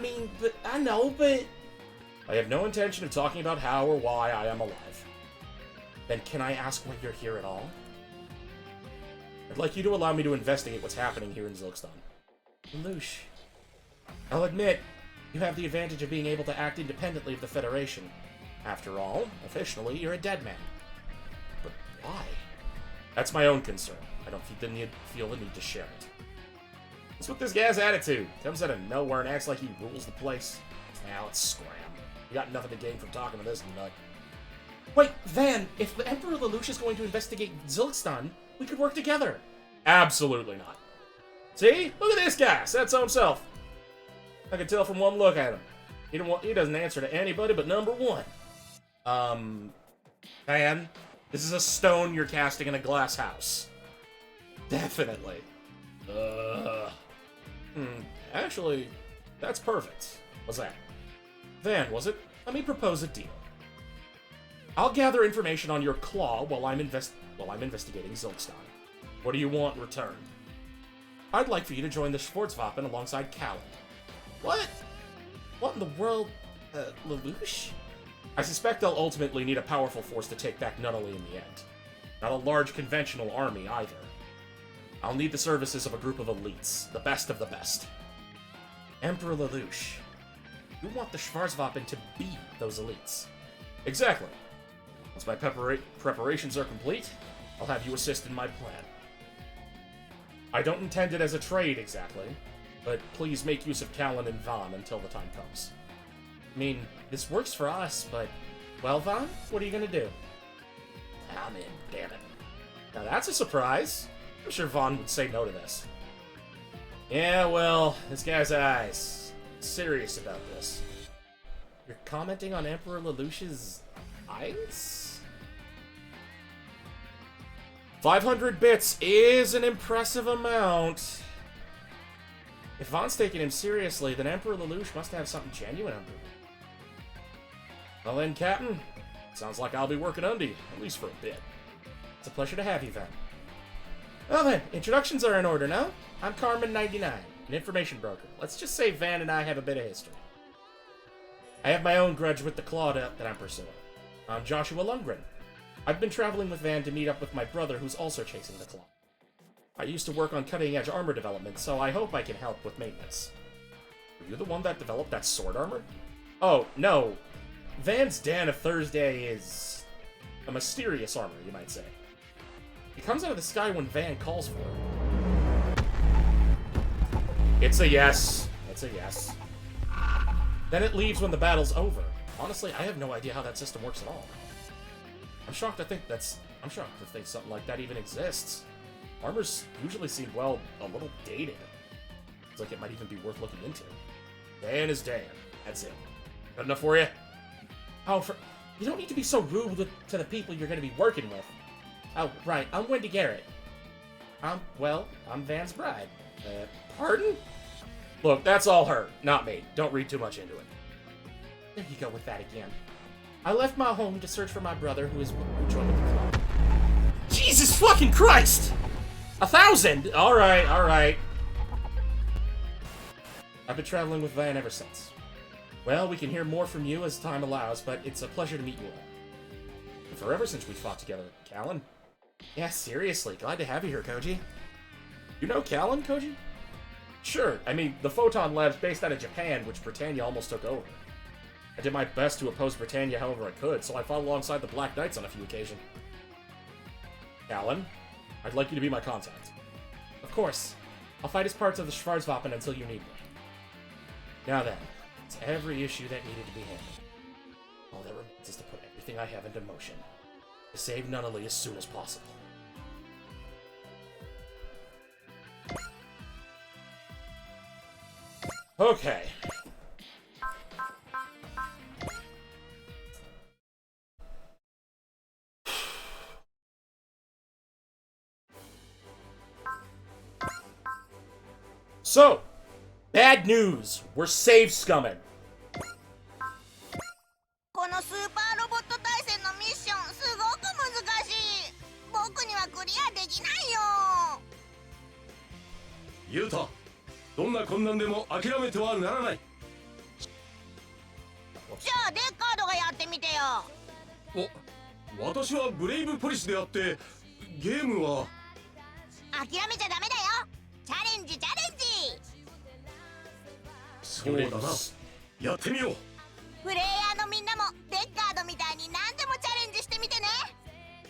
I know, but... I have no intention of talking about how or why I am alive. Then can I ask why you're here at all? I'd like you to allow me to investigate what's happening here in Zilkstan. Lelouch, I'll admit, you have the advantage of being able to act independently of the Federation. After all, officially, you're a dead man. But why? That's my own concern. I don't feel the need to share it. What's with this guy's attitude? Comes out of nowhere and acts like he rules the place. Now let's scram. You got nothing to gain from talking to this nut. Wait, Van, if the Emperor Lelouch is going to investigate Zilkstan, we could work together. Absolutely not. See? Look at this guy. Said so himself. I can tell from one look at him. He doesn't answer to anybody but number one. Van, this is a stone you're casting in a glass house. Definitely. Actually, that's perfect. What's that? Van, was it? Let me propose a deal. I'll gather information on your claw while I'm investigating Zilkstan. What do you want in return? I'd like for you to join the Schwarzwaffen alongside Callan. What? What in the world? Lelouch? I suspect they'll ultimately need a powerful force to take back Nunnally in the end. Not a large conventional army, either. I'll need the services of a group of elites, the best of the best. Emperor Lelouch, you want the Schwarzwaffen to be those elites. Exactly. Once my preparations are complete, I'll have you assist in my plan. I don't intend it as a trade, exactly, but please make use of Callan and Van until the time comes. I mean, this works for us, but... Well, Van, what are you gonna do? I'm in, damn it. Now that's a surprise. I'm sure Van would say no to this. Yeah, well, this guy's eyes. Serious about this. You're commenting on Emperor Lelouch's eyes? 500 bits is an impressive amount. If Van's taking him seriously, then Emperor Lelouch must have something genuine under him. Well then, Captain, sounds like I'll be working under you, at least for a bit. It's a pleasure to have you, Van. Well then, introductions are in order now. I'm Carmen99, an information broker. Let's just say Van and I have a bit of history. I have my own grudge with the Claw that I'm pursuing. I'm Joshua Lundgren. I've been traveling with Van to meet up with my brother who's also chasing the Claw. I used to work on cutting-edge armor development, so I hope I can help with maintenance. Were you the one that developed that sword armor? Oh, no. Van's Dan of Thursday is a mysterious armor, you might say. It comes out of the sky when Van calls for it. It's a yes. It's a yes. Then it leaves when the battle's over. Honestly, I have no idea how that system works at all. I'm shocked to think something like that even exists. Armors usually seem, well, a little dated. It's like it might even be worth looking into. Dan is Dan. That's it. Good enough for you? Oh, you don't need to be so rude to the people you're going to be working with. Oh, right. I'm Wendy Garrett. I'm Van's bride. Pardon? Look, that's all her, not me. Don't read too much into it. There you go with that again. I left my home to search for my brother who joined the club. Jesus fucking Christ! 1,000? Alright. I've been traveling with Van ever since. Well, we can hear more from you as time allows, but it's a pleasure to meet you all. Forever since we fought together, Callan. Yeah, seriously, glad to have you here, Koji. You know Callan, Koji? Sure, I mean, the Photon Lab's based out of Japan, which Britannia almost took over. I did my best to oppose Britannia however I could, so I fought alongside the Black Knights on a few occasions. Callan, I'd like you to be my contact. Of course. I'll fight as parts of the Schwarzwaffen until you need me. Now then, it's every issue that needed to be handled. All that remains is to put everything I have into motion. To save Nunnally as soon as possible. Okay. So, bad news. We're save scumming. このスーパーロボット対戦のミッションすごく難しい。僕にはクリアできないよ。ユウタ、どんな困難でも諦めてはならない。じゃあデッカードがやってみてよ。私はブレイブポリスであってゲームは。あ諦めちゃダメだよ。チャレンジチャレンジ。そうだな、やってみよう。プレイヤーのみんなもデッカードみたいに何でもチャレンジしてみてね。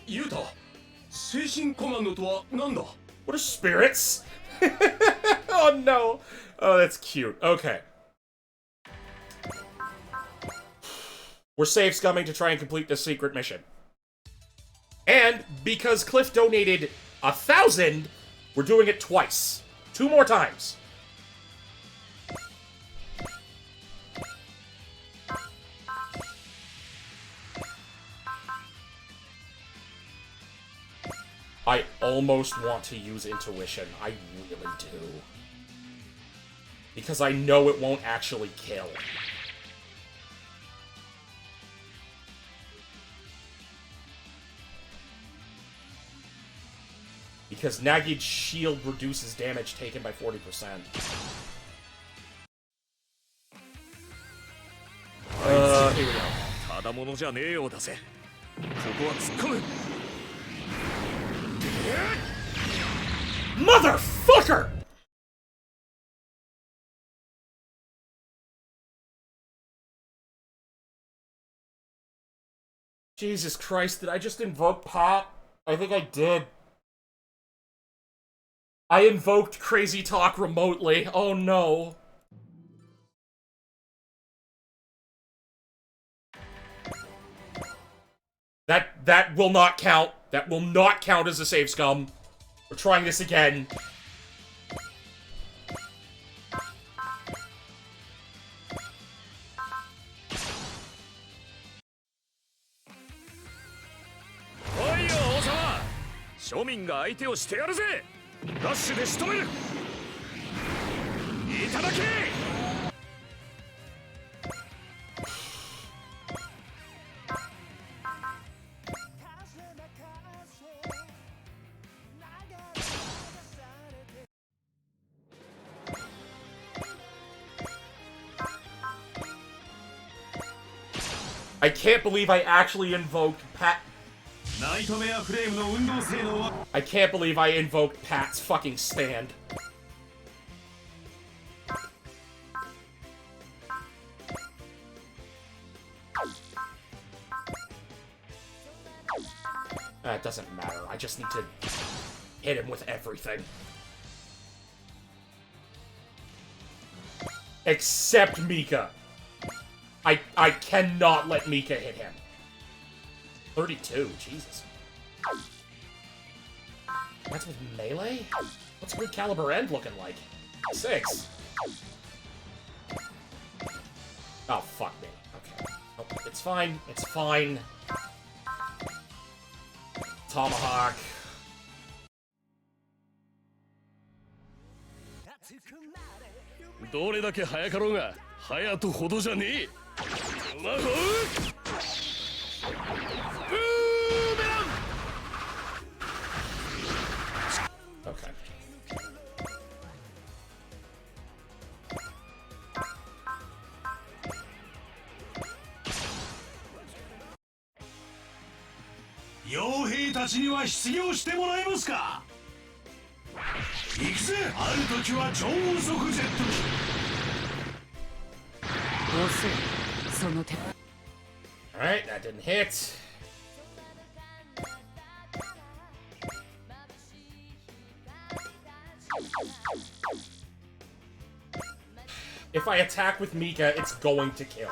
ユータ、精神コマンドとは何だ？ What are spirits? Oh no. Oh, that's cute. Okay. We're safe scumming to try and complete this secret mission. And because Cliff donated 1,000, we're doing it twice. 2 more times. I almost want to use intuition. I really do. Because I know it won't actually kill. Because Nagi's shield reduces damage taken by 40%. あいつ here we go. ただものじゃねえようだぜ。ここは突っ込む。Motherfucker! Jesus Christ, did I just invoke Pat? I think I did. I invoked Crazy Talk remotely. Oh no. That will not count. That will not count as a save scum. We're trying this again. Oi, 王様！庶民が相手をしてやるぜ！ダッシュで仕留める！いただけ！I can't believe I actually invoked Pat. ナイトメアフレームの運動性能は I can't believe I invoked Pat's fucking stand. It doesn't matter. I just need to hit him with everything. Except Mika. I cannot let Mika hit him. 32, Jesus. That's with melee? What's Good Caliber End looking like? 6. Oh, fuck me. Okay. Oh, it's fine. It's fine. Tomahawk.どれだけ早かろうが、早とほどじゃねえ。魔法！ブーメラン！ Okay.傭兵たちには失業してもらえますか。行くぜ。ある時は超音速ジェット機。Alright, that didn't hit. If I attack with Mika, it's going to kill.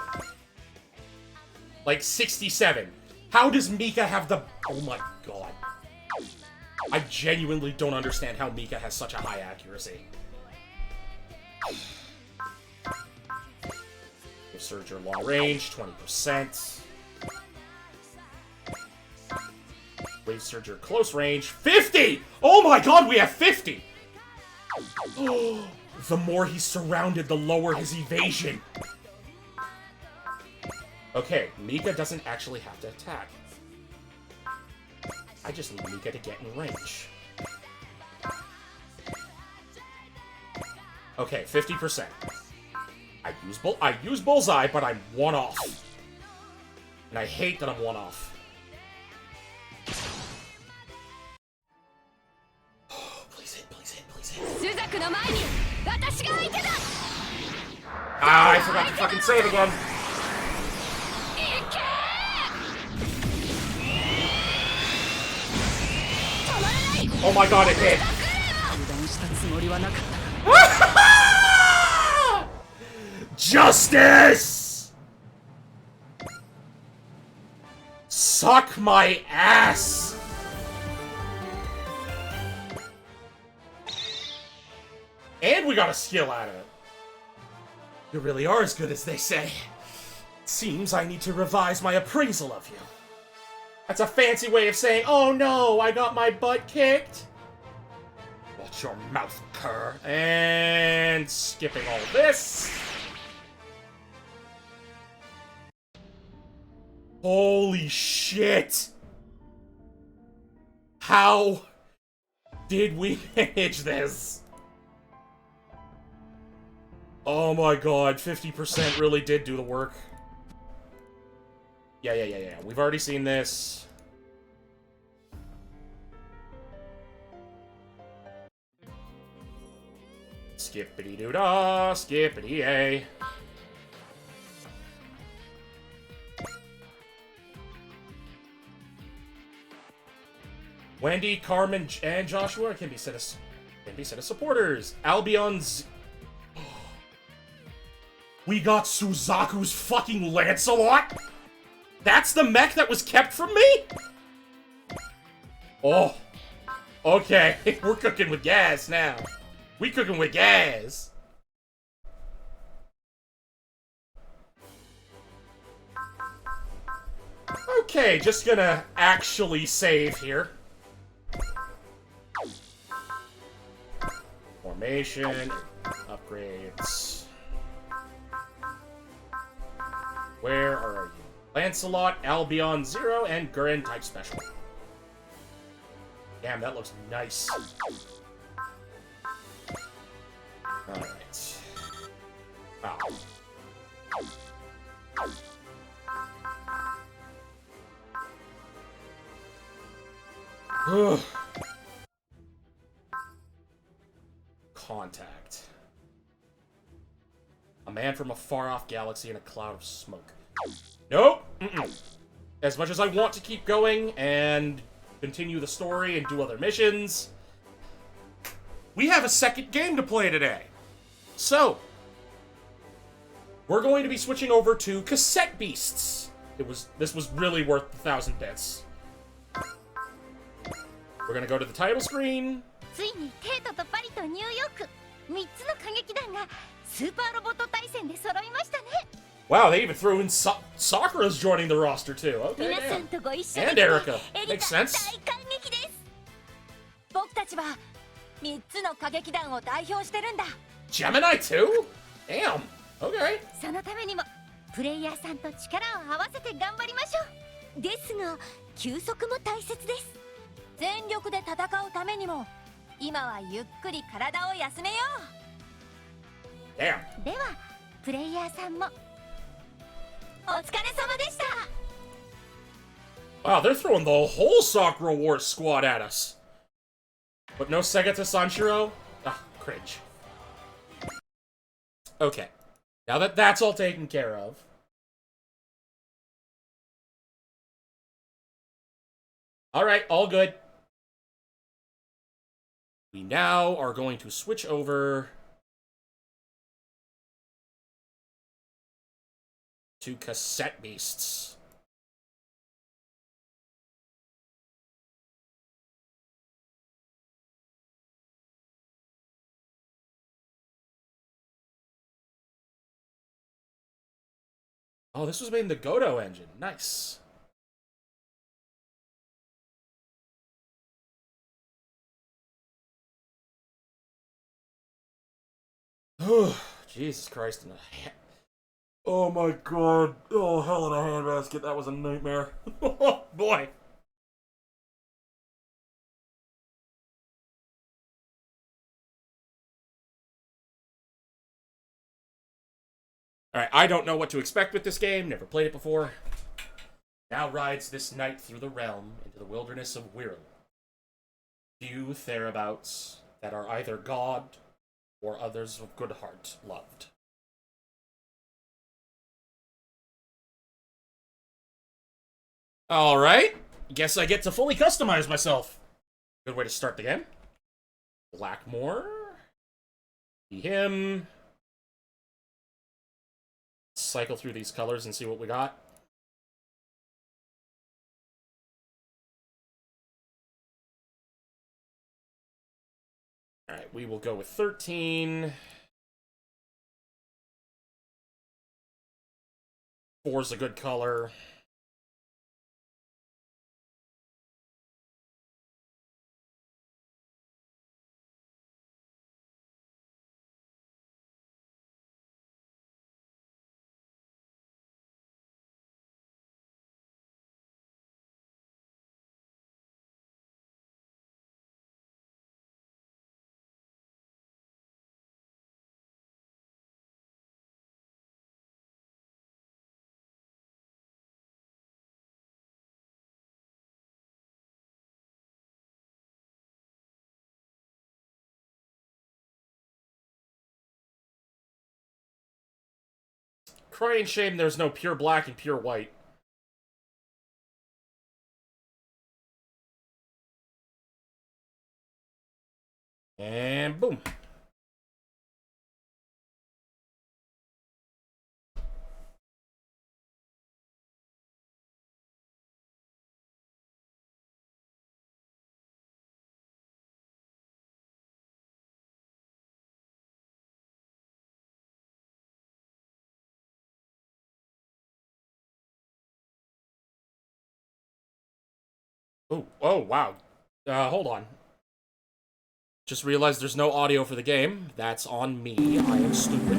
Like 67. How does Mika have the... Oh my god. I genuinely don't understand how Mika has such a high accuracy. Give Surger long range, 20%. Wave Surger close range, 50! Oh my god, we have 50! The more he's surrounded, the lower his evasion. Okay, Mika doesn't actually have to attack. I just need Mika to get in range. Okay, 50%. I use Bullseye, but I'm one off. And I hate that I'm one off. Oh, please 朱雀の前に私が相手だ。 Ah, I forgot to fucking say it again. いけ止まらない。 Oh my god, it hit. 油断したつもりはなかったが Justice! Suck my ass! And we got a skill out of it. You really are as good as they say. Seems I need to revise my appraisal of you. That's a fancy way of saying, oh no, I got my butt kicked. Watch your mouth, cur. And skipping all this. Holy shit! How did we manage this? Oh my god, 50% really did do the work. Yeah. We've already seen this. Skippity-doo-dah, skippity-a. Wendy, Carmen, and Joshua can be set as supporters. Albion's. We got Suzaku's fucking Lancelot? That's the mech that was kept from me? Oh. Okay, we're cooking with gas now. We cooking with gas. Okay, just gonna actually save here. Formation, upgrades. Where are you? Lancelot, Albion 0, and Gurren type special. Damn, that looks nice. Alright. Wow. Contact. A man from a far-off galaxy in a cloud of smoke. Nope! As much as I want to keep going and continue the story and do other missions, we have a second game to play today. So, we're going to be switching over to Cassette Beasts. This was really worth the 1,000 bits. We're gonna go to the title screen. ついにテイトとパリとニューヨーク3つの歌劇団がスーパーロボット対戦で揃いましたね。 Wow, they even threw in Sakura's joining the roster too. Okay, 皆さんとご一緒に and Erica. エリ Makes カ sense. 大感激です。僕たちは3つの歌劇団を代表してるんだ。 Gemini too? Damn. Okay. そのためにもプレイヤーさんと力を合わせて頑張りましょう。ですが休息も大切です。全力で戦うためにも今はゆっくり体を休めよう。 Damn. ではプレイヤーさんもお疲れ様でした。 Wow, they're throwing the whole Sakura Wars squad at us. But no Sega to Sanshiro? Ah, cringe. Okay. Now that that's all taken care of. Alright, all good. We now are going to switch over to Cassette Beasts. Oh, this was made in the Godot engine. Nice. Oh, Jesus Christ. Oh my god. Oh, hell in a handbasket. That was a nightmare. Oh, boy. Alright, I don't know what to expect with this game. Never played it before. Now rides this knight through the realm into the wilderness of Wirral. Few thereabouts that are either God or others of good heart loved. Alright, guess I get to fully customize myself. Good way to start the game. Blackmore. Be him. Cycle through these colors and see what we got. Alright, we will go with 13. 4's a good color. Crying shame there's no pure black and pure white. And boom. Oh, wow. Hold on. Just realized there's no audio for the game. That's on me. I am stupid.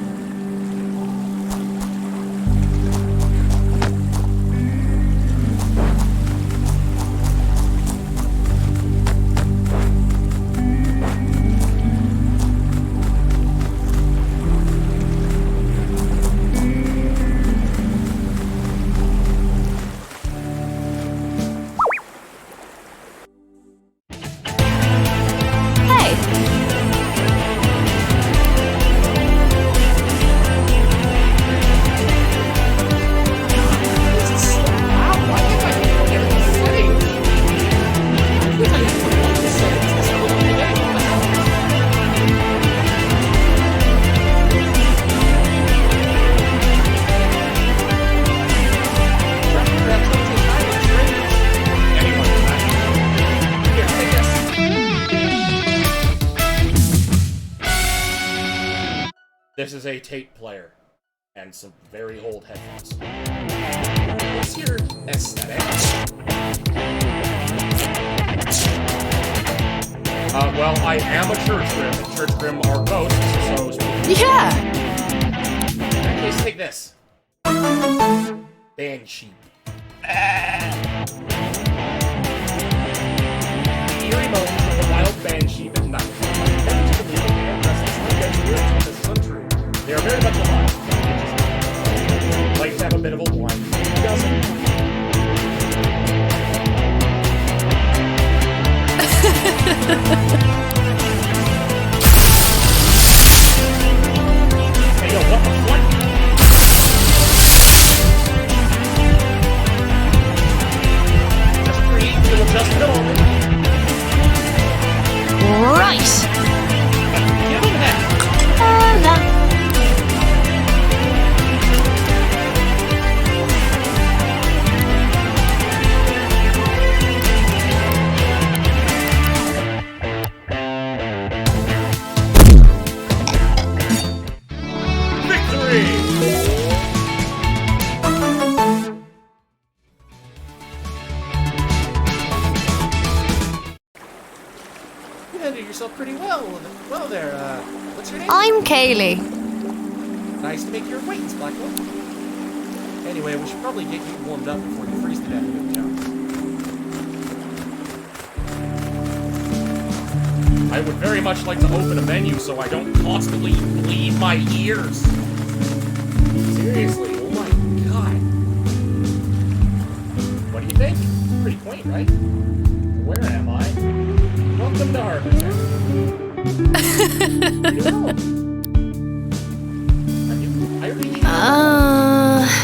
This is a tape player and some very old headphones. What's your aesthetic? Well, I am a church grim, and church grim are ghosts, so... Yeah! In that case, take this. Banshee. Eerie moans of the wild banshee at night. They are very much alive. Like to have a bit of a blind. Who doesn't? Hey, yo, what the fuck? Just breathe, you'll adjust it all. Right! Give him that! You handled yourself pretty well. Well there, what's your name? I'm Kaylee. Nice to make your acquaintance, Blackwell. Anyway, we should probably get you warmed up before you freeze to death in the towns. I would very much like to open a menu so I don't constantly bleed my ears. Seriously, oh my god. What do you think? Pretty quaint, right? Where am I? Welcome to Harbor Town.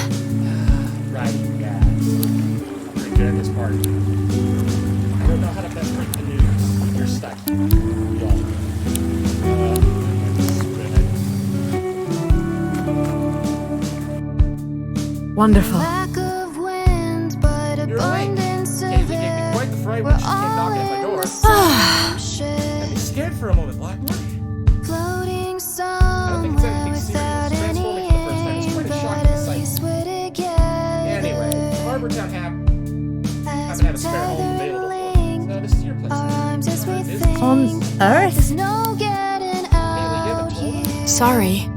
Right, yeah. I'm pretty good at this part. I don't know how to best break the news. You're stuck. Y'all. Wonderful. Lack of wind, but You're late. abundance Casey of gave me air. quite the fright when she came knocking at my door. I'd be scared for a moment, Blackmore. Floating I don't think it's somewhere anything without serious. any Transforming for the first time is quite a aim, shocking but at sight. least we're together. Anyway, Harbortown happen As to have a we spare home tether available for link you. So this is your place. our arms as we It is. think. On Earth? There's no getting Haley, you haven't out told me. here. Sorry.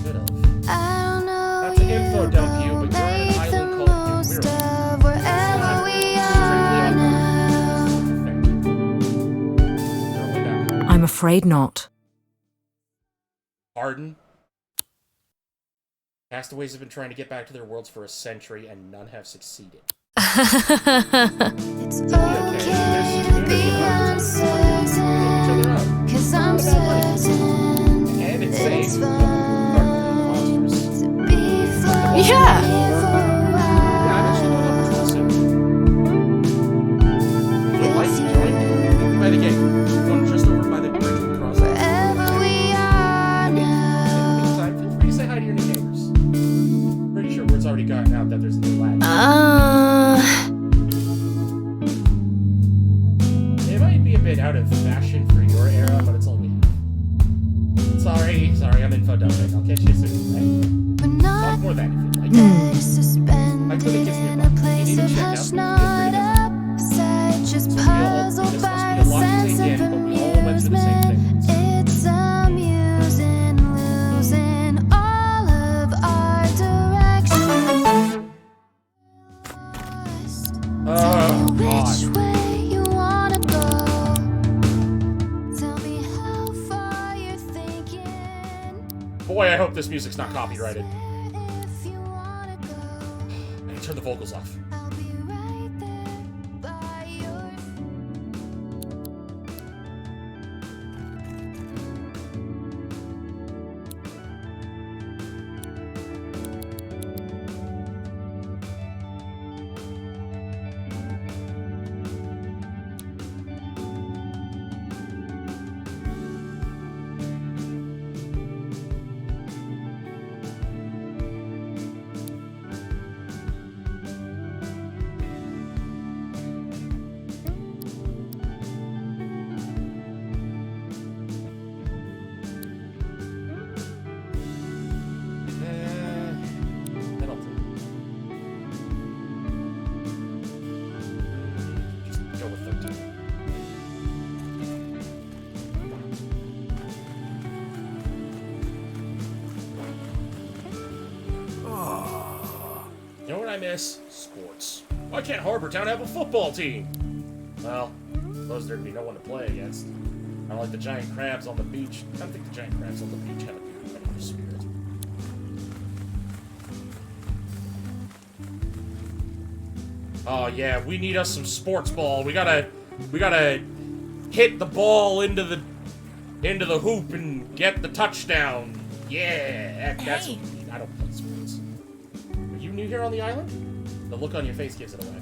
Good of. I don't know That's an info dump, you, but but you're in an make island the called most New of wherever we are now. I'm afraid not. Arden. Castaways have been trying to get back to their worlds for a century, and none have succeeded. It's okay to be uncertain, 'cause I'm certain And it's safe. it's but fun monstrous. to be floating Yeah. here for a Yeah, I'm actually while. going up to soon. If you'd like to join me, by the gate. One just over by the bridge we cross. Wherever we are In the now. meantime, feel free to say hi to your new neighbors. Pretty sure word's already gotten out that there's a new lad. It might be a bit out of fashion for your era, but it's all we have. Sorry, I'm info dumping. I'll catch you soon, We're right? Talk not more then if you'd like. there suspended clinic is in nearby. a place You need of to check hush, out. not upset, just This puzzled must by be a a lot to sense take of in, but we all went through the same amusement. thing. It's amusing, losing all of our direction. Oh, Which God. way you wanna go? Tell me how far you're thinking. Boy, I hope this music's not copyrighted. If you wanna go, I can turn the vocals off. I'll be right there by your That'll do. Just go with 13. You know what I miss? Sports. Why can't Harbortown have a football team? Well, I suppose there'd be no one to play against. I like the giant crabs on the beach. I don't think the giant crabs on the beach have a competitive spirit. Oh yeah, we need us some sports ball. We gotta hit the ball into the hoop and get the touchdown. Yeah, that's what we need. I don't play sports. Are you new here on the island? The look on your face gives it away.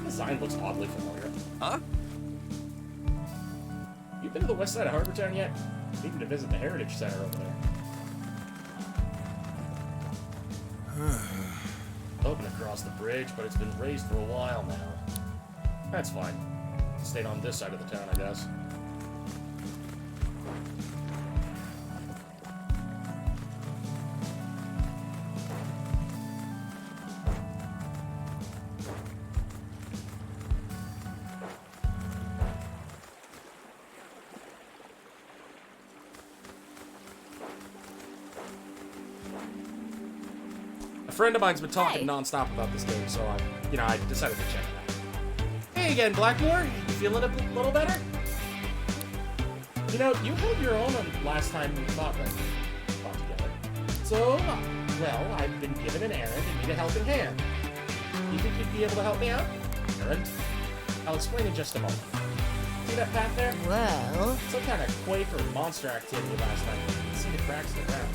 The sign looks oddly familiar. Huh? You been to the west side of Harbortown yet? Needing to visit the Heritage Center over there. Hoping to cross the bridge, but it's been raised for a while now. That's fine. Stayed on this side of the town, I guess. A friend of mine's been talking nonstop about this game, so I decided to check it out. Hey again, Blackmore. You feeling a little better? You know, you held your own on last time we fought together. So, well, I've been given an errand and need a helping hand. Do you think you'd be able to help me out? Aaron? I'll explain in just a moment. See that path there? Well, Some kind of quake or monster activity last night. You can see the cracks in the ground.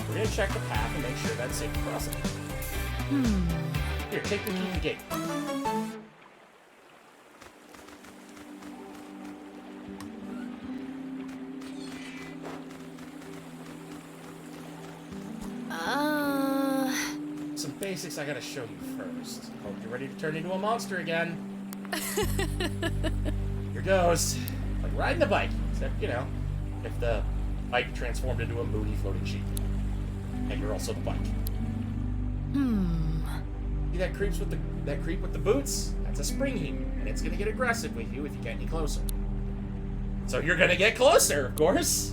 We're gonna check the path and make sure that's safe to cross it. Here, take the key to the gate. Some basics I gotta show you first. Hope you're ready to turn into a monster again. Here goes. Like riding a bike, except, you know, if the bike transformed into a moody floating sheep. And you're also the bike. See that creep with the boots? That's a spring heap, and it's gonna get aggressive with you if you get any closer. So you're gonna get closer, of course.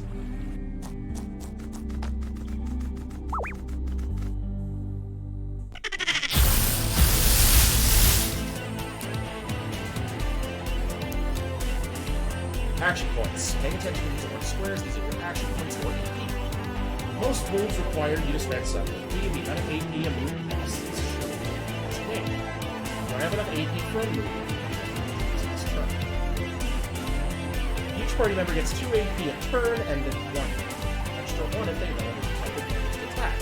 Action points. Paying attention to these orange squares, these are your action points or AP. Most moves require you to spend some AP, and the amount of AP a move costs is shown in this game. You don't have enough AP for a move. It's turn. Each party member gets 2 AP a turn, and then 1 extra 1 if they land a type of damaged attack.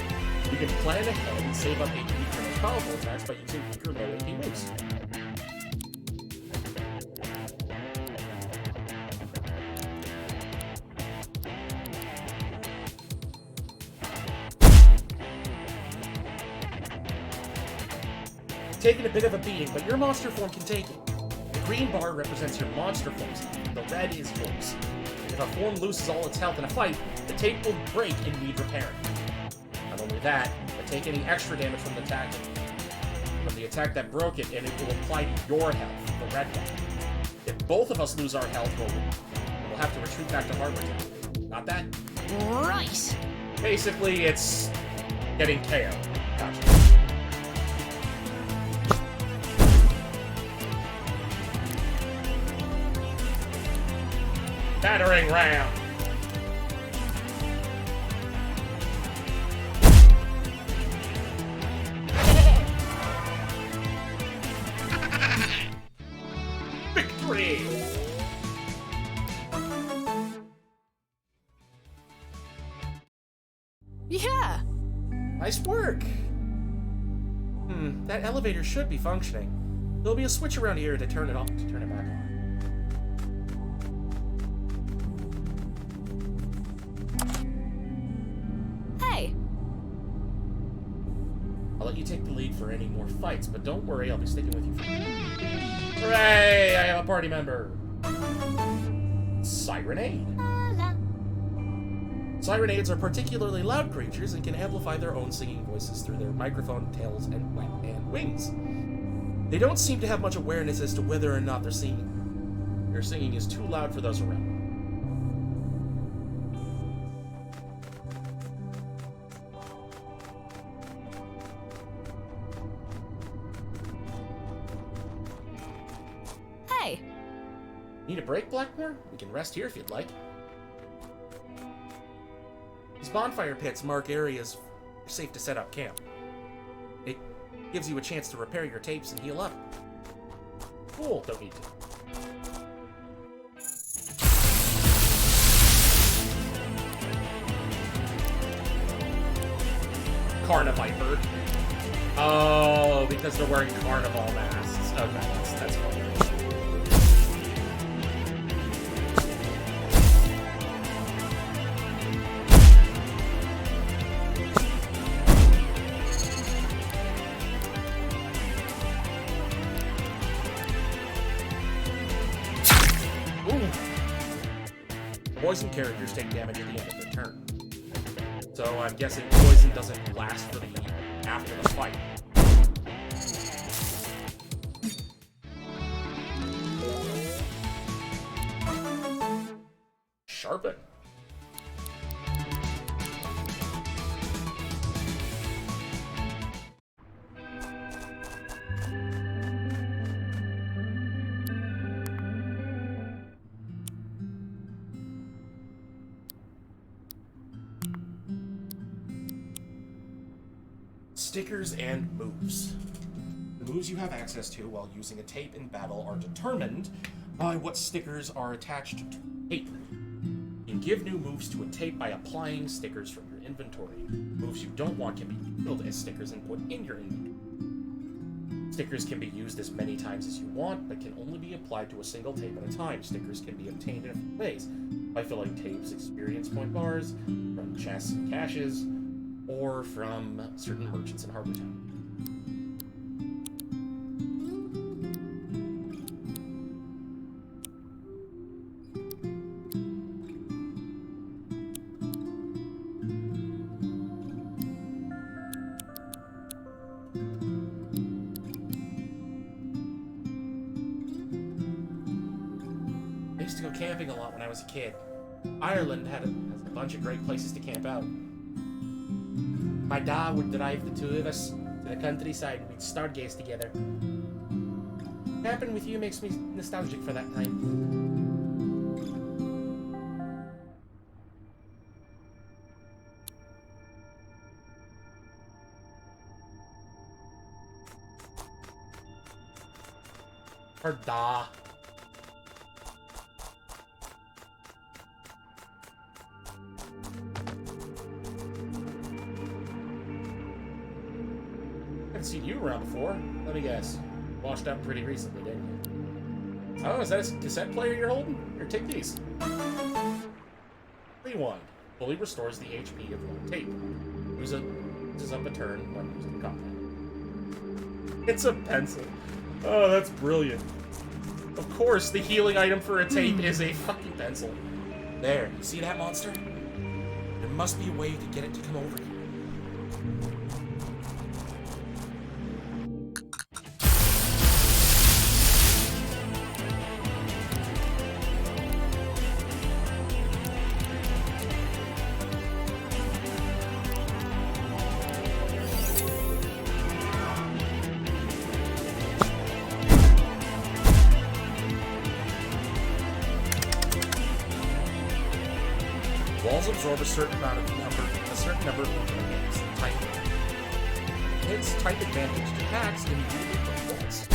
You can plan ahead and save up AP for most powerful attacks by using weaker low AP moves. Taking a bit of a beating, but your monster form can take it. The green bar represents your monster forms, the red is yours. If a form loses all its health in a fight, the tape will break and need repairing. Not only that, but take any extra damage from the attack that broke it, and it will apply to your health, the red one. If both of us lose our health, we'll have to retreat back to Harbor Town. Not that? Right. Basically, it's getting KO. Gotcha. Battering ram. Victory. Yeah. Nice work. That elevator should be functioning. There'll be a switch around here to turn it off, to turn it back on. Hey. I'll let you take the lead for any more fights, but don't worry, I'll be sticking with you for Hooray! I have a party member! Sirenade. Sirenades are particularly loud creatures and can amplify their own singing voices through their microphone, tails, and wings. They don't seem to have much awareness as to whether or not they're singing. Their singing is too loud for those around. Hey. Need a break, Blackmore? We can rest here if you'd like. These bonfire pits mark areas safe to set up camp. It gives you a chance to repair your tapes and heal up. Cool, don't need to. Carniviper. Oh, because they're wearing carnival masks. Okay, that's funny. Poison characters take damage at the end of their turn. So I'm guessing poison doesn't last for after the fight. Sharpen. Stickers and moves. The moves you have access to while using a tape in battle are determined by what stickers are attached to tape. You can give new moves to a tape by applying stickers from your inventory. Moves you don't want can be filled as stickers and put in your inventory. Stickers can be used as many times as you want, but can only be applied to a single tape at a time. Stickers can be obtained in a few ways, by filling tapes' experience point bars, from chests and caches, or from certain merchants in Harbour Town. I used to go camping a lot when I was a kid. Ireland has a bunch of great places to camp out. My dad would drive the two of us to the countryside and we'd stargaze together. Camping with you makes me nostalgic for that time. Or da. Haven't seen you around before. Let me guess. Washed up pretty recently, didn't you? Oh, is that a cassette player you're holding? Here, take these. Rewind. Fully restores the HP of one tape. Uses up a turn when used in combat. It's a pencil. Oh, that's brilliant. Of course, the healing item for a tape is a fucking pencil. There, you see that monster? There must be a way to get it to come over here. Walls absorb a certain number of hits. Type hits type advantage attacks immediately from walls.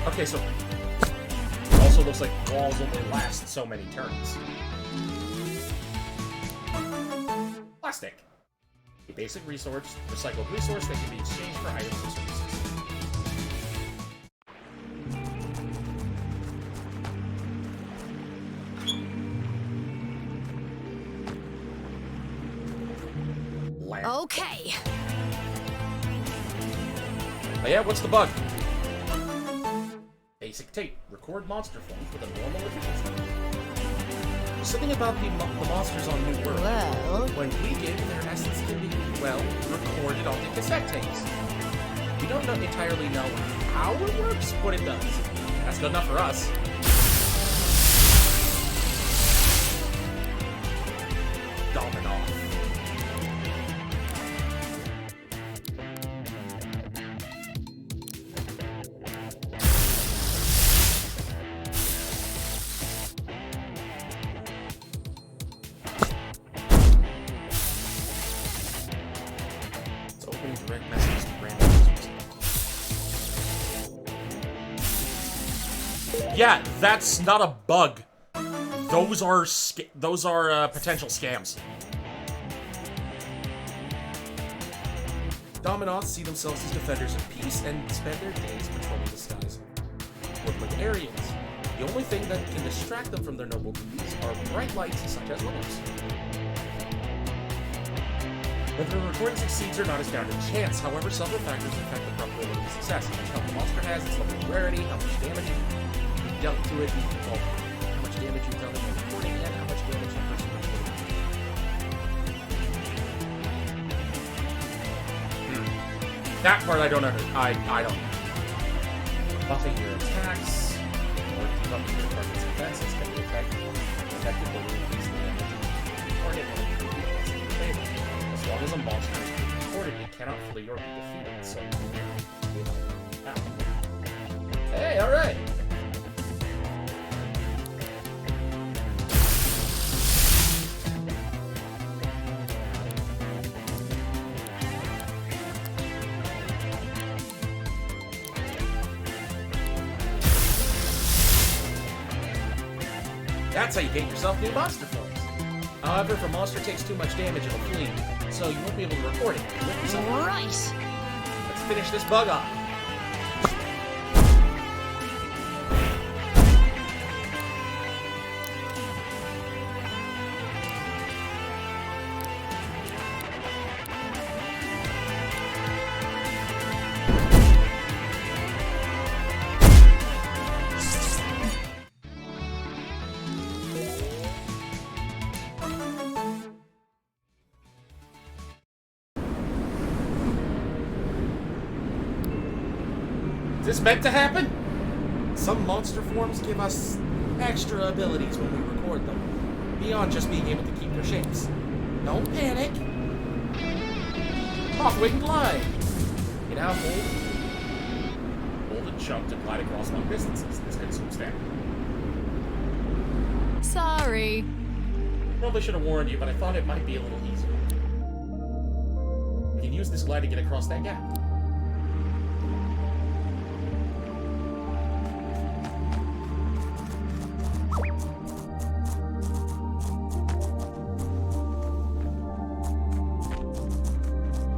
Okay, so it also looks like walls only last so many turns. Plastic. A basic resource, recycled resource that can be exchanged for items and services. Okay. Oh yeah, what's the bug? Basic tape. Record monster forms with a normal difficulty. There's something about the monsters on New World. Well, When vegan, their essence can be, well, recorded on the cassette tapes. We don't entirely know how it works, but it does. That's good enough for us. Dominoff. Direct messages to random users. Yeah, that's not a bug. Those are potential scams. Dominoths see themselves as defenders of peace and spend their days patrolling the skies. Woodland areas. The only thing that can distract them from their noble deeds are bright lights such as lamps. Whether a recording succeeds or not is down to chance. However, several factors affect the probability of success, such as how the monster has, its level of rarity, how much damage you've dealt to it, well, how much damage you've done with the recording, and how much damage the person recording. That part I don't understand. I don't know. Buffing your attacks or debuffing your target's defenses can be effectively increase the damage target and improve the in favor. As long as a monster is being recorded, it cannot flee or be defeated, so hey, alright! That's how you get yourself new monster forms. However, if a monster takes too much damage, it'll flee, so you won't be able to record it. Right. Let's finish this bug off. Is this meant to happen? Some monster forms give us extra abilities when we record them, beyond just being able to keep their shapes. Don't panic. Halfway and glide. You know, hold and jump to glide across long distances. This consumes stamina. Sorry. Probably should have warned you, but I thought it might be a little easier. You can use this glide to get across that gap.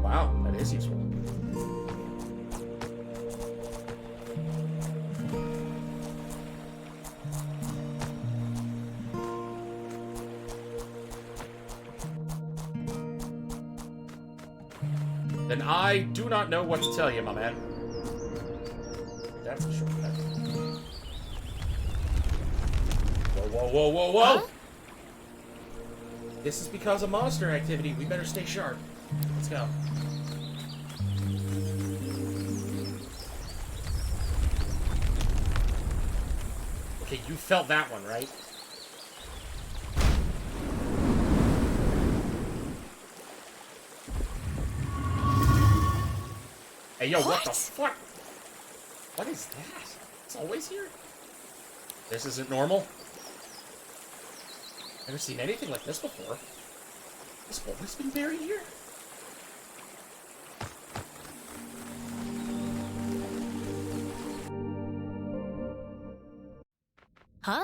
Wow, that is useful. Then I do not know what to tell you, my man. That's a shortcut. Whoa, whoa, whoa, whoa, whoa! Huh? This is because of monster activity. We better stay sharp. Let's go. Okay, you felt that one, right? Hey, yo, what the fuck? What is that? It's always here? This isn't normal. Never seen anything like this before. This always been buried here? Huh?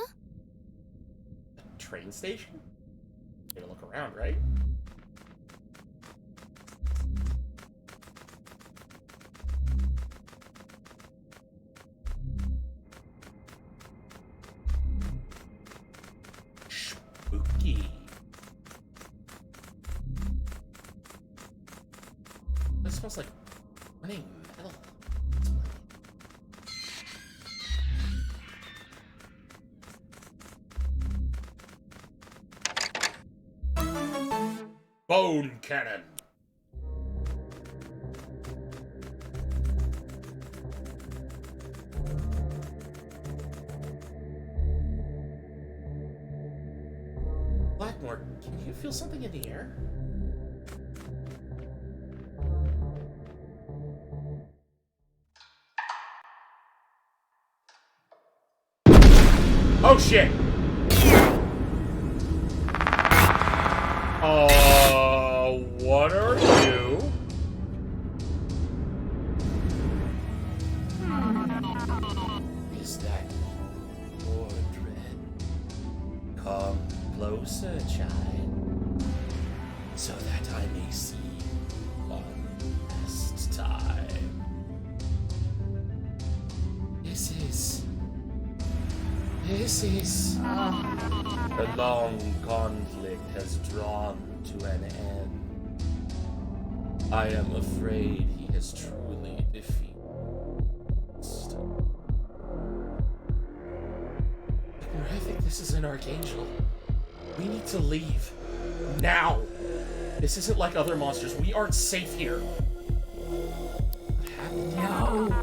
A train station? Take a look around, right? Spooky. This smells like running metal. Bone cannon. Blackmore, can you feel something in the air? Oh shit! What are you? Is that Mordred? Come closer, child, so that I may see one last time. This This is... The long conflict has drawn to an end. I am afraid he has truly defeated. I think this is an Archangel. We need to leave. Now! This isn't like other monsters. We aren't safe here. No!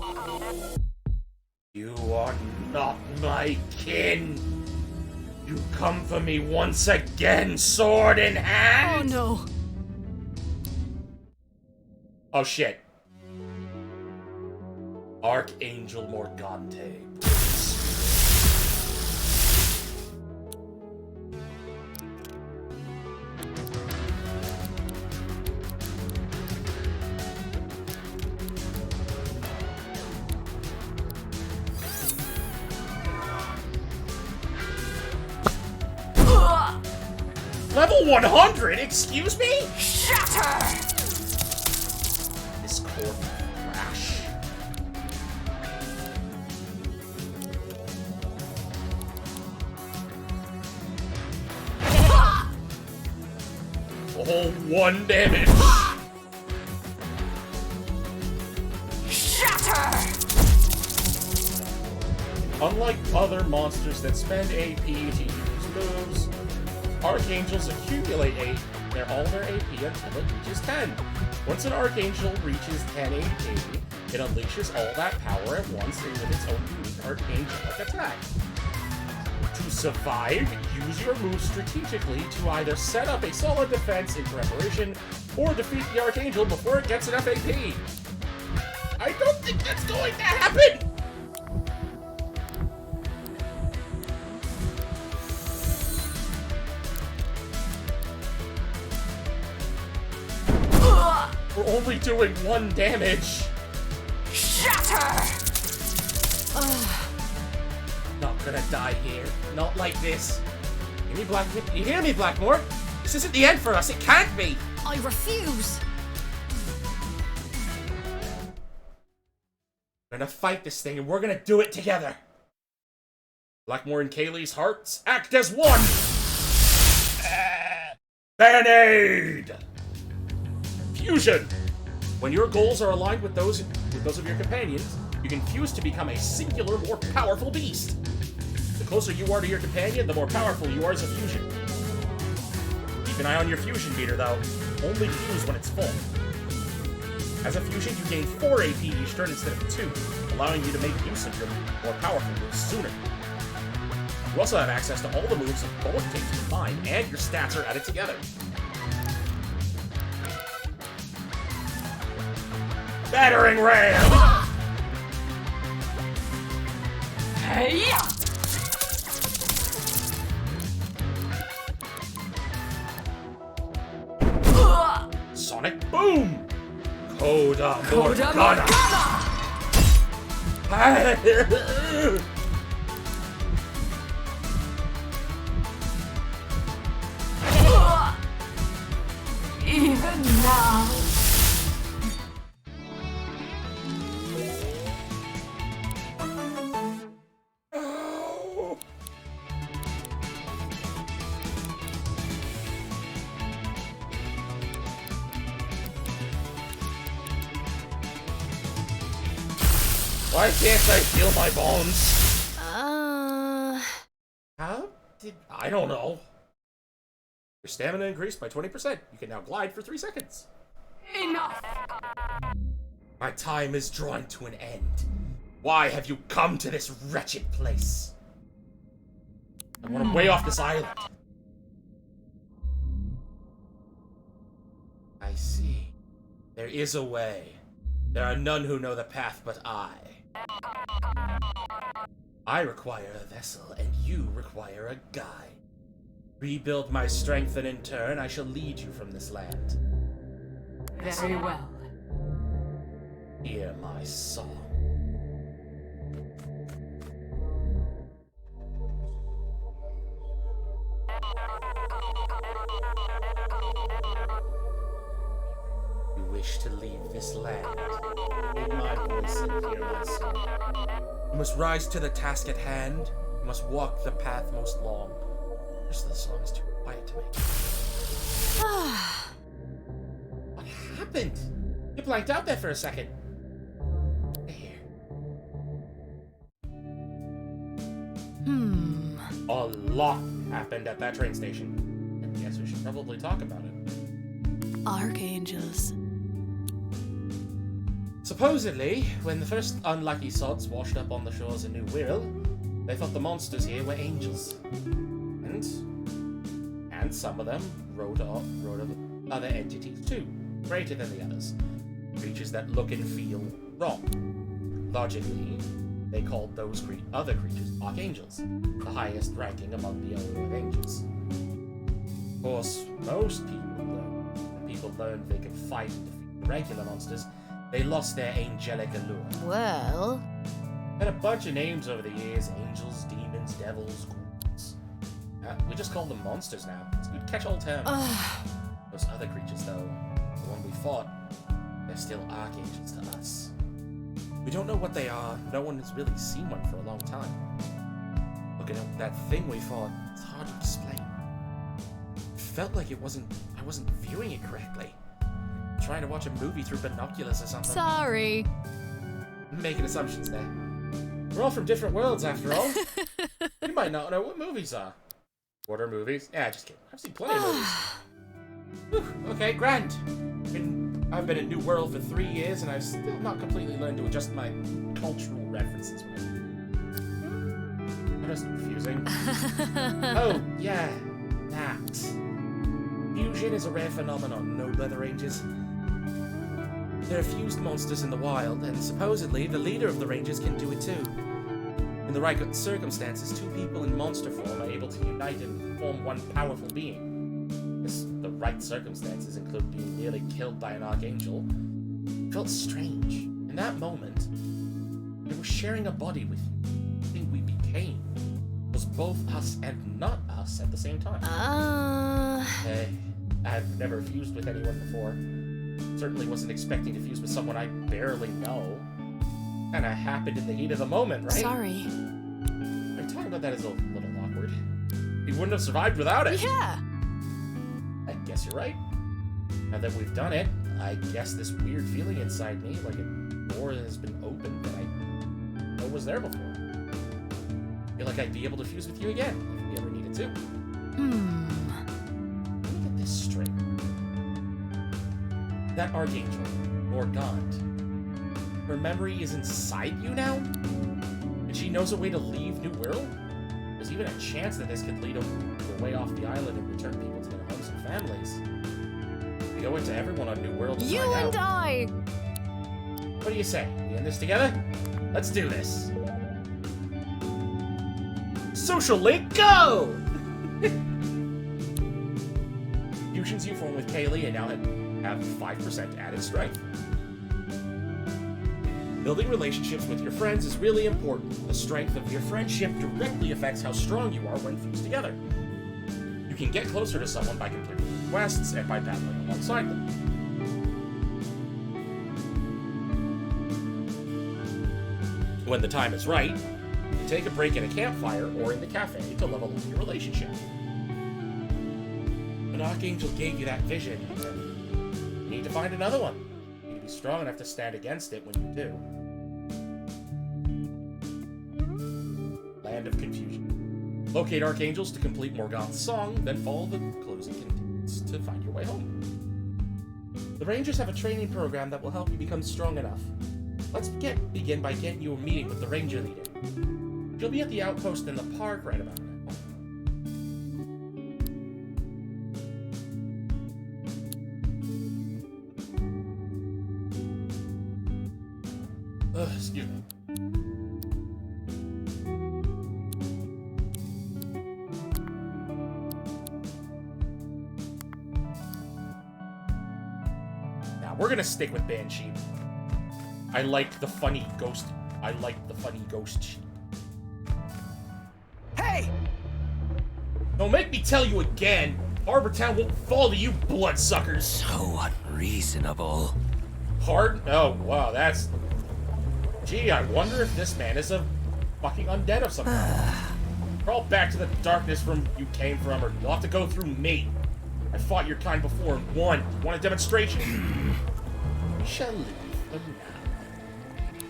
You are not my kin! You come for me once again, sword in hand! Oh no! Oh shit. Archangel Morgante. Level 100? Excuse me? Shatter! This core crash. Oh, 1 damage. Shatter! Unlike other monsters that spend AP to use moves, Archangels accumulate all their AP until it reaches 10. Once an Archangel reaches 10 AP, it unleashes all that power at once with its own unique Archangelic attack. To survive, use your moves strategically to either set up a solid defense in preparation, or defeat the Archangel before it gets enough AP. I don't think that's going to happen! We're only doing 1 damage. Shatter! Not gonna die here. Not like this. You hear me, Blackmore? This isn't the end for us. It can't be. I refuse! We're gonna fight this thing, and we're gonna do it together. Blackmore and Kaylee's hearts act as one. Band-Aid! Fusion! When your goals are aligned with those of your companions, you can fuse to become a singular, more powerful beast. The closer you are to your companion, the more powerful you are as a fusion. Keep an eye on your fusion meter, though. Only fuse when it's full. As a fusion, you gain 4 AP each turn instead of 2, allowing you to make use of your more powerful moves sooner. You also have access to all the moves of both teams combined, and your stats are added together. Battering ram! Hey! Sonic boom! Coda Morgana! Even now. Why can't I feel my bones? How did... I don't know. Your stamina increased by 20%. You can now glide for 3 seconds. Enough! My time is drawing to an end. Why have you come to this wretched place? I want him way off this island. I see. There is a way. There are none who know the path but I. I require a vessel, and you require a guide. Rebuild my strength, and in turn, I shall lead you from this land. Very well. Hear my song. You wish to leave this land. Heed my voice and hear my song. You must rise to the task at hand. You must walk the path most long. The rest of the song is too quiet to make. What happened? You blanked out there for a second. Here. A lot happened at that train station. I guess we should probably talk about it. Archangels. Supposedly, when the first unlucky sods washed up on the shores of New Wirral, they thought the monsters here were angels. And some of them wrote of other entities too, greater than the others. Creatures that look and feel wrong. Logically, they called those other creatures archangels, the highest ranking among the order of angels. Of course, most people learned they could fight and defeat the regular monsters. They lost their angelic allure. Well, Had a bunch of names over the years: angels, demons, devils, ghouls. We just call them monsters now. It's a good catch-all term. Those other creatures, though, the one we fought, they're still archangels to us. We don't know what they are. No one has really seen one for a long time. Looking at that thing we fought, it's hard to explain. It felt like I wasn't viewing it correctly. Trying to watch a movie through binoculars or something. sorry. I'm making assumptions there. We're all from different worlds, after all. You might not know what movies are. What are movies? Yeah, just kidding. I've seen plenty of movies. Whew, okay, grand. I've been in New World for 3 years, and I've still not completely learned to adjust my cultural references with it. That is confusing. Oh, yeah, that. Fusion is a rare phenomenon, no Leather Rangers. There are fused monsters in the wild, and supposedly the leader of the Rangers can do it too. In the right circumstances, two people in monster form are able to unite and form one powerful being. The right circumstances include being nearly killed by an archangel. It felt strange. In that moment, they were sharing a body with you. The thing we became was both us and not us at the same time. I've never fused with anyone before. Certainly wasn't expecting to fuse with someone I barely know. Kinda happened in the heat of the moment, right? Sorry. Talking about that is a little awkward. He wouldn't have survived without it. Yeah. I guess you're right. Now that we've done it, I guess this weird feeling inside me, like a door has been opened that I know was there before. I feel like I'd be able to fuse with you again if we ever needed to. Let me get this straight. That Archangel, Lord Gaunt, her memory is inside you now? And she knows a way to leave New Wirral? There's even a chance that this could lead them to a way off the island and return people to their homes and families. We owe it to everyone on New Wirral to You find and out. I! What do you say? We in this together? Let's do this. Social link, go! Fusions you form with Kaylee and now have 5% added strength. Building relationships with your friends is really important. The strength of your friendship directly affects how strong you are when fused together. You can get closer to someone by completing quests and by battling alongside them. When the time is right, you take a break at a campfire or in the cafe to level up your relationship. An Archangel gave you that vision, and you need to find another one. You need to be strong enough to stand against it when you do. Land of Confusion. Locate Archangels to complete Morgoth's song, then follow the clues and continues to find your way home. The Rangers have a training program that will help you become strong enough. Let's begin by getting you a meeting with the Ranger leader. You'll be at the outpost in the park right about now. Excuse me. Now, we're gonna stick with Banshee. I like the funny ghost sheep. Hey! Don't make me tell you again! Harbor Town won't fall to you bloodsuckers! So unreasonable. Hard? Oh, wow, that's... Gee, I wonder if this man is a fucking undead of some kind. Crawl back to the darkness from you came from, or you'll have to go through me. I fought your kind before and won. You want a demonstration? We shall live for now.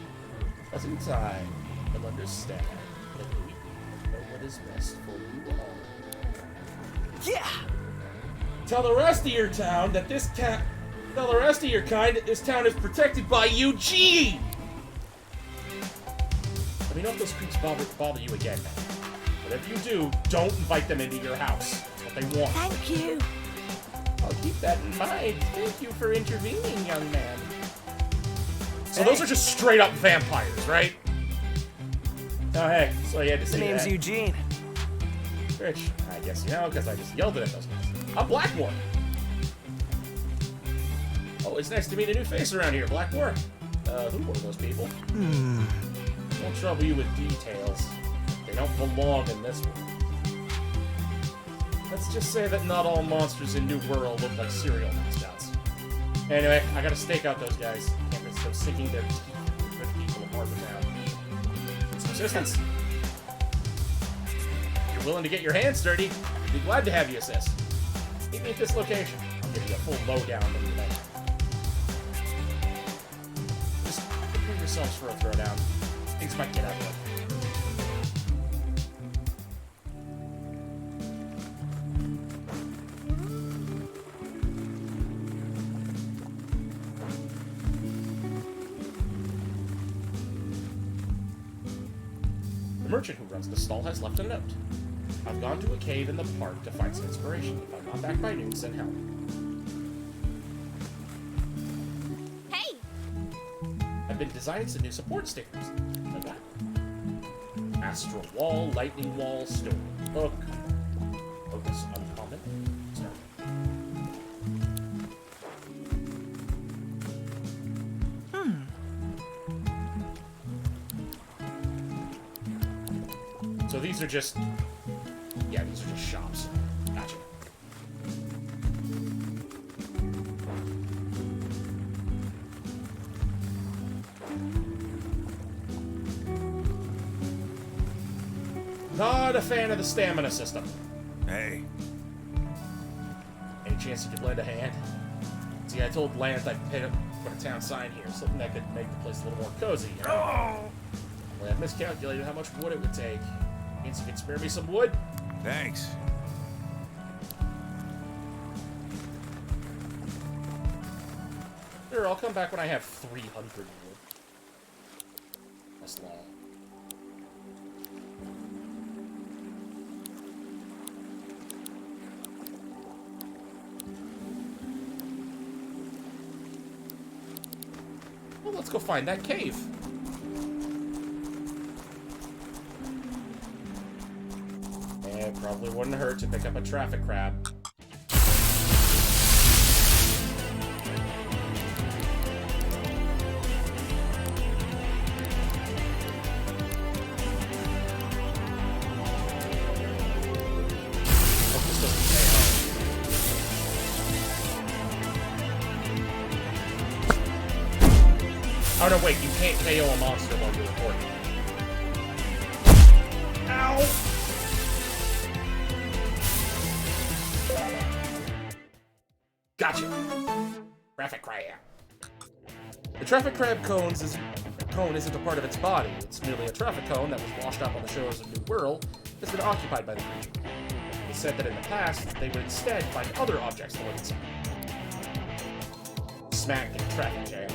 As in time, you'll understand that we know what is best for you all. Yeah! Tell the rest of your town that this town. Tell the rest of your kind that this town is protected by Eugene! Let me know if those creeps bother you again, man. Whatever you do, don't invite them into your house. That's what they want. Thank you! I'll keep that in mind. Thank you for intervening, young man. So those are just straight up vampires, right? Oh, hey, so you had to see that. The name's Eugene. Which, I guess you know, because I just yelled it at those guys. I'm Blackmore. Oh, it's nice to meet a new face around here, Blackmore. Who were those people? Won't trouble you with details. They don't belong in this one. Let's just say that not all monsters in New World look like cereal mascots. Anyway, I gotta stake out those guys. Can't risk them sinking their teeth to rip people apart from now. Some assistance. If you're willing to get your hands dirty, I'd be glad to have you assist. Meet me at this location. I'll give you a full lowdown when you're ready. Just prepare yourselves for a throwdown. Things might get ugly. The merchant who runs the stall has left a note. I've gone to a cave in the park to find some inspiration. If I'm not back by noon, send help. Hey! I've been designing some new support stickers. Like that. Astral Wall, Lightning Wall, Stone Book, Focus Uncommon, Stone. So these are just... yeah, these are just shops. Gotcha. Not a fan of the stamina system. Hey. Any chance you could lend a hand? See, I told Lance I'd put a town sign here, something that could make the place a little more cozy. Well, I've miscalculated how much wood it would take. Means you could spare me some wood? Thanks. Sure, I'll come back when I have 300 wood. That's long. Well, let's go find that cave. It probably wouldn't hurt to pick up a traffic crab. Hope this doesn't pay off. Oh no, wait, you can't KO a monster while you're recording. Ow! Gotcha. Traffic crab. The traffic crab cone isn't a part of its body. It's merely a traffic cone that was washed up on the shores of New World that's been occupied by the creature. It's said that in the past, they would instead find other objects to live inside. Smack in traffic jam.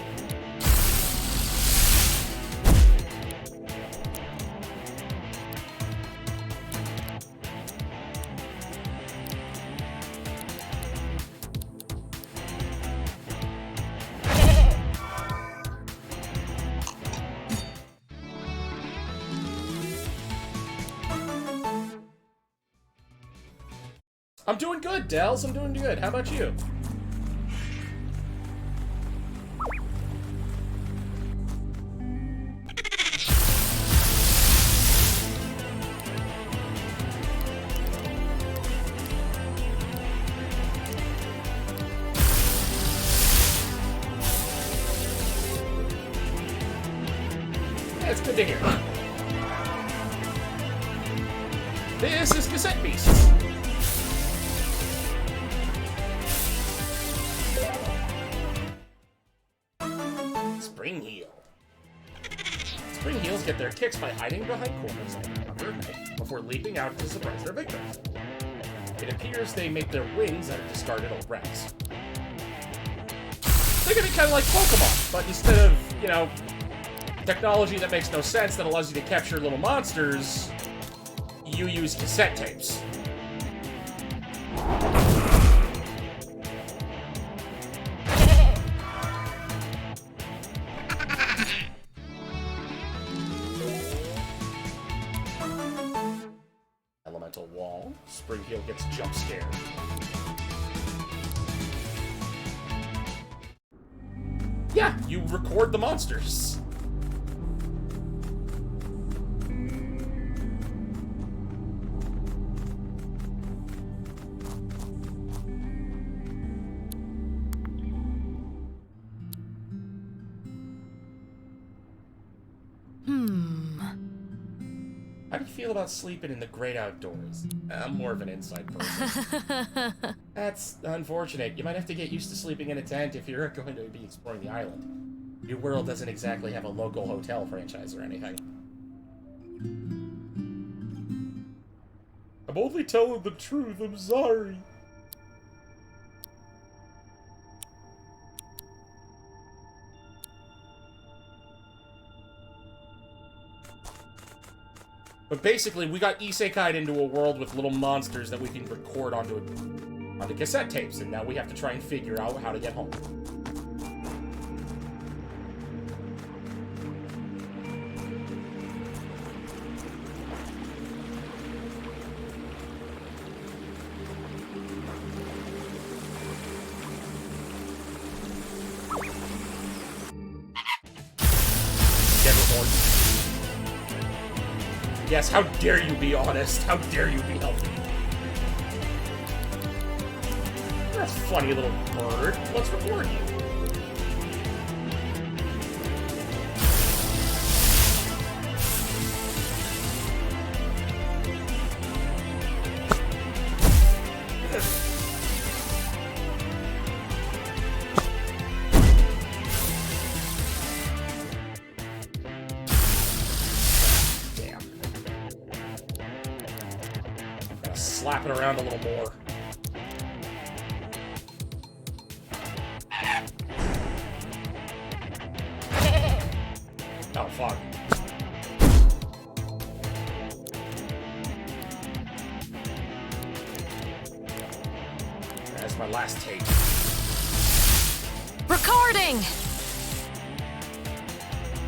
I'm doing good, Dells. I'm doing good. How about you? That's good to hear. This is Cassette Beasts. Spring Heel. Spring Heels get their kicks by hiding behind corners like cover at night before leaping out to surprise their victims. It appears they make their wings out of discarded old wrecks. They're gonna be kind of like Pokemon, but instead of, you know, technology that makes no sense that allows you to capture little monsters, you use cassette tapes. Elemental Wall. Spring Heel gets jump scared. Yeah, you record the monsters. How do you feel about sleeping in the great outdoors? I'm more of an inside person. That's unfortunate. You might have to get used to sleeping in a tent if you're going to be exploring the island. New World doesn't exactly have a local hotel franchise or anything. I'm only telling the truth, I'm sorry. But basically, we got isekai'd into a world with little monsters that we can record onto cassette tapes, and now we have to try and figure out how to get home. Yes, how dare you be honest? How dare you be healthy? You're a funny little bird. Let's record you. Slap it around a little more. Oh, fuck. That's my last tape. Recording!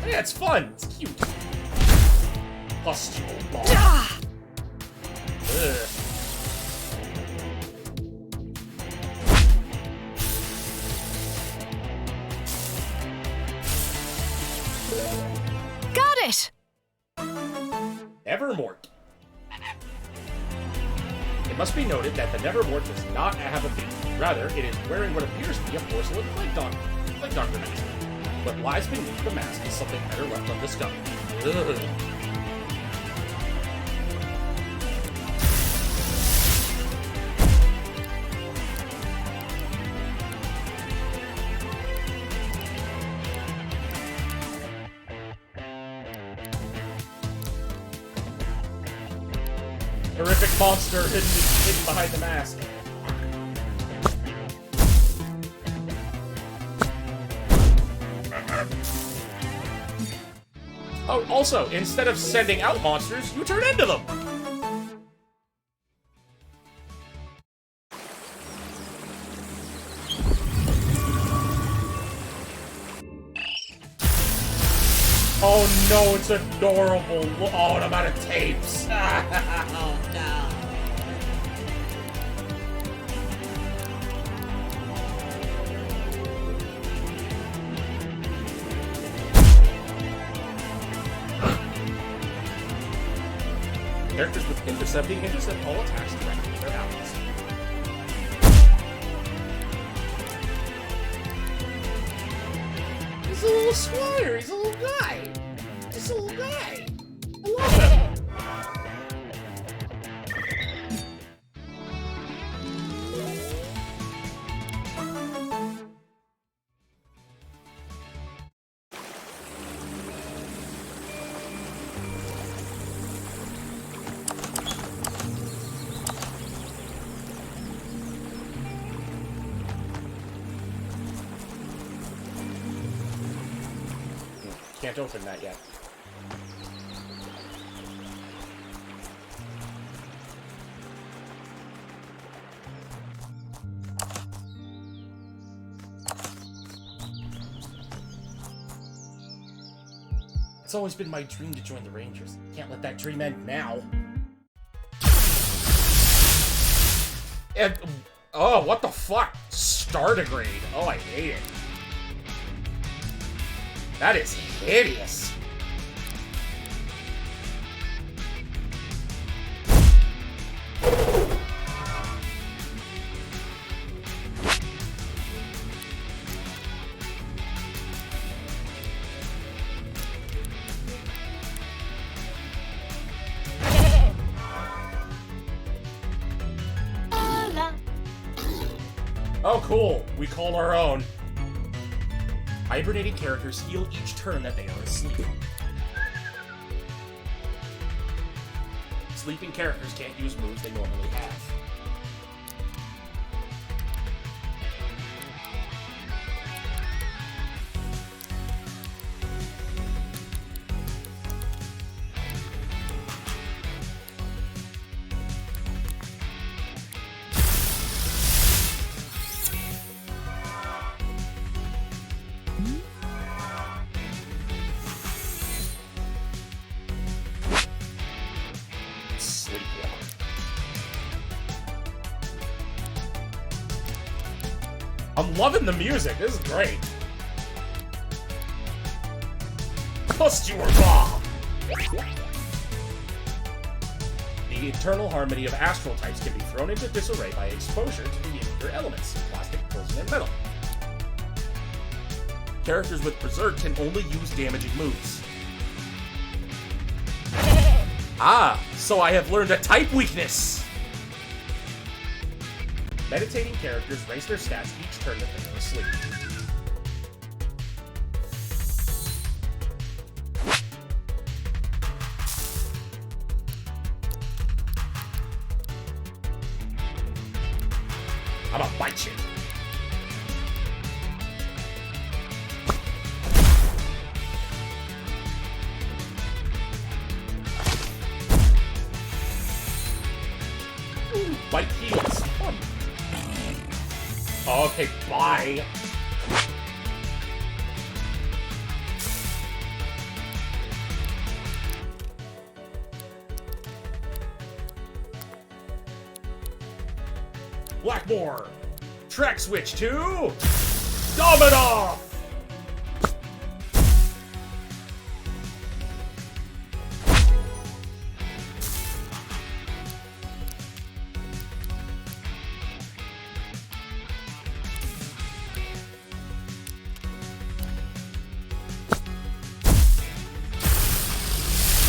Yeah, it's fun. It's cute. Pustule. Ugh. Got it! Nevermort. It must be noted that the Nevermort does not have a beak. Rather, it is wearing what appears to be a porcelain plague doctor mask. What lies beneath the mask is something better left undiscovered. Ugh. Horrific monster hidden behind the mask. Oh, also, instead of sending out monsters, you turn into them! Oh no, it's adorable. Oh, and I'm out of tapes. Oh no. Characters with intercept all attacks directly to their allies. He's a little squire, he's a little guy. He's a little guy. I love him. Can't open that yet. It's always been my dream to join the Rangers. Can't let that dream end now. And, oh, what the fuck? Stardigrade. Oh, I hate it. That is hideous. Oh, cool. We called our own. Hibernating characters heal each turn that they are asleep. Sleeping characters can't use moves they normally have. I'm loving the music. This is great. Plus you were bomb. The internal harmony of astral types can be thrown into disarray by exposure to the nuclear elements, plastic, poison, and metal. Characters with Berserk can only use damaging moves. Ah, so I have learned a type weakness! Meditating characters raise their stats each turn that they are asleep. I'm gonna bite you. Ooh, bite heals. Fun. Okay, bye. Blackmore! Track switch to Dominov!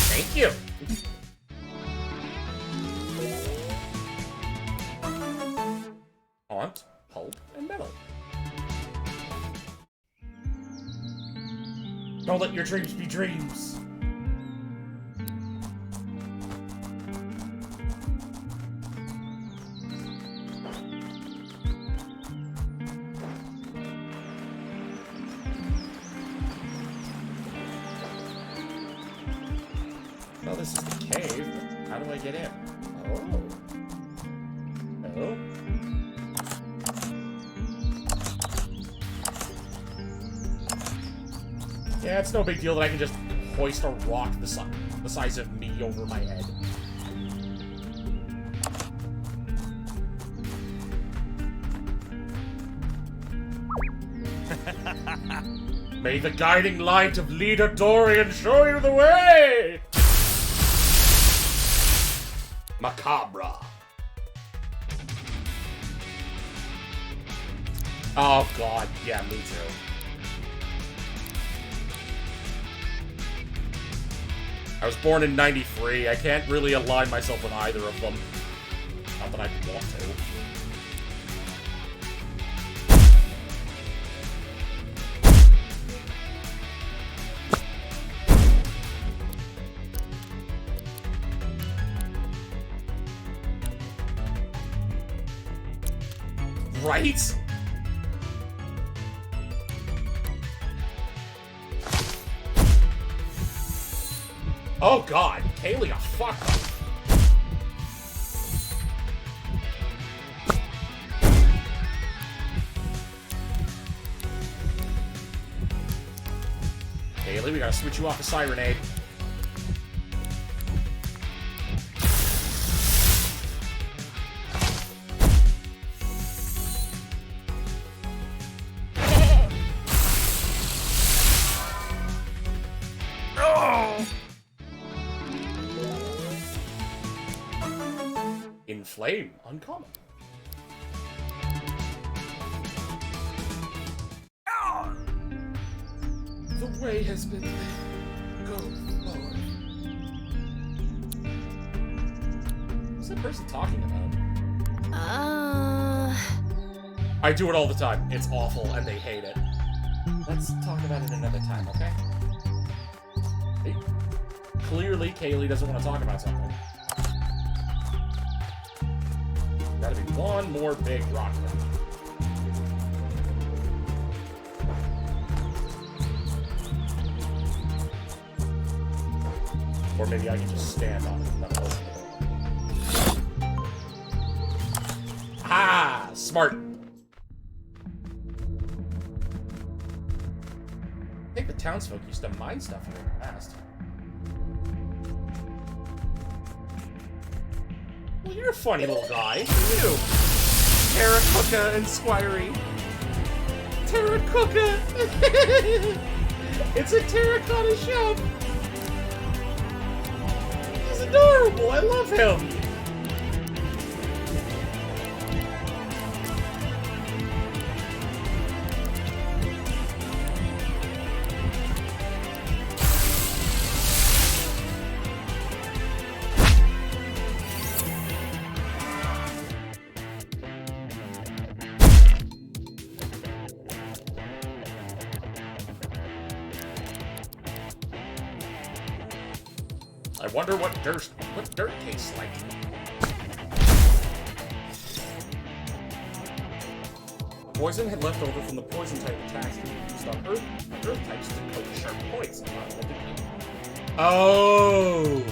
Thank you. Aunt, Pulp, and Metal. Don't let your dreams be dreams. Well, this is the cave. How do I get in? Oh. Oh. Yeah, it's no big deal that I can just hoist a rock the size of me over my head. May the guiding light of Leader Dorian show you the way! Macabra. Oh god, yeah, me too. I was born in '93. I can't really align myself with either of them. Not that I want to. Right? Oh god, Kaylee a fuck up. Kaylee, we gotta switch you off to Sirenade. Inflame, uncommon. The way has been laid. Go forward. What's that person talking about? I do it all the time. It's awful and they hate it. Let's talk about it another time, okay? Hey, clearly, Kaylee doesn't want to talk about something. Gotta be one more big rock thing. Or maybe I can just stand on it. That'll open it. Ah! Smart! I think the townsfolk used to mine stuff here in the past. Well, you're a funny little guy. You! Terracotta and Squirey. Terracotta! It's a terracotta shop! He's adorable! I love him! I wonder what dirt tastes like. Poison had left over from the poison type attacks that were used on earth types to coat sharp points. Oh!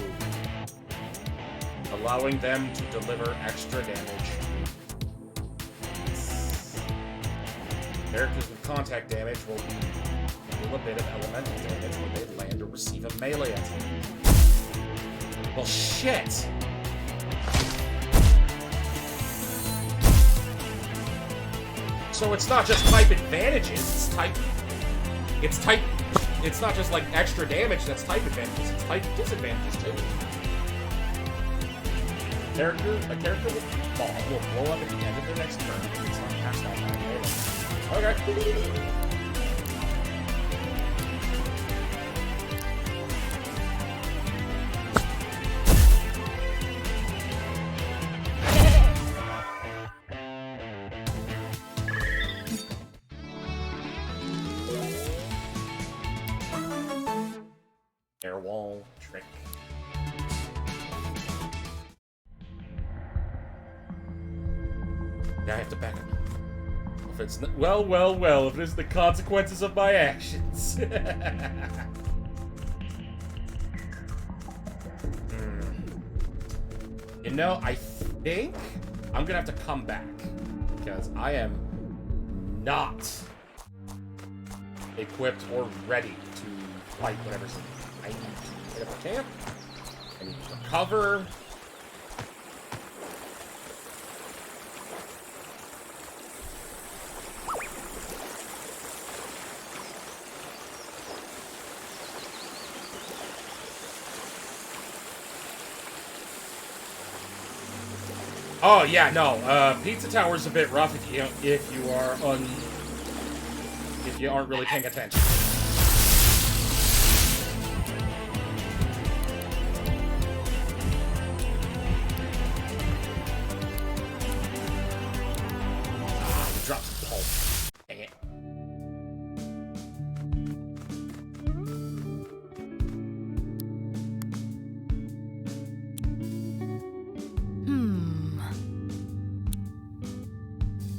Allowing them to deliver extra damage. Characters with contact damage will deal a bit of elemental damage when they land or receive a melee attack. Well, shit! So it's not just type advantages, it's not just like extra damage that's type advantages, it's type disadvantages too. A character with bomb will blow up at the end of their next turn if it's not past that time. Okay. Air wall trick. Now I have to back up. If it's not, well, if it is the consequences of my actions. You know, I think I'm gonna have to come back because I am not equipped or ready to fight whatever's. I need to hit up a camp. I need to recover. Oh yeah, no. Pizza Tower's a bit rough if you aren't really paying attention. Drop some pulp. Dang it.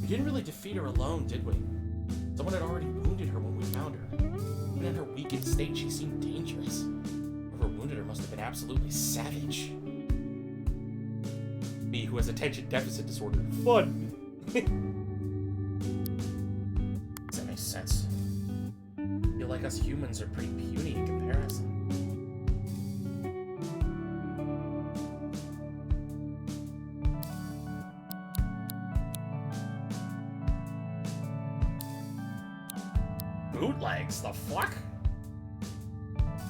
We didn't really defeat her alone, did we? Someone had already wounded her when we found her. Even in her weakened state, she seemed dangerous. Her wounded her must have been absolutely savage. Me, who has attention deficit disorder, fun. Does that make sense? I feel like us humans are pretty puny in comparison. Bootlegs, the fuck?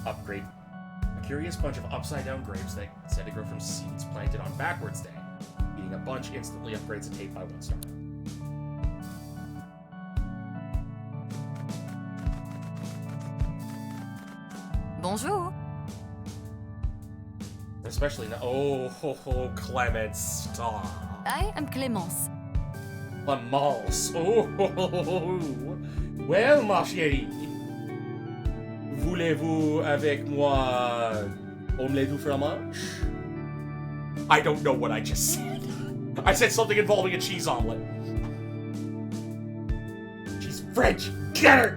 Upgrade. A curious bunch of upside-down grapes that said to grow from seeds planted on backwards day. Eating a bunch instantly upgrades a tape by 1 star. Bonjour. Especially now. Oh, Clemence, stop. I am Clémence. Clemence. Oh, well, ma chérie. Voulez-vous avec moi omelette du fromage? I don't know what I just said. I said something involving a cheese omelet. She's French. Get her!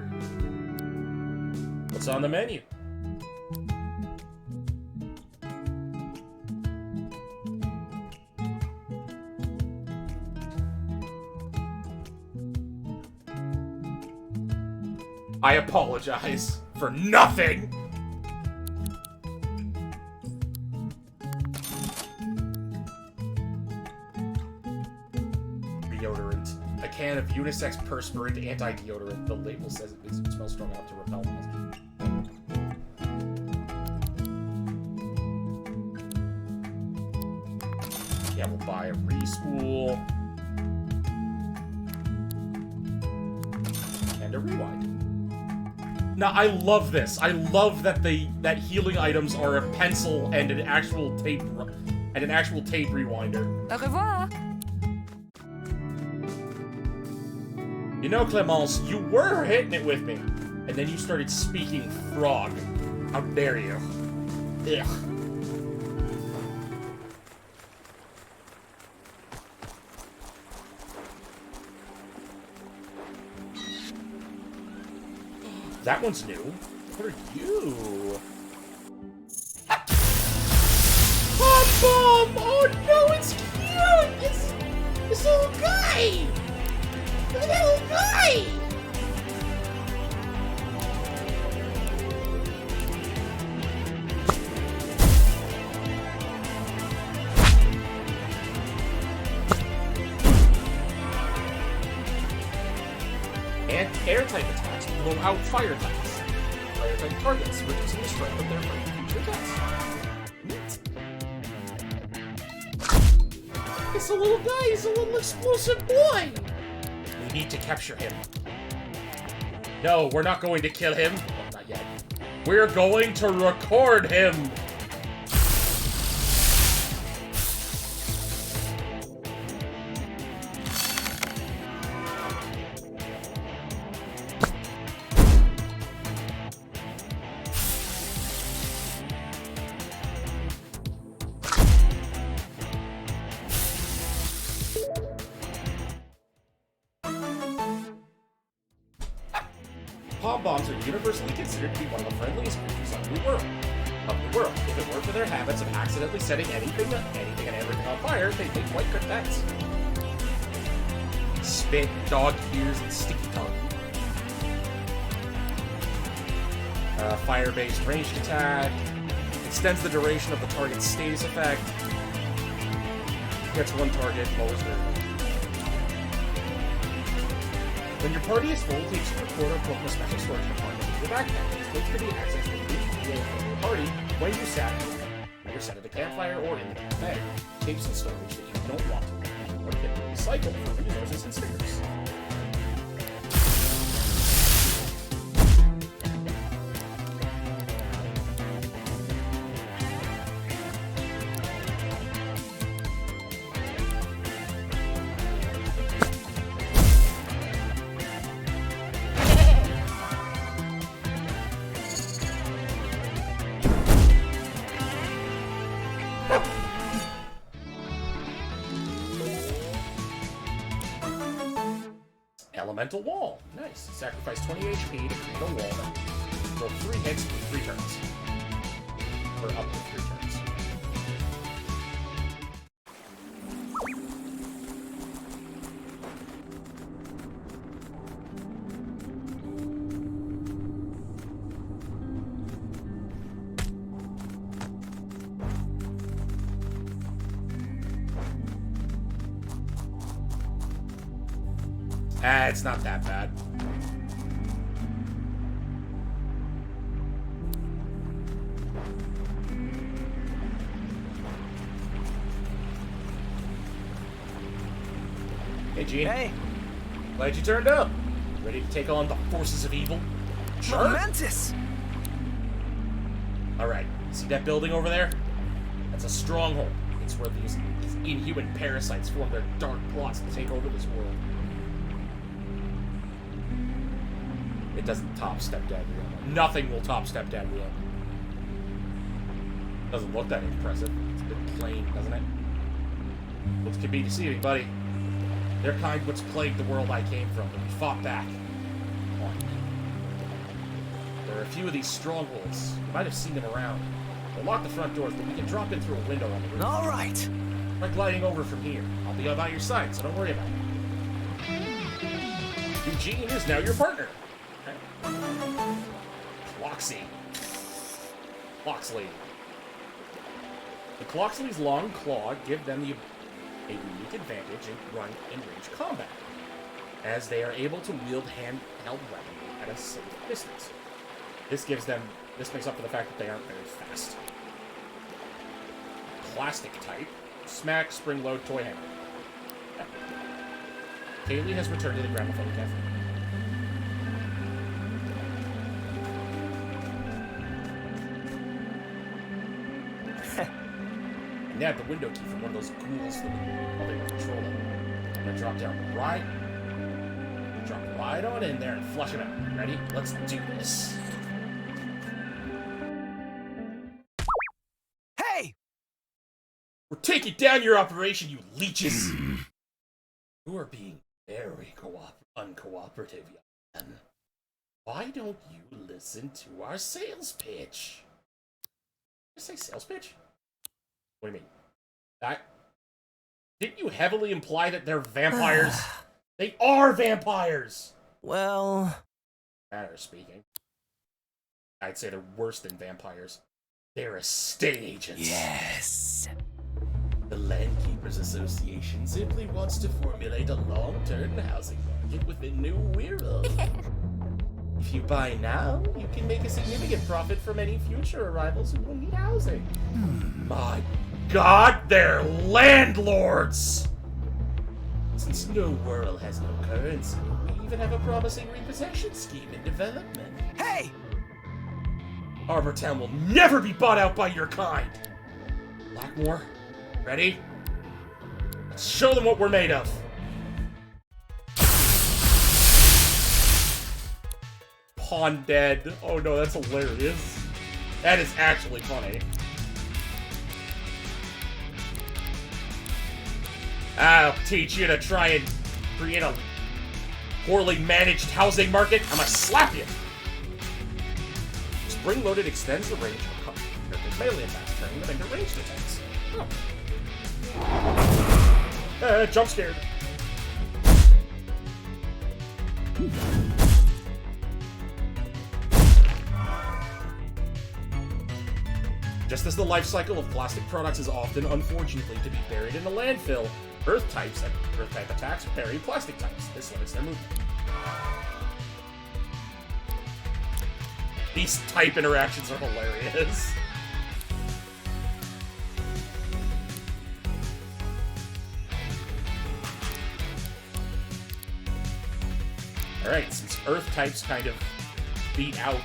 What's on the menu? I apologize for nothing! Deodorant. A can of unisex perspirant anti-deodorant. The label says it makes it smell strong enough to repel monsters. Yeah, we'll buy a re-spool. And a rewind. Now, I love this. I love that that healing items are a pencil and an actual tape rewinder. Au revoir. You know, Clemence, you were hitting it with me, and then you started speaking frog. How dare you? Ugh. That one's new. What are you? Pom-Pom! Oh no, it's cute! It's this little guy! Look at that little guy! And air-type attacks blow out fire types. Fire-type targets, reducing the strength of their future attacks. Neat. It's a little guy, he's a little explosive boy! We need to capture him. No, we're not going to kill him. Well, not yet. We're going to record him! Pom bombs are universally considered to be one of the friendliest creatures of the world. If it weren't for their habits of accidentally setting anything and everything on fire, they'd make quite good pets. Spit, dog ears, and sticky tongue. Fire-based ranged attack. Extends the duration of the target's status effect. Gets one target, lowers their... When your party is full, take your quarter and put in a special storage compartment in your backpack. This looks to be access to the from your party when you're set at a campfire or in the bag. Tapes and storage that you don't want or can be recycled for resources and stickers. Elemental Wall. Nice. Sacrifice 20 HP to create a wall that will 3 hits with 3 turns. for up to 3 turns. It's not that bad. Hey, Gene. Hey, Glad you turned up. Ready to take on the forces of evil? Sure. momentous! Alright, see that building over there? That's a stronghold. It's where these inhuman parasites form their dark plots to take over this world. It doesn't top Stepdad Real. Nothing will top Stepdad Real. Doesn't look that impressive. It's a bit plain, doesn't it? Looks can be deceiving, buddy. Their kind what's plagued the world I came from, but we fought back. Come on. There are a few of these strongholds. You might have seen them around. They'll lock the front doors, but we can drop in through a window on the roof. All right. Try gliding over from here. I'll be by your side, so don't worry about it. Eugene is now your partner. Cloxy. Cloxley. The Cloxley's long claw give them a unique advantage in range combat, as they are able to wield handheld weapons at a safe distance. This makes up for the fact that they aren't very fast. Plastic type, smack, spring load, toy hammer. Kaylee has returned to the gramophone cafe. And they have the window key from one of those ghouls while they were patrolling. I'm gonna drop right on in there and flush him out. Ready? Let's do this. Hey! We're taking down your operation, you leeches! You are being very uncooperative, young man. Why don't you listen to our sales pitch? Did I say sales pitch? What do you mean? Didn't you heavily imply that they're vampires? They are vampires! Well... Manner of speaking. I'd say they're worse than vampires. They're estate agents. Yes. The Landkeepers Association simply wants to formulate a long-term housing market within New Wirral. If you buy now, you can make a significant profit from any future arrivals who will need housing. My God, they're landlords! Since No Wirral has no currency, we even have a promising repossession scheme in development. Hey! Arbor Town will never be bought out by your kind! Blackmore, ready? Let's show them what we're made of. Pawn dead. Oh no, that's hilarious. That is actually funny. I'll teach you to try and create a poorly managed housing market. I'm gonna slap you. Spring-loaded extends the range of characters' melee attacks, turning them into ranged attacks. Oh. Jump scared. Just as the life cycle of plastic products is often, unfortunately, to be buried in the landfill, Earth-type attacks bury plastic types. This limits their movement. These type interactions are hilarious. Alright, since Earth types kind of beat out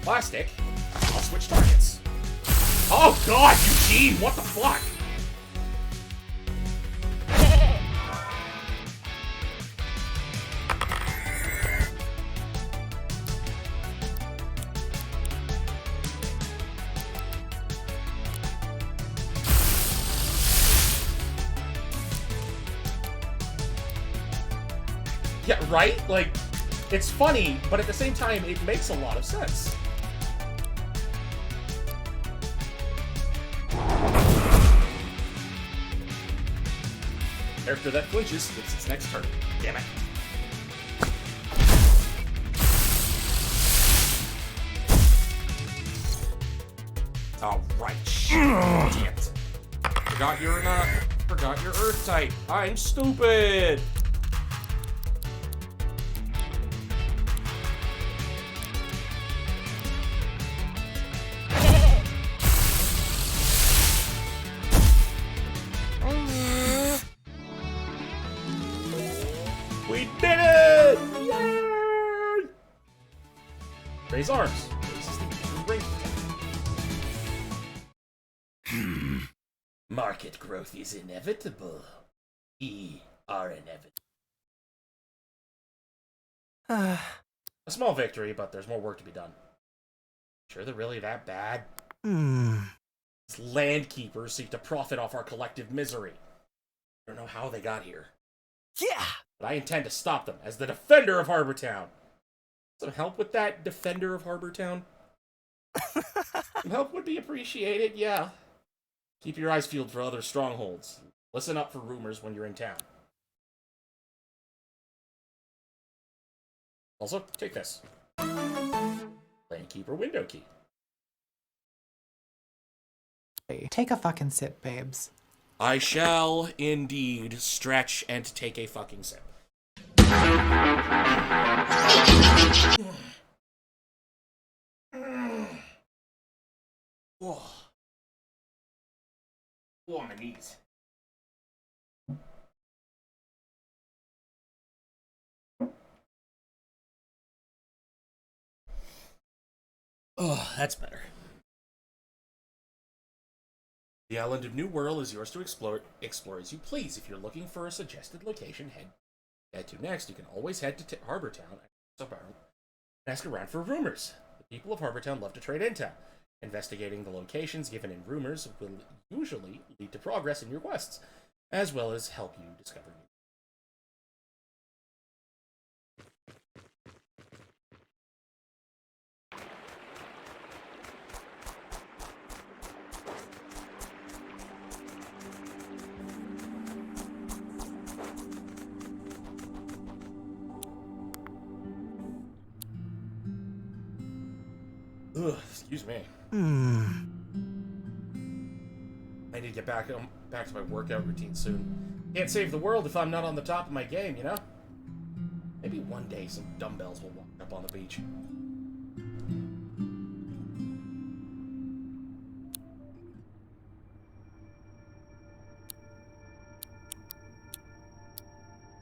plastic, I'll switch targets. Oh God, Eugene, what the fuck? Yeah, right? Like, it's funny, but at the same time, it makes a lot of sense. Character that flinches gets its next turn. Damn it. Alright, shit. Forgot you're Earth type. I'm stupid. We did it! Yay! Raise arms. Raises the ring. Market growth is inevitable. We are inevitable. A small victory, but there's more work to be done. Sure they're really that bad? These landkeepers seek to profit off our collective misery. I don't know how they got here. Yeah! But I intend to stop them as the defender of Harbor Town. Some help with that, defender of Harbor Town? Some help would be appreciated, yeah. Keep your eyes peeled for other strongholds. Listen up for rumors when you're in town. Also, take this. Landkeeper window key. Take a fucking sip, babes. I shall indeed stretch and take a fucking sip. Whoa. Oh, my knees. Oh, that's better. The island of New Whirl is yours to explore as you please. If you're looking for a suggested location head to next, you can always head to Harbor Town and ask around for rumors. The people of Harbor Town love to trade intel. Investigating the locations given in rumors will usually lead to progress in your quests, as well as help you discover new. Ugh, excuse me. I need to get back to my workout routine soon. Can't save the world if I'm not on the top of my game, you know? Maybe one day some dumbbells will walk up on the beach.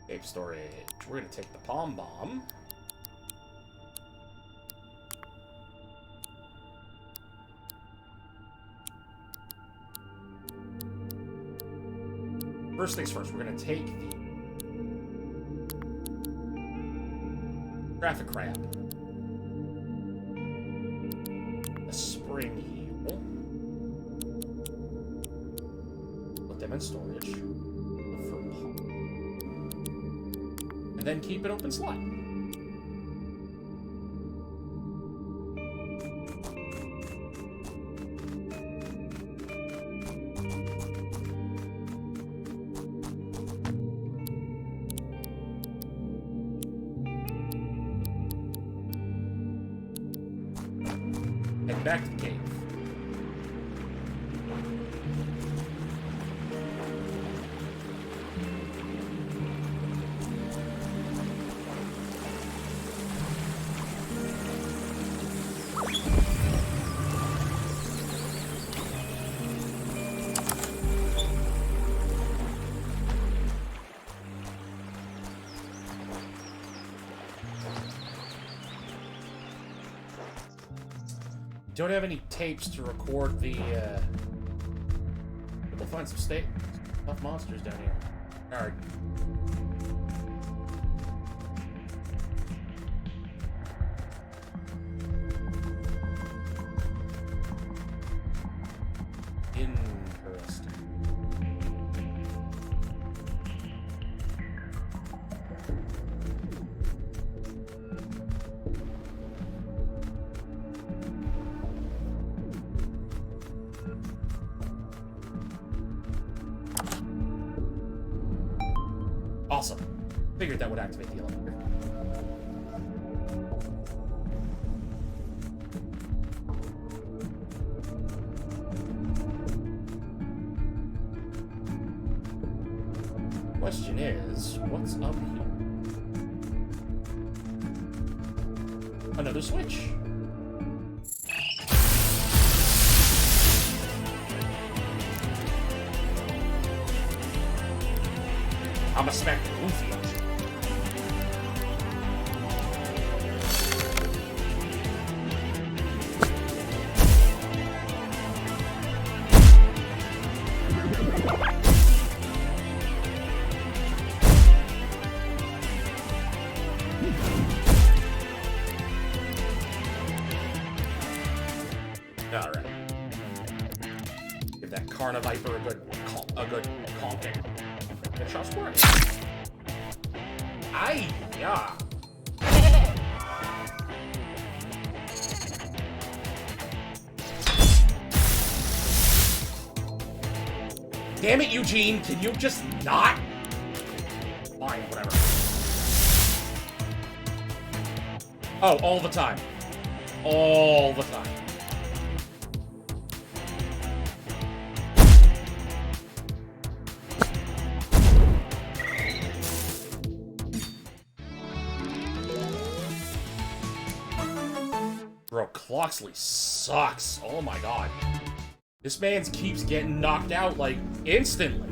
Cave storage. We're gonna take the Palm Bomb. First things first, we're going to take the Traffic Crab, the Spring Heal, put them in storage, the Fur Paw, and then keep an open slot. Back to the cave. Don't have any tapes to record the, we'll find some tough monsters down here. Alright. Interesting. Awesome. Figured that would activate the elevator. Question is, what's up here? Another switch. I'ma smack the Goofy out. All right. Give that Carniviper a good conking. Good shot score. Aye, yeah. Damn it, Eugene! Can you just not? Fine, whatever. Oh, all the time. All the time. Bro, Cloxley sucks. Oh my god. This man keeps getting knocked out, like, instantly.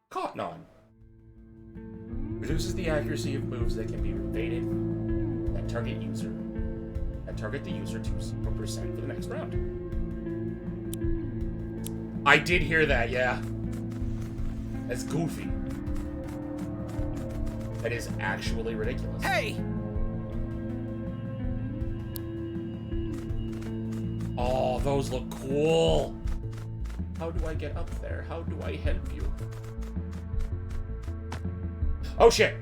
Cotton. Reduces the accuracy of moves that can be evaded that target the user to 0% for the next round. I did hear that, yeah. That's goofy. That is actually ridiculous. Hey! Oh, those look cool. How do I get up there? How do I help you? Oh shit!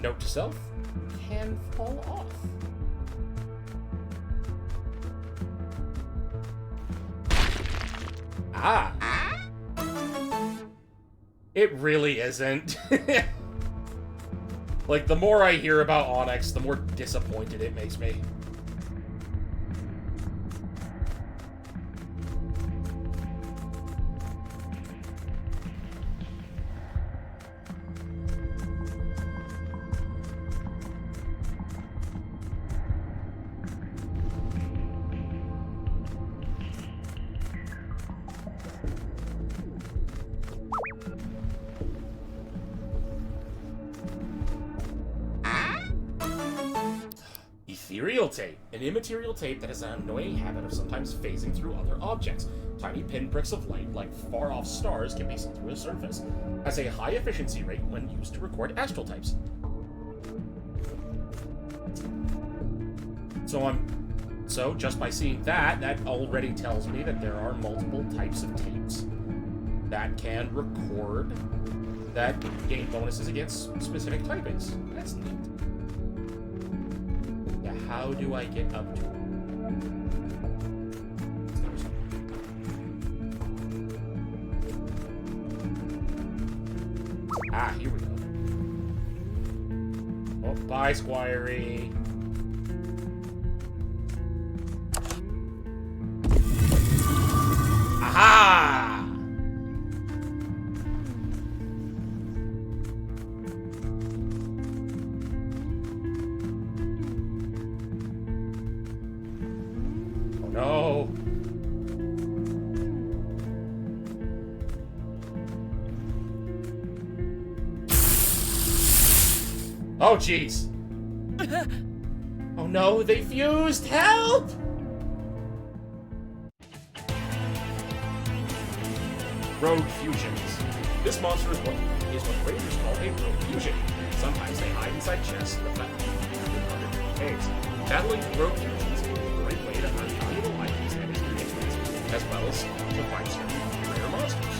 Note to self, can fall off. Ah! It really isn't. Like, the more I hear about Onyx, the more disappointed it makes me. Ethereal tape, an immaterial tape that has an annoying habit of sometimes phasing through other objects. Tiny pinpricks of light, like far-off stars, can be seen through a surface. Has a high efficiency rate when used to record astral types. So just by seeing that, that already tells me that there are multiple types of tapes that can record that gain bonuses against specific typings. That's neat. How do I get up to it? Ah, here we go. Oh, bye, Squirey. Aha! No. Oh, jeez. Oh no, they fused! Help! Rogue fusions. This monster is what Rangers call a rogue fusion. Sometimes they hide inside chests in the underground caves. Battling rogue fusions is a great way to earn valuable items and experience, as well as to fight certain rare monsters.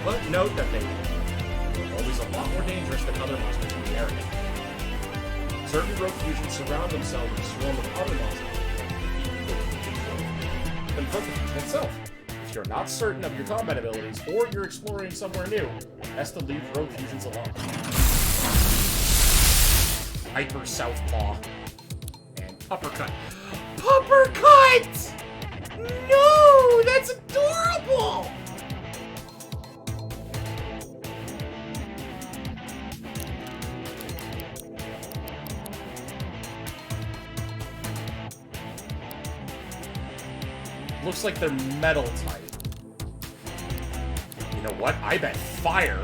But note that they are always a lot more dangerous than other monsters in the area. Certain rogue fusions surround themselves with a swarm of other monsters. Confront the fusion itself. If you're not certain of your combat abilities, or you're exploring somewhere new, best to leave rogue fusions alone. Hyper Southpaw. And Uppercut. Uppercut! No! That's adorable! Looks like they're metal type. You know what? I bet fire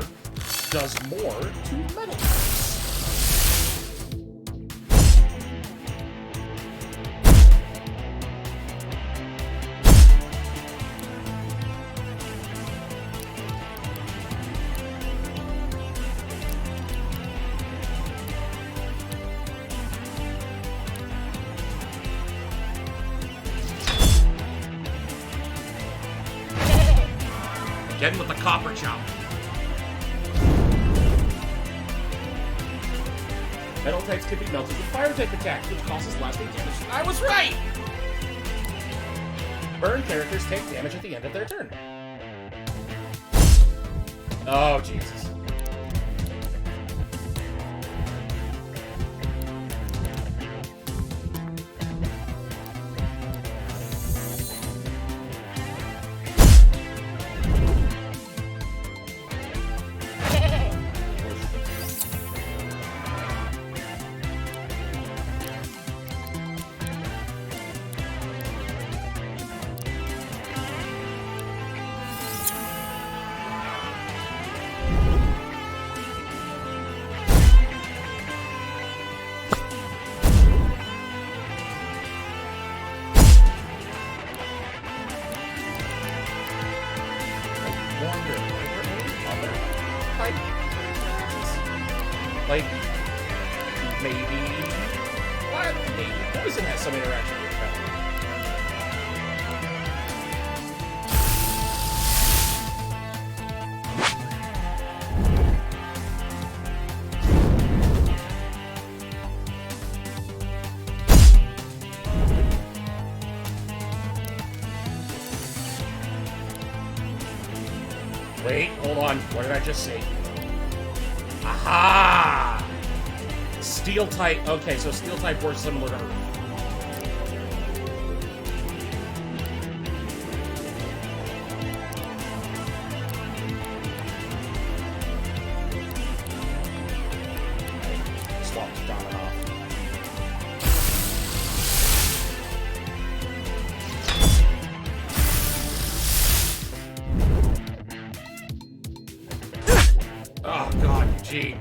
does more to metal types. Getting with the copper chop. Metal types can be melted with fire type attacks, which causes lasting damage. I was right! Burn characters take damage at the end of their turn. Oh, Jesus. Like, maybe... What? Maybe Poison has some interaction with that. Wait, hold on. What did I just say? Aha! Steel type. Okay, so steel type works similar to Earth. Swap Domin off. Oh God, Eugene.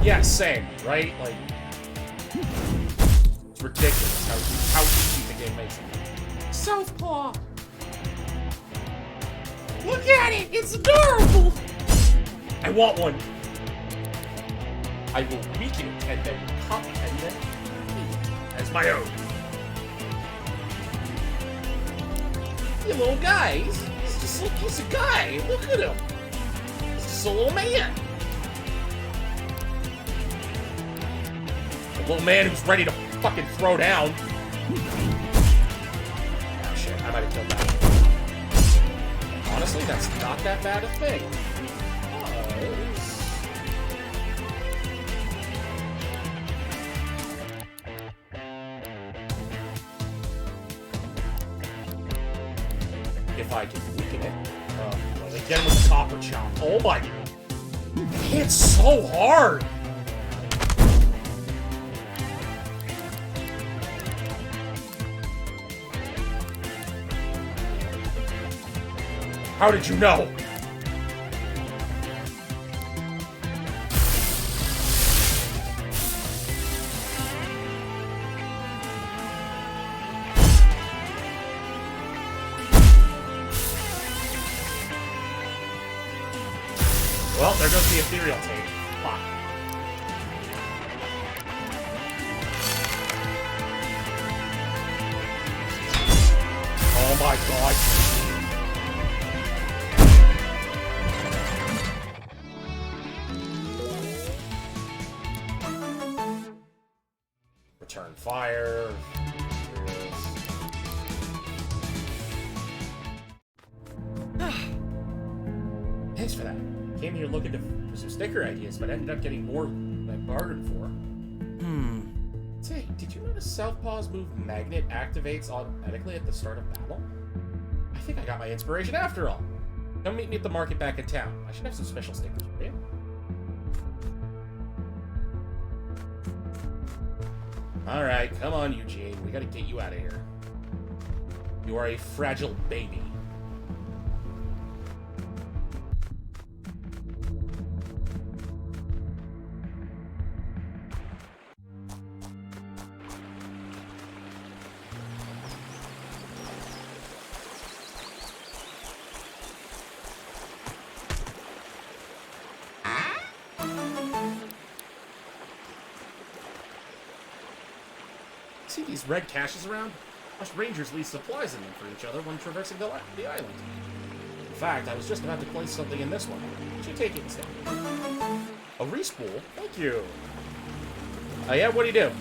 Yeah, same, right? Like, it's ridiculous how easy the game makes it. Southpaw! Look at it! It's adorable! I want one! I will weaken it and then copy and then eat it as my own. You little guy, he's just a piece of guy. Look at him. He's just a little man. A little man who's ready to fucking throw down. Oh shit, I might have killed that. Honestly, that's not that bad a thing. If I can weaken it. Again with the copper chop. Oh my. It's so hard. How did you know? Well, there goes the ethereal tape. Fuck. Oh my god. Return fire. Thanks for that. Came here looking for some sticker ideas, but ended up getting more than I bargained for. Say, did you notice Southpaw's move Magnet activates automatically at the start of battle? I think I got my inspiration after all. Come meet me at the market back in town. I should have some special stickers for you. Alright, come on, Eugene. We gotta get you out of here. You are a fragile baby. See these red caches around? Us rangers leave supplies in them for each other when traversing the island. In fact, I was just about to place something in this one. You should take it instead. A respool? Thank you. Oh yeah, what do you do?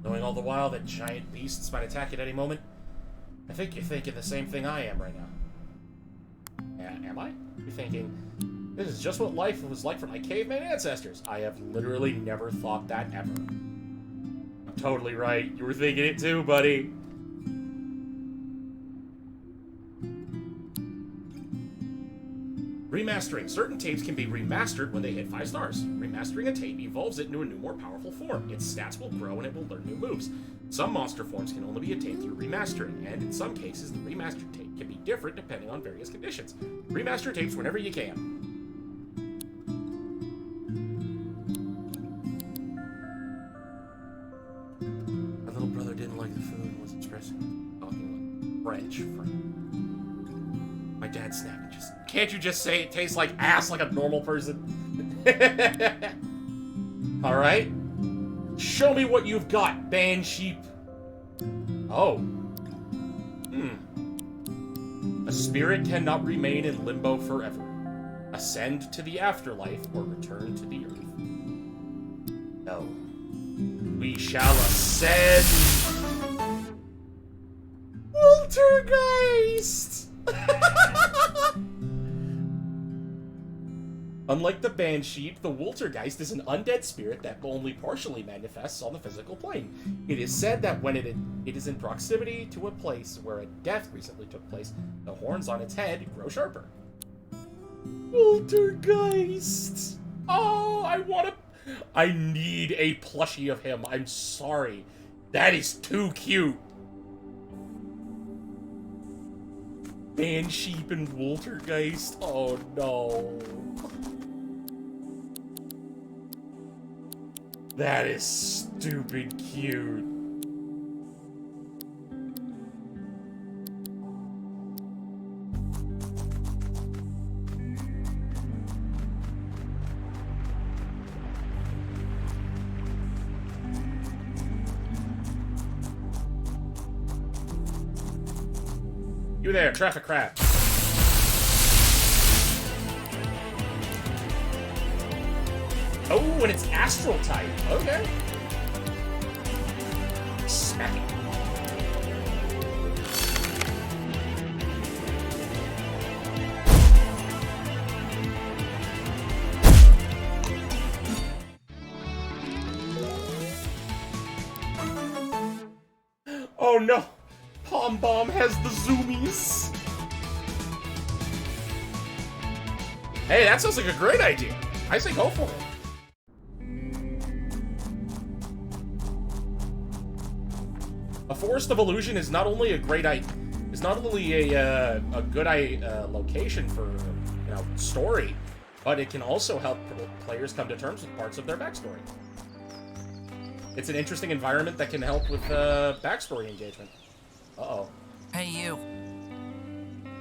Knowing all the while that giant beasts might attack at any moment, I think you're thinking the same thing I am right now. Am I? You're thinking, this is just what life was like for my caveman ancestors. I have literally never thought that ever. I'm totally right. You were thinking it too, buddy. Remastering. Certain tapes can be remastered when they hit 5 stars. Remastering a tape evolves it into a new, more powerful form. Its stats will grow and it will learn new moves. Some monster forms can only be attained through remastering, and in some cases, the remastered tape can be different depending on various conditions. Remaster tapes whenever you can. My little brother didn't like the food and was expressing talking like French. My dad snapped and just, can't you just say it tastes like ass like a normal person? Alright. Show me what you've got, Bansheep. Oh. A spirit cannot remain in limbo forever. Ascend to the afterlife or return to the earth. No. We shall ascend. Waltergeist! Unlike the Bansheep, the Waltergeist is an undead spirit that only partially manifests on the physical plane. It is said that when it is in proximity to a place where a death recently took place, the horns on its head grow sharper. Waltergeist! Oh, I need a plushie of him. I'm sorry. That is too cute. Bansheep and Waltergeist. Oh no. That is stupid cute. You there, traffic crab. Oh, and it's astral type. Okay. Smack it. Oh no! Palm Bomb has the zoomies! Hey, that sounds like a great idea. I say go for it. A Forest of Illusion is not only a great it's not only a good location for, you know, story, but it can also help players come to terms with parts of their backstory. It's an interesting environment that can help with backstory engagement. Uh-oh. Hey, you.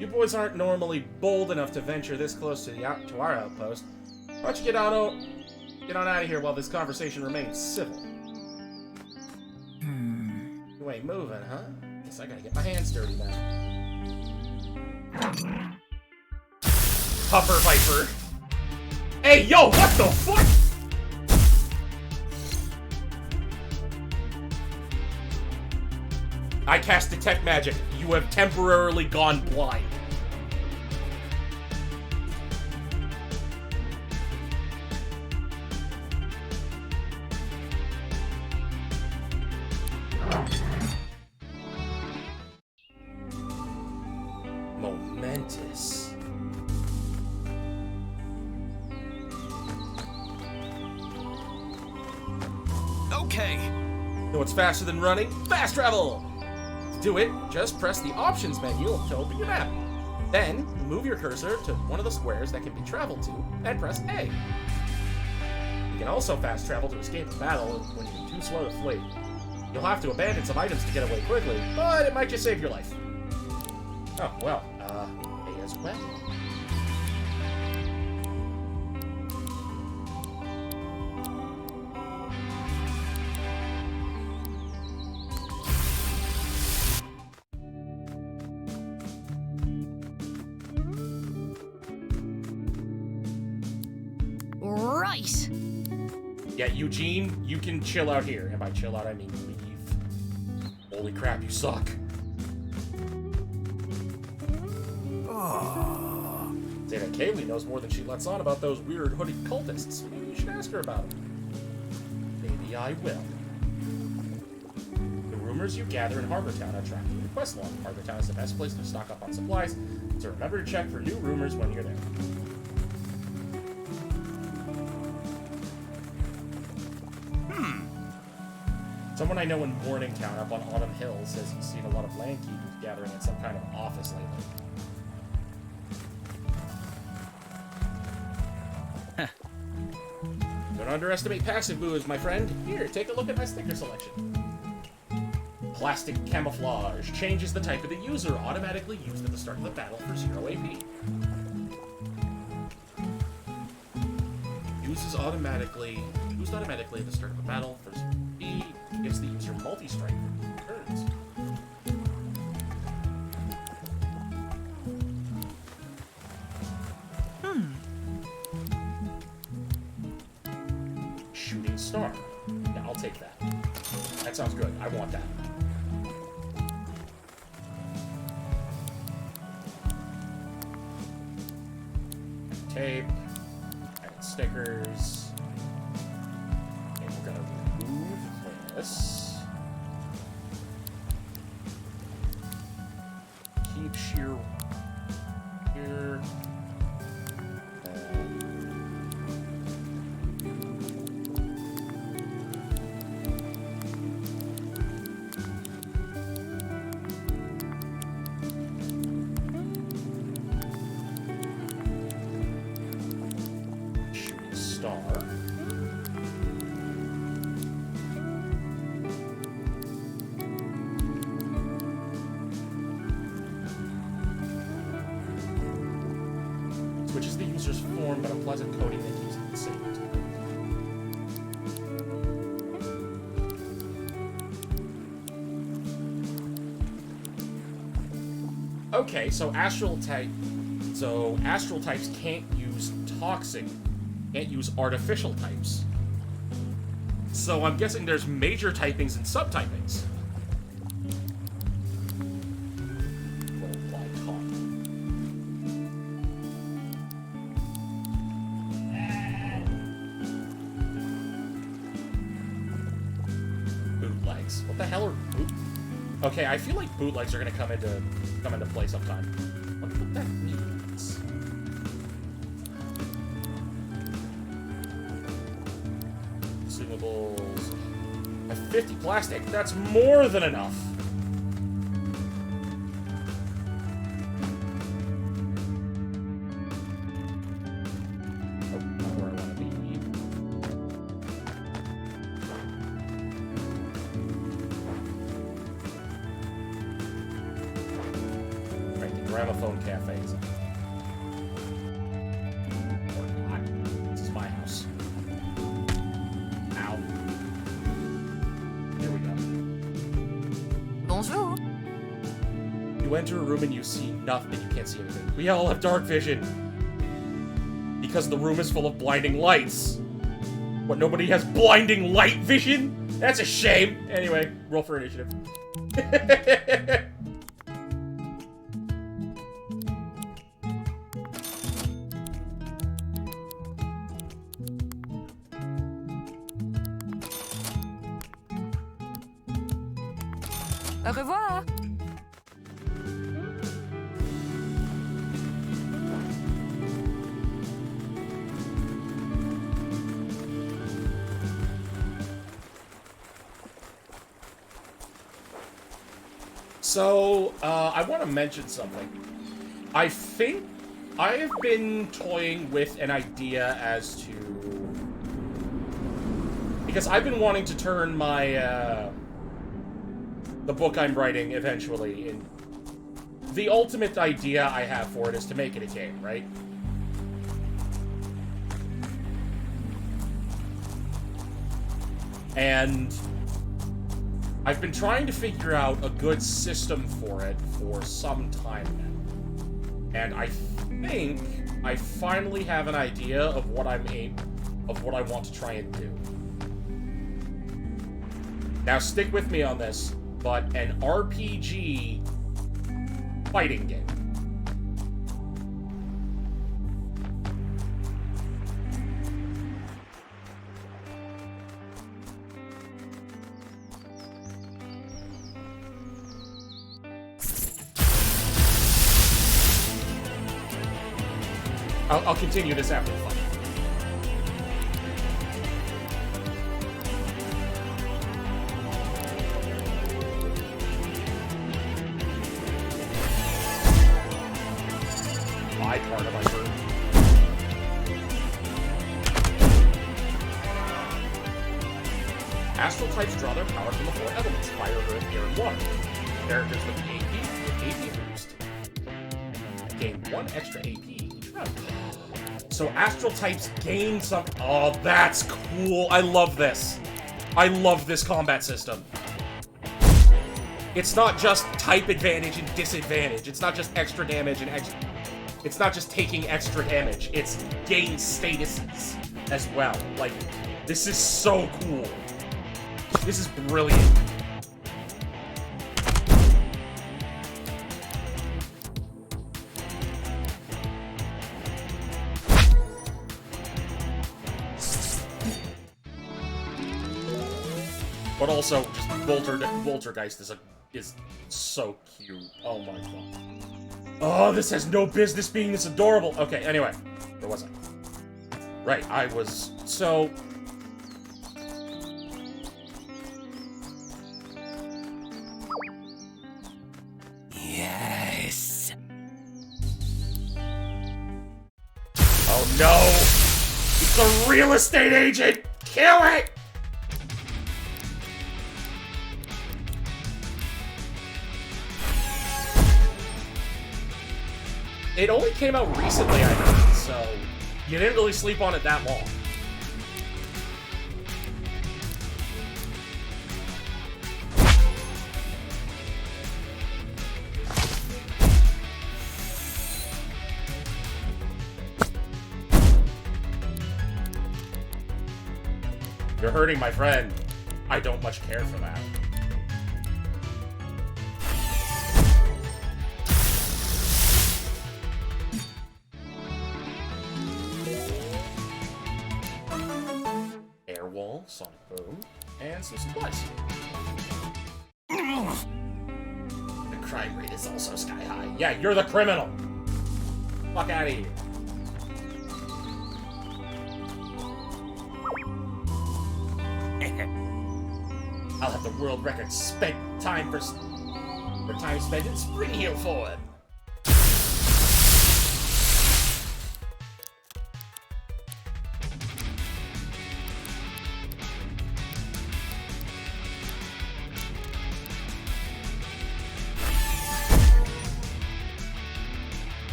You boys aren't normally bold enough to venture this close to our outpost. Why don't you get on out of here while this conversation remains civil? You ain't moving, huh? Guess I gotta get my hands dirty now. Puffer Viper. Hey, yo, what the fuck? I cast Detect Magic. You have temporarily gone blind. Momentous. Okay. Know what's faster than running? Fast travel! To do it, just press the options menu to open your map. Then, move your cursor to one of the squares that can be traveled to, and press A. You can also fast travel to escape the battle when you're too slow to flee. You'll have to abandon some items to get away quickly, but it might just save your life. Oh, well, A as well. Right. Yeah, Eugene, you can chill out here. And by chill out, I mean leave. Holy crap, you suck. Zeta Kaylee knows more than she lets on about those weird hooded cultists. Maybe you should ask her about them. Maybe I will. The rumors you gather in Harbor Town are tracked in your quest log. Harbor Town is the best place to stock up on supplies, so remember to check for new rumors when you're there. Someone I know in Morningtown up on Autumn Hill says he's seen a lot of landkeepers gathering in some kind of office lately. Don't underestimate passive moves, my friend. Here, take a look at my sticker selection. Plastic Camouflage changes the type of the user, automatically used at the start of the battle for 0 AP. Used automatically at the start of the battle for 0 AP. Gives the user multi-strike for 2 turns. Shooting star. Yeah, I'll take that. That sounds good. I want that. Tape. Add stickers. And we're gonna remove this. Keep sheer here. Shooting star. Switches the user's form, but applies a coating that keeps it the same. Okay, so astral types can't use toxic, can't use artificial types. So I'm guessing there's major typings and subtypings. We'll apply talk. Bootlegs. What the hell are boot? Okay, I feel like bootlegs are gonna come into play sometime. Wonder what that means. Consumables. I have 50 plastic. That's more than enough. Oh, not where I want to be. Right, the gramophone cafes. Or not. This is my house. Ow. Here we go. Bonjour. You enter a room and you see nothing. You can't see anything. We all have dark vision. Because the room is full of blinding lights. What, nobody has blinding light vision? That's a shame. Anyway, roll for initiative. Au revoir. So, I want to mention something. I think I have been toying with an idea as to... Because I've been wanting to turn my, the book I'm writing eventually in... The ultimate idea I have for it is to make it a game, right? And I've been trying to figure out a good system for it for some time now. And I think I finally have an idea of what I want to try and do. Now stick with me on this, but an RPG fighting game. I'll continue this after the fight. My part of my turn. Astral types draw their power from the four elements: fire, earth, air, and water. Characters with AP boost gain 1 extra AP each round. So astral types gain some... Oh, that's cool. I love this. I love this combat system. It's not just type advantage and disadvantage. It's not just extra damage and extra... It's not just taking extra damage. It's gain statuses as well. Like, this is so cool. This is brilliant. But also, just Voltergeist is so cute. Oh my god. Oh, this has no business being this adorable. Okay, anyway. Where was I? Right, I was... So... Yes. Oh no! It's a real estate agent! Kill it! It only came out recently, I heard, so you didn't really sleep on it that long. You're hurting my friend. I don't much care for that. Air wall, sonic boom, and some supplies. crime rate is also sky high. Yeah, you're the criminal. Fuck out of here. I'll have the world record time spent in Spring Heel form.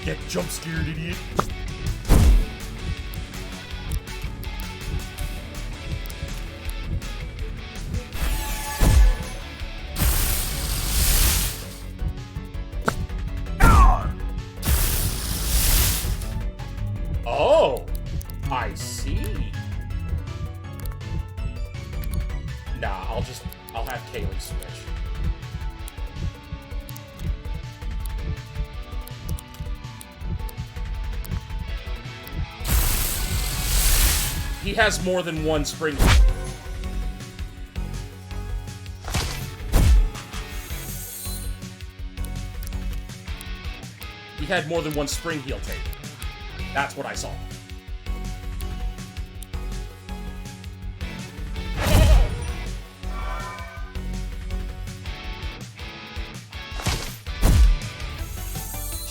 Get jump scared, idiot. Oh, I see. Nah, I'll have Kaylee switch. He has more than one spring. He had more than one spring heel tape. That's what I saw.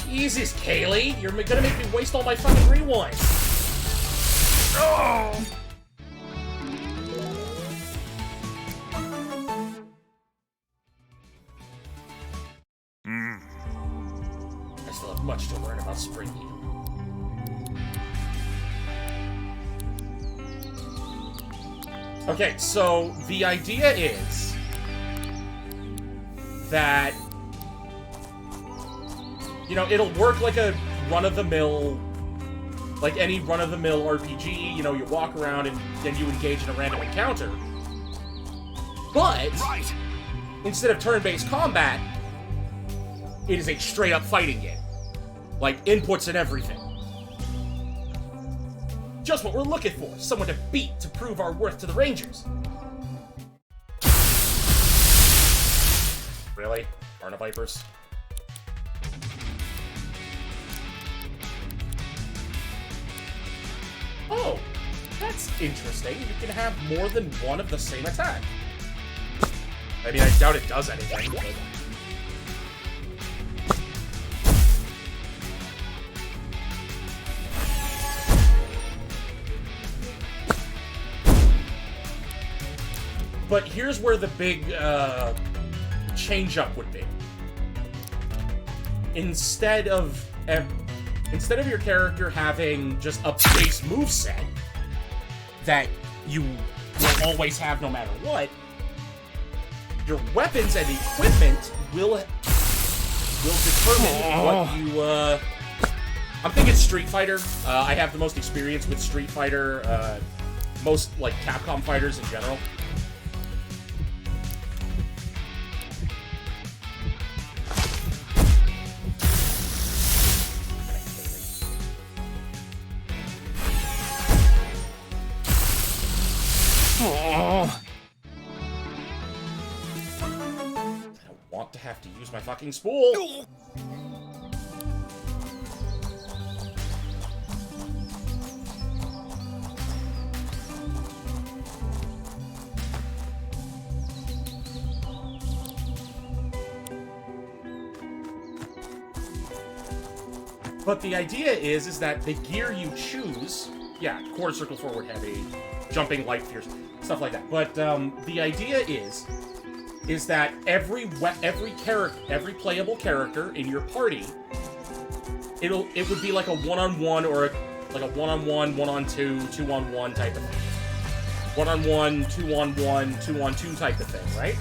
Jesus, Kaylee, you're gonna make me waste all my fucking rewinds. Oh! I still have much to learn about Spring Heel. Okay, so the idea is that, you know, it'll work like a run-of-the-mill, like any run-of-the-mill RPG. You know, you walk around and then you engage in a random encounter. But, instead of turn-based combat, it is a straight-up fighting game. Like, inputs and everything. Just what we're looking for. Someone to beat to prove our worth to the Rangers. Really? Arna Vipers? Oh, that's interesting. You can have more than one of the same attack. I mean, I doubt it does anything, but... But here's where the big change-up would be. Instead of your character having just a base moveset that you will always have no matter what, your weapons and equipment will determine what you... I'm thinking Street Fighter. I have the most experience with Street Fighter, most, like, Capcom fighters in general. I don't want to have to use my fucking spool. But the idea is that the gear you choose, yeah, quarter circle forward heavy, jumping light fierce, stuff like that. But the idea is that every playable character in your party, it would be like a one-on-one or like a one-on-one, one-on-two, two-on-one type of thing. One-on-one, two-on-one, two-on-two type of thing, right?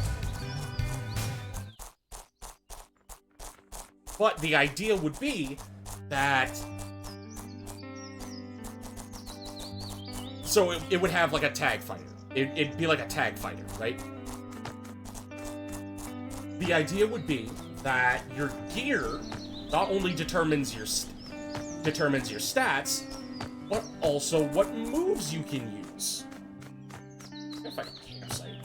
But the idea would be that... So it would have like a tag fighter. It'd be like a tag fighter, right? The idea would be that your gear not only determines your stats, but also what moves you can use. If I can campsite.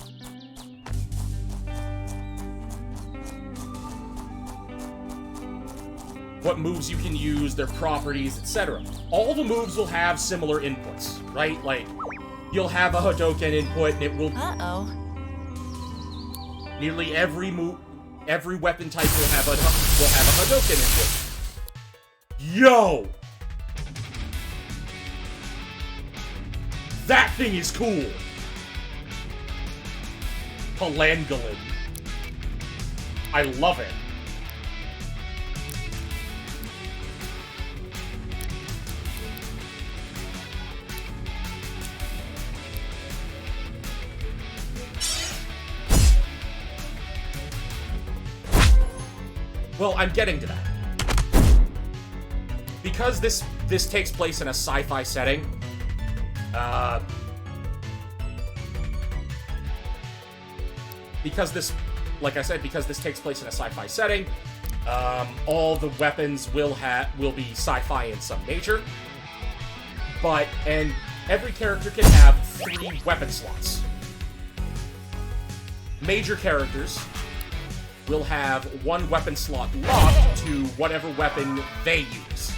what moves you can use, their properties, etc. All the moves will have similar inputs, right? Like, you'll have a Hadouken input, and it will... Nearly every move, every weapon type will have a Hadouken input. Yo! That thing is cool! Palangolin. I love it. Well, I'm getting to that. Because this takes place in a sci-fi setting, because this, like I said, because this takes place in a sci-fi setting, all the weapons will be sci-fi in some nature. And every character can have 3 weapon slots. Major characters will have 1 weapon slot locked to whatever weapon they use.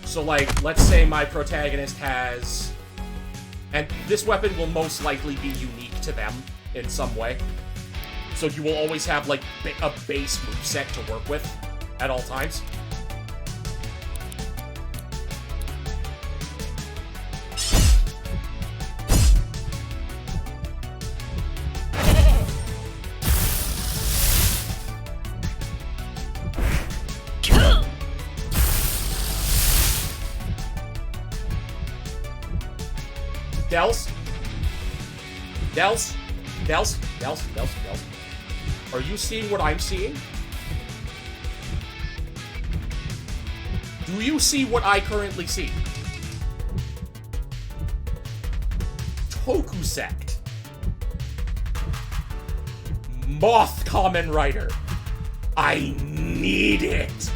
So, like, let's say my protagonist has... And this weapon will most likely be unique to them in some way. So you will always have, like, a base moveset to work with at all times. Dels. Are you seeing what I'm seeing? Do you see what I currently see? Tokusect. Moth Kamen Rider. I need it.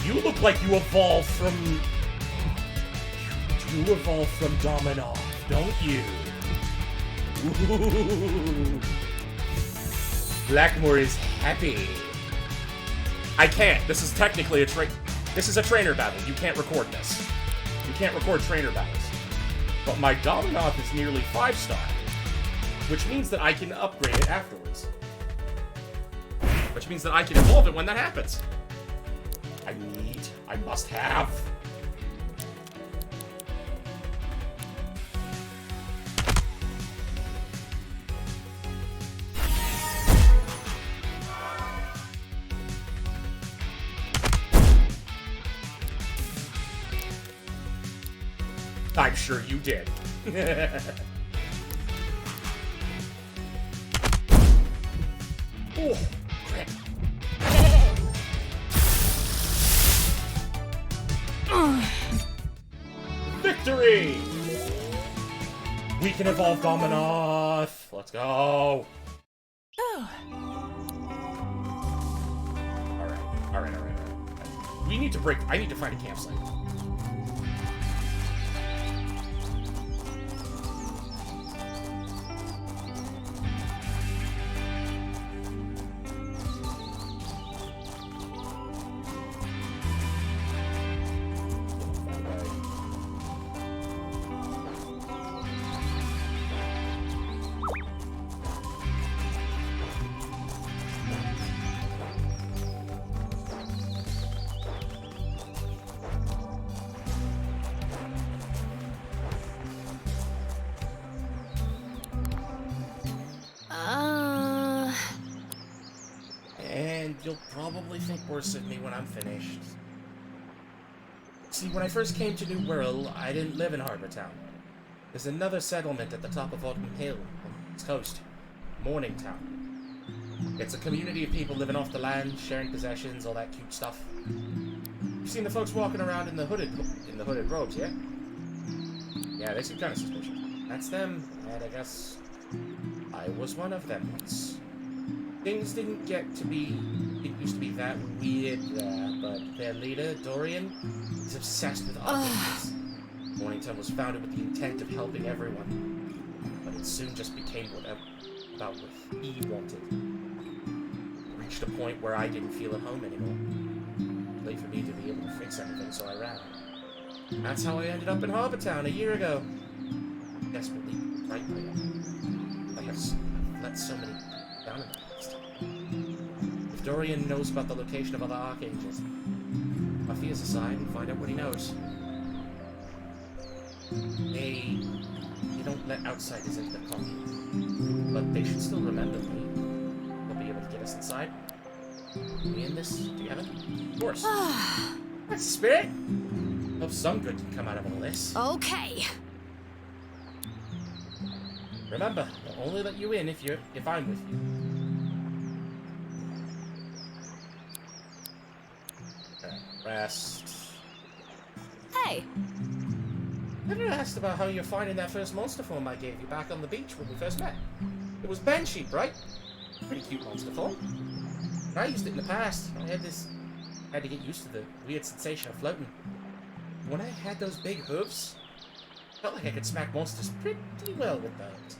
You look like you evolved from... You evolved from Dominov, don't you? Ooh. Blackmore is happy. I can't. This is technically This is a trainer battle. You can't record this. You can't record trainer battles. But my Dominov is nearly 5-star, which means that I can upgrade it afterwards. Which means that I can evolve it when that happens. I must have. I'm sure you did. Oh, crap. Victory! We can evolve Dominoth. Let's go. Alright. We need to I need to find a campsite. You'll probably think worse of me when I'm finished. See, when I first came to New World, I didn't live in Harbor Town. There's another settlement at the top of Autumn Hill, on its coast, Morningtown. It's a community of people living off the land, sharing possessions, all that cute stuff. You've seen the folks walking around in the hooded robes, yeah? Yeah, they seem kind of suspicious. That's them, and I guess I was one of them once. Things didn't get to be... It used to be that weird there, but their leader, Dorian, is obsessed with others. Mornington was founded with the intent of helping everyone, but it soon just became about what he wanted. It reached a point where I didn't feel at home anymore. late for me to be able to fix anything, so I ran. That's how I ended up in Hobbit Town a year ago. Desperately right there. I have let so many down in the past. If Dorian knows about the location of other archangels, my fears aside and find out what he knows. They don't let outsiders into the commune, but they should still remember me. They'll be able to get us inside. We in this together? Of course. That's the spirit. Hope some good can come out of all this. Okay. Remember, I'll only let you in if I'm with you. Rest. Hey. Never asked about how you're finding that first monster form I gave you back on the beach when we first met. It was Banshee, right? Pretty cute monster form. I used it in the past. I had to get used to the weird sensation of floating. When I had those big hooves, felt like I could smack monsters pretty well with those.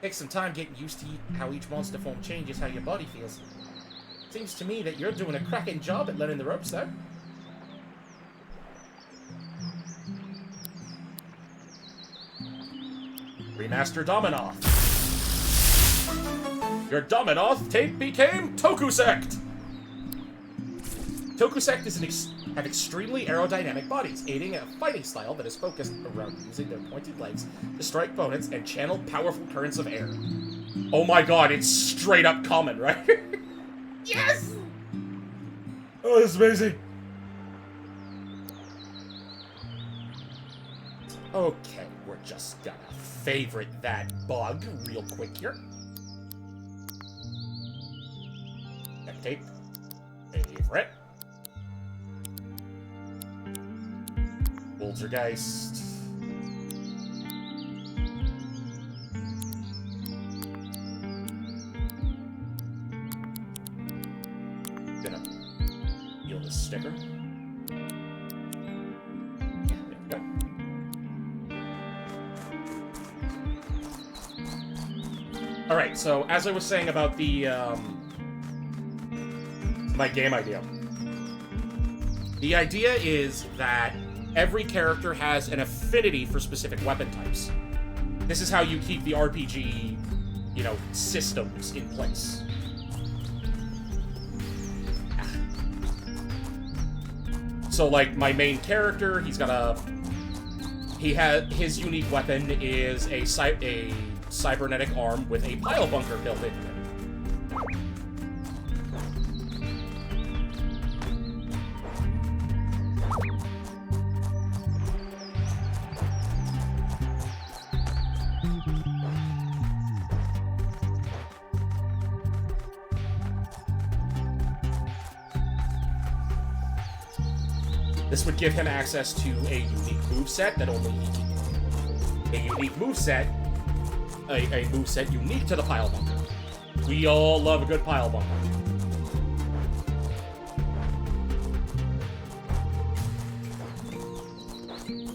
Takes some time getting used to how each monster form changes how your body feels. Seems to me that you're doing a cracking job at learning the ropes, though. Remaster Dominoth. Your Dominoth tape became Tokusect! Tokusect have extremely aerodynamic bodies, aiding a fighting style that is focused around using their pointed legs to strike opponents and channel powerful currents of air. Oh my god, it's straight up common, right? Yes! Oh, this is amazing. Okay, we're just gonna favorite that bug real quick here. Duct tape. Favorite. Poltergeist. Gonna peel this sticker. Yeah, there we go. Alright, so as I was saying about the, my game idea. The idea is that every character has an affinity for specific weapon types. This is how you keep the RPG, you know, systems in place. So, like, my main character, his unique weapon is a cybernetic arm with a pile bunker built into it. This would give him access to a unique moveset that only he can. A unique moveset. A moveset unique to the pile bunker. We all love a good pile bunker.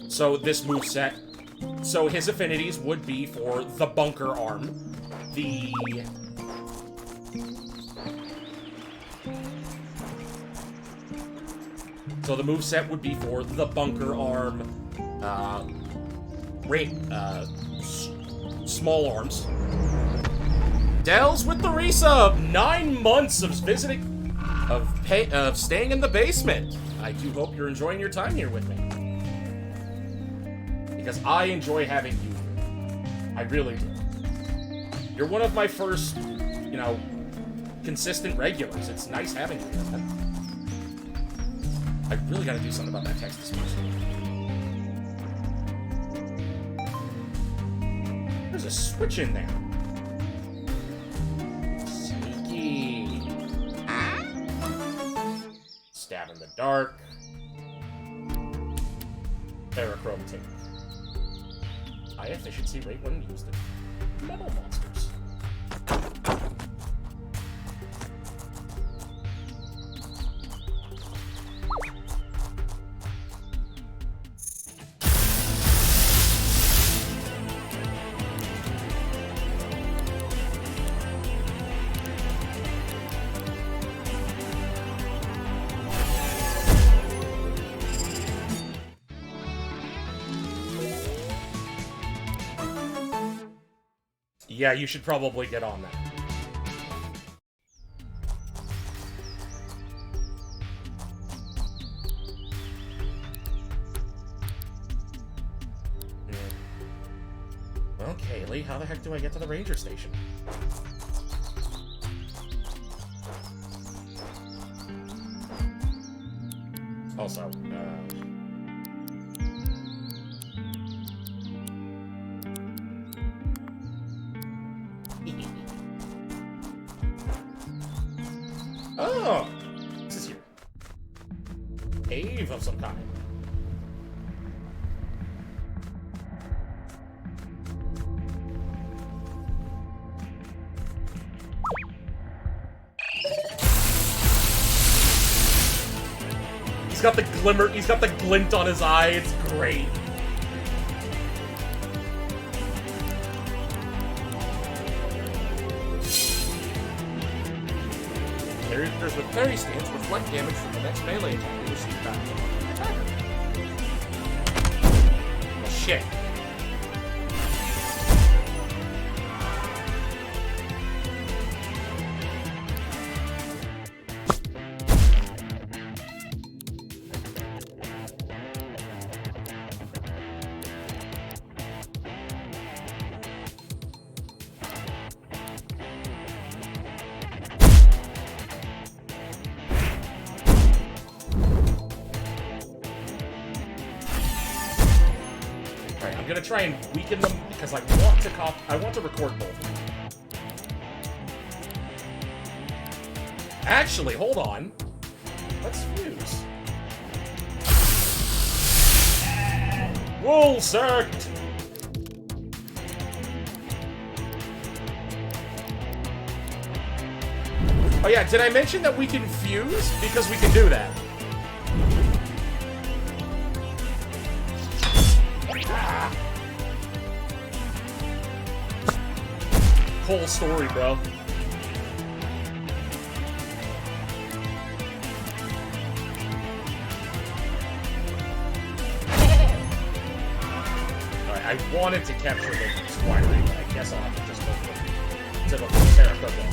So this moveset. So his affinities would be for the bunker arm. So the moveset would be for the bunker arm, small arms. Dells with the resub! 9 months of staying in the basement. I do hope you're enjoying your time here with me. Because I enjoy having you here. I really do. You're one of my first, you know, consistent regulars. It's nice having you here. I really gotta do something about that text to speech. There's a switch in there. Sneaky. Stab in the dark. Ferrochromatic. High efficiency rate when used in metal monsters. Yeah, you should probably get on that. Well, Kaylee, how the heck do I get to the ranger station? Also, oh! This is here. Cave of some kind. He's got the glimmer, he's got the glint on his eye, it's great. Characters with parry stance reflect damage from the next melee attack they receive back from the attacker. Well, shit. I'm gonna try and weaken them because I want to record both of them. Actually, hold on. Let's fuse. Wool circuit. Oh yeah, did I mention that we can fuse? Because we can do that. Whole story, bro. Alright, I wanted to capture the Squiry, but I guess I'll have to just go for the Terracotta.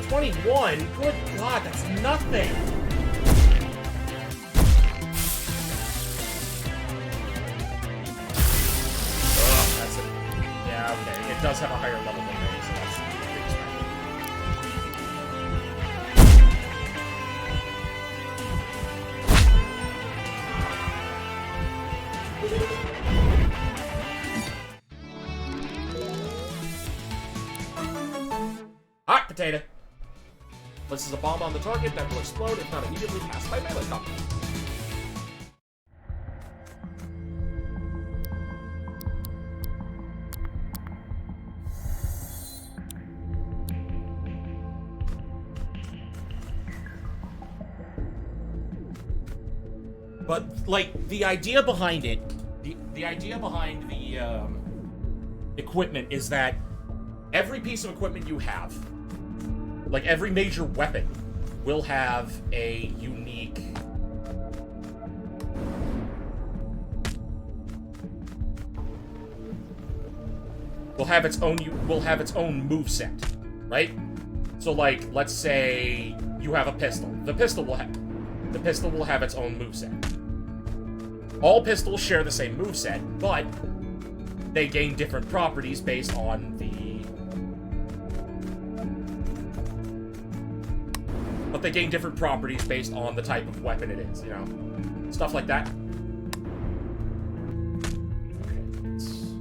21? Good God, that's nothing! Ugh, that's it. Yeah, okay. It does have a higher level than me, so that's the biggest factor. Hot potato! Places a bomb on the target that will explode if not immediately passed by melee combat. But, like, the idea behind it, the idea behind the equipment is that every piece of equipment you have, like every major weapon, will have a unique will have its own moveset, right? So like, let's say you have a pistol. The pistol will have its own moveset. All pistols share the same moveset, but they gain different properties based on the type of weapon it is, you know? Stuff like that. Okay, it's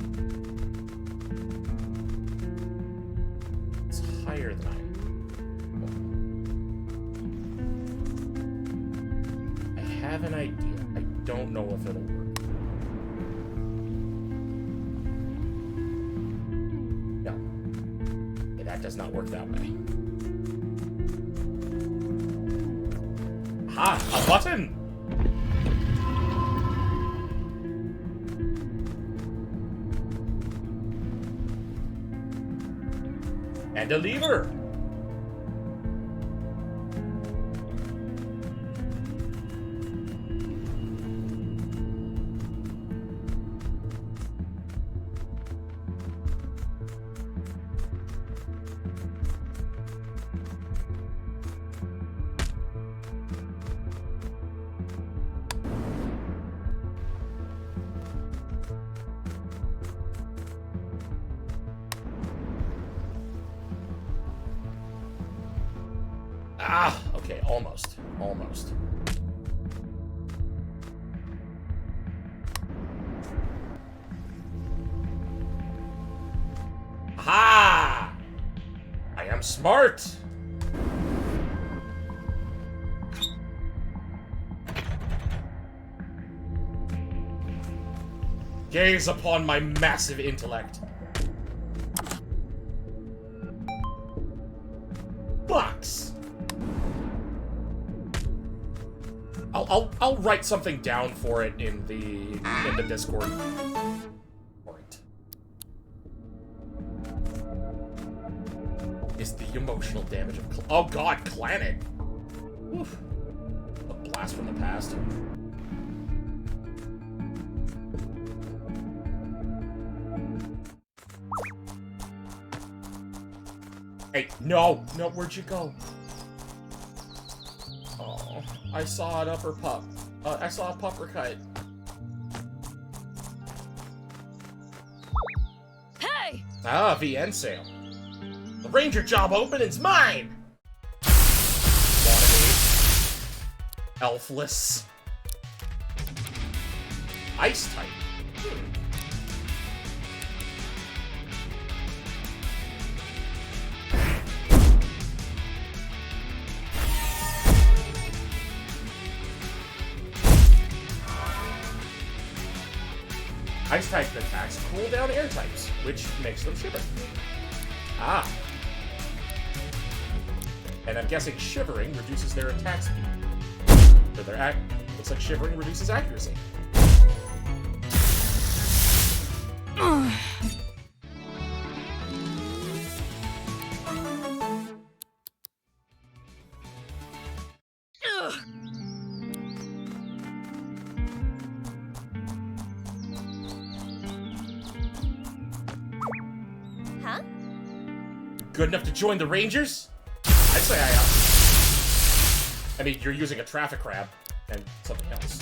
higher than I have an idea. I don't know if it'll work. No. Okay, that does not work that way. Ah, a button! And a lever. Ah, okay, almost. Almost. Aha! I am smart! Gaze upon my massive intellect. Box! I'll write something down for it in the Discord. Right. Is the emotional damage of oh god, Clannad! Oof. A blast from the past. Hey, no, where'd you go? Oh, I saw an upper pup. I saw a puppercut. Hey! Ah, VN sale. The ranger job opening's mine! Wannabe. Elfless. Ice type. Ice type attacks cool down air types, which makes them shiver. Ah. And I'm guessing shivering reduces their attack speed. So their looks like shivering reduces accuracy. Huh? Good enough to join the Rangers? I'd say I am. I mean, you're using a traffic crab and something else.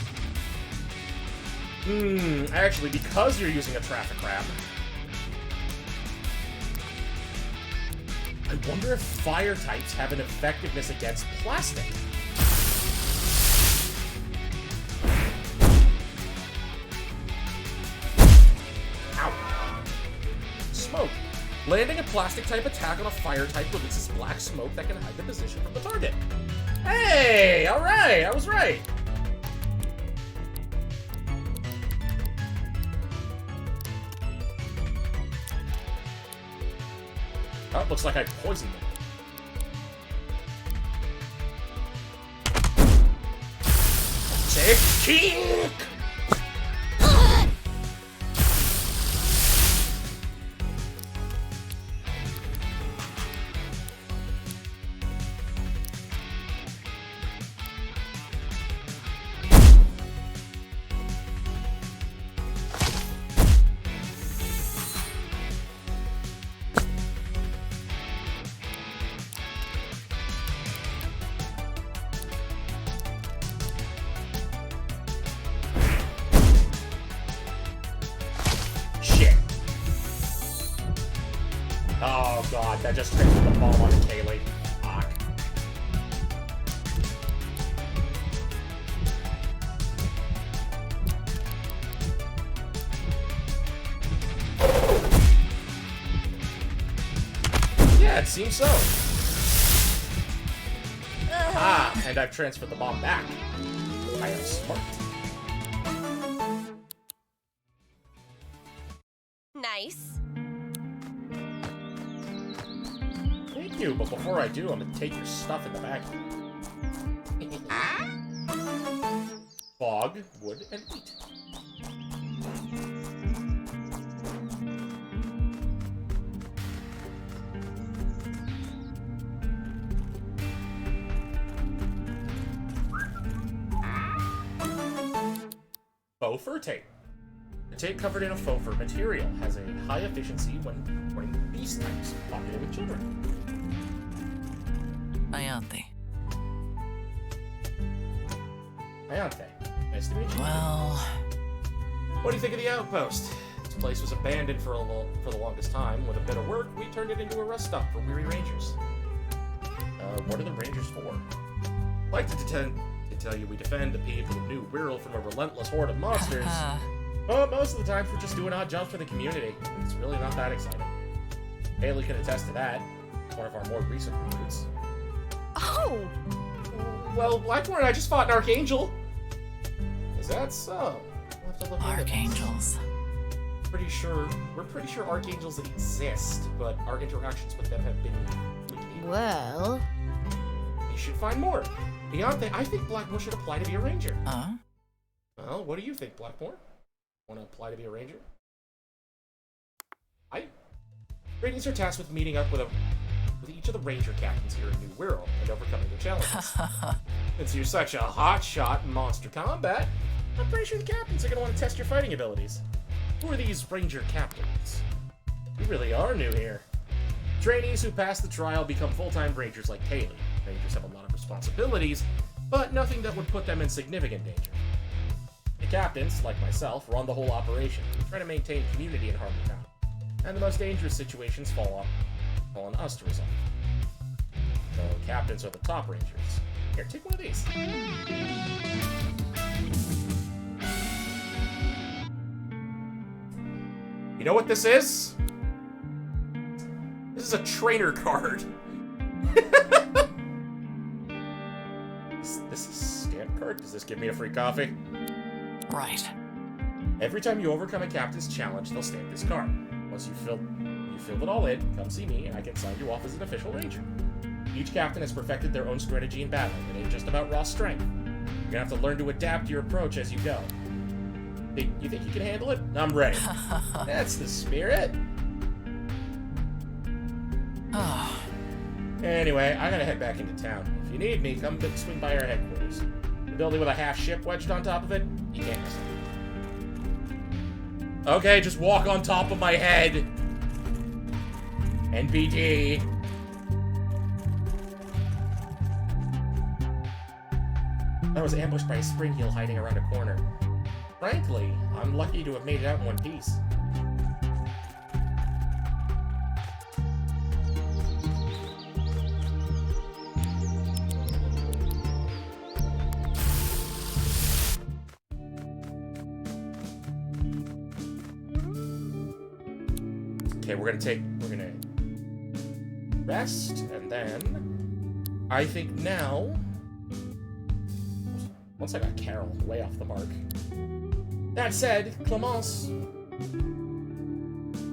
Actually, because you're using a traffic crab, I wonder if fire types have an effectiveness against plastic. Ow. Smoke. Landing a plastic type attack on a fire type releases black smoke that can hide the position from the target. Hey, alright, I was right. Oh, looks like I poisoned them. Take kick! Oh god, that just transferred the ball onto Kaylee. Fuck. Yeah, it seems so. Ah, and I've transferred the bomb back. I am smart. Nice. Thank you, but before I do, I'm gonna take your stuff in the back. Fog, wood, and wheat. faux fur tape. The tape covered in a faux fur material has a high efficiency when running beast types, popular with children. Ayante. Ayante, nice to meet you. Well... What do you think of the outpost? This place was abandoned for the longest time. With a bit of work, we turned it into a rest stop for weary rangers. What are the rangers for? I'd like to tell you we defend the people of New Wirral from a relentless horde of monsters. But most of the time, we're just doing odd jobs for the community. It's really not that exciting. Haley can attest to that. One of our more recent recruits. Oh! Well, Blackmore and I just fought an Archangel. Is that so? We'll have to look into this. Archangels. We're pretty sure Archangels exist, but our interactions with them have been limited. Well... You should find more. Beyond that, I think Blackmore should apply to be a ranger. Huh? Well, what do you think, Blackmore? Want to apply to be a ranger? Rangers are tasked with meeting up with each of the ranger captains here in New Wirral and overcoming their challenges. Since you're such a hot shot in monster combat, I'm pretty sure the captains are going to want to test your fighting abilities. Who are these ranger captains? You really are new here. Trainees who pass the trial become full-time rangers like Haley. Rangers have a lot of responsibilities, but nothing that would put them in significant danger. The captains, like myself, run the whole operation, try to maintain community in Harmony Town, and the most dangerous situations fall on us to resolve. So captains are the top rangers. Here, take one of these. You know what this is? This is a trainer card. This is a stamp card? Does this give me a free coffee? Right. Every time you overcome a captain's challenge, they'll stamp this card. Once you've filled it all in, come see me and I can sign you off as an official ranger. Each captain has perfected their own strategy in battle. It ain't just about raw strength. You're gonna have to learn to adapt your approach as you go. You think you can handle it? I'm ready. That's the spirit. Anyway, I gotta head back into town. If you need me, come swing by our headquarters. The building with a half ship wedged on top of it, you can't miss it. Okay, just walk on top of my head. NPD. I was ambushed by a spring heel hiding around a corner. Frankly, I'm lucky to have made it out in one piece. Okay, we're gonna rest, and then I think now, once I got Carol way off the mark. That said, Clemence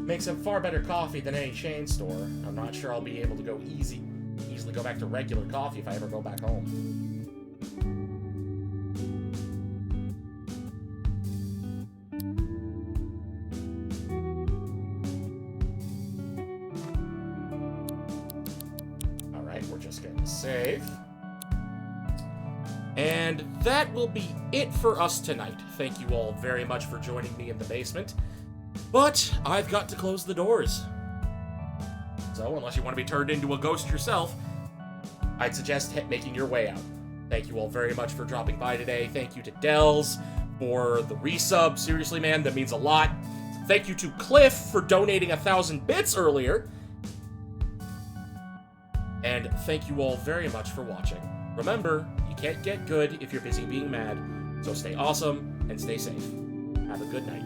makes a far better coffee than any chain store. I'm not sure I'll be able to easily go back to regular coffee if I ever go back home. We're just going to save. And that will be it for us tonight. Thank you all very much for joining me in the basement. But I've got to close the doors. So unless you want to be turned into a ghost yourself, I'd suggest making your way out. Thank you all very much for dropping by today. Thank you to Dells for the resub. Seriously, man, that means a lot. Thank you to Cliff for donating 1,000 bits earlier. And thank you all very much for watching. Remember, you can't get good if you're busy being mad, so stay awesome and stay safe. Have a good night.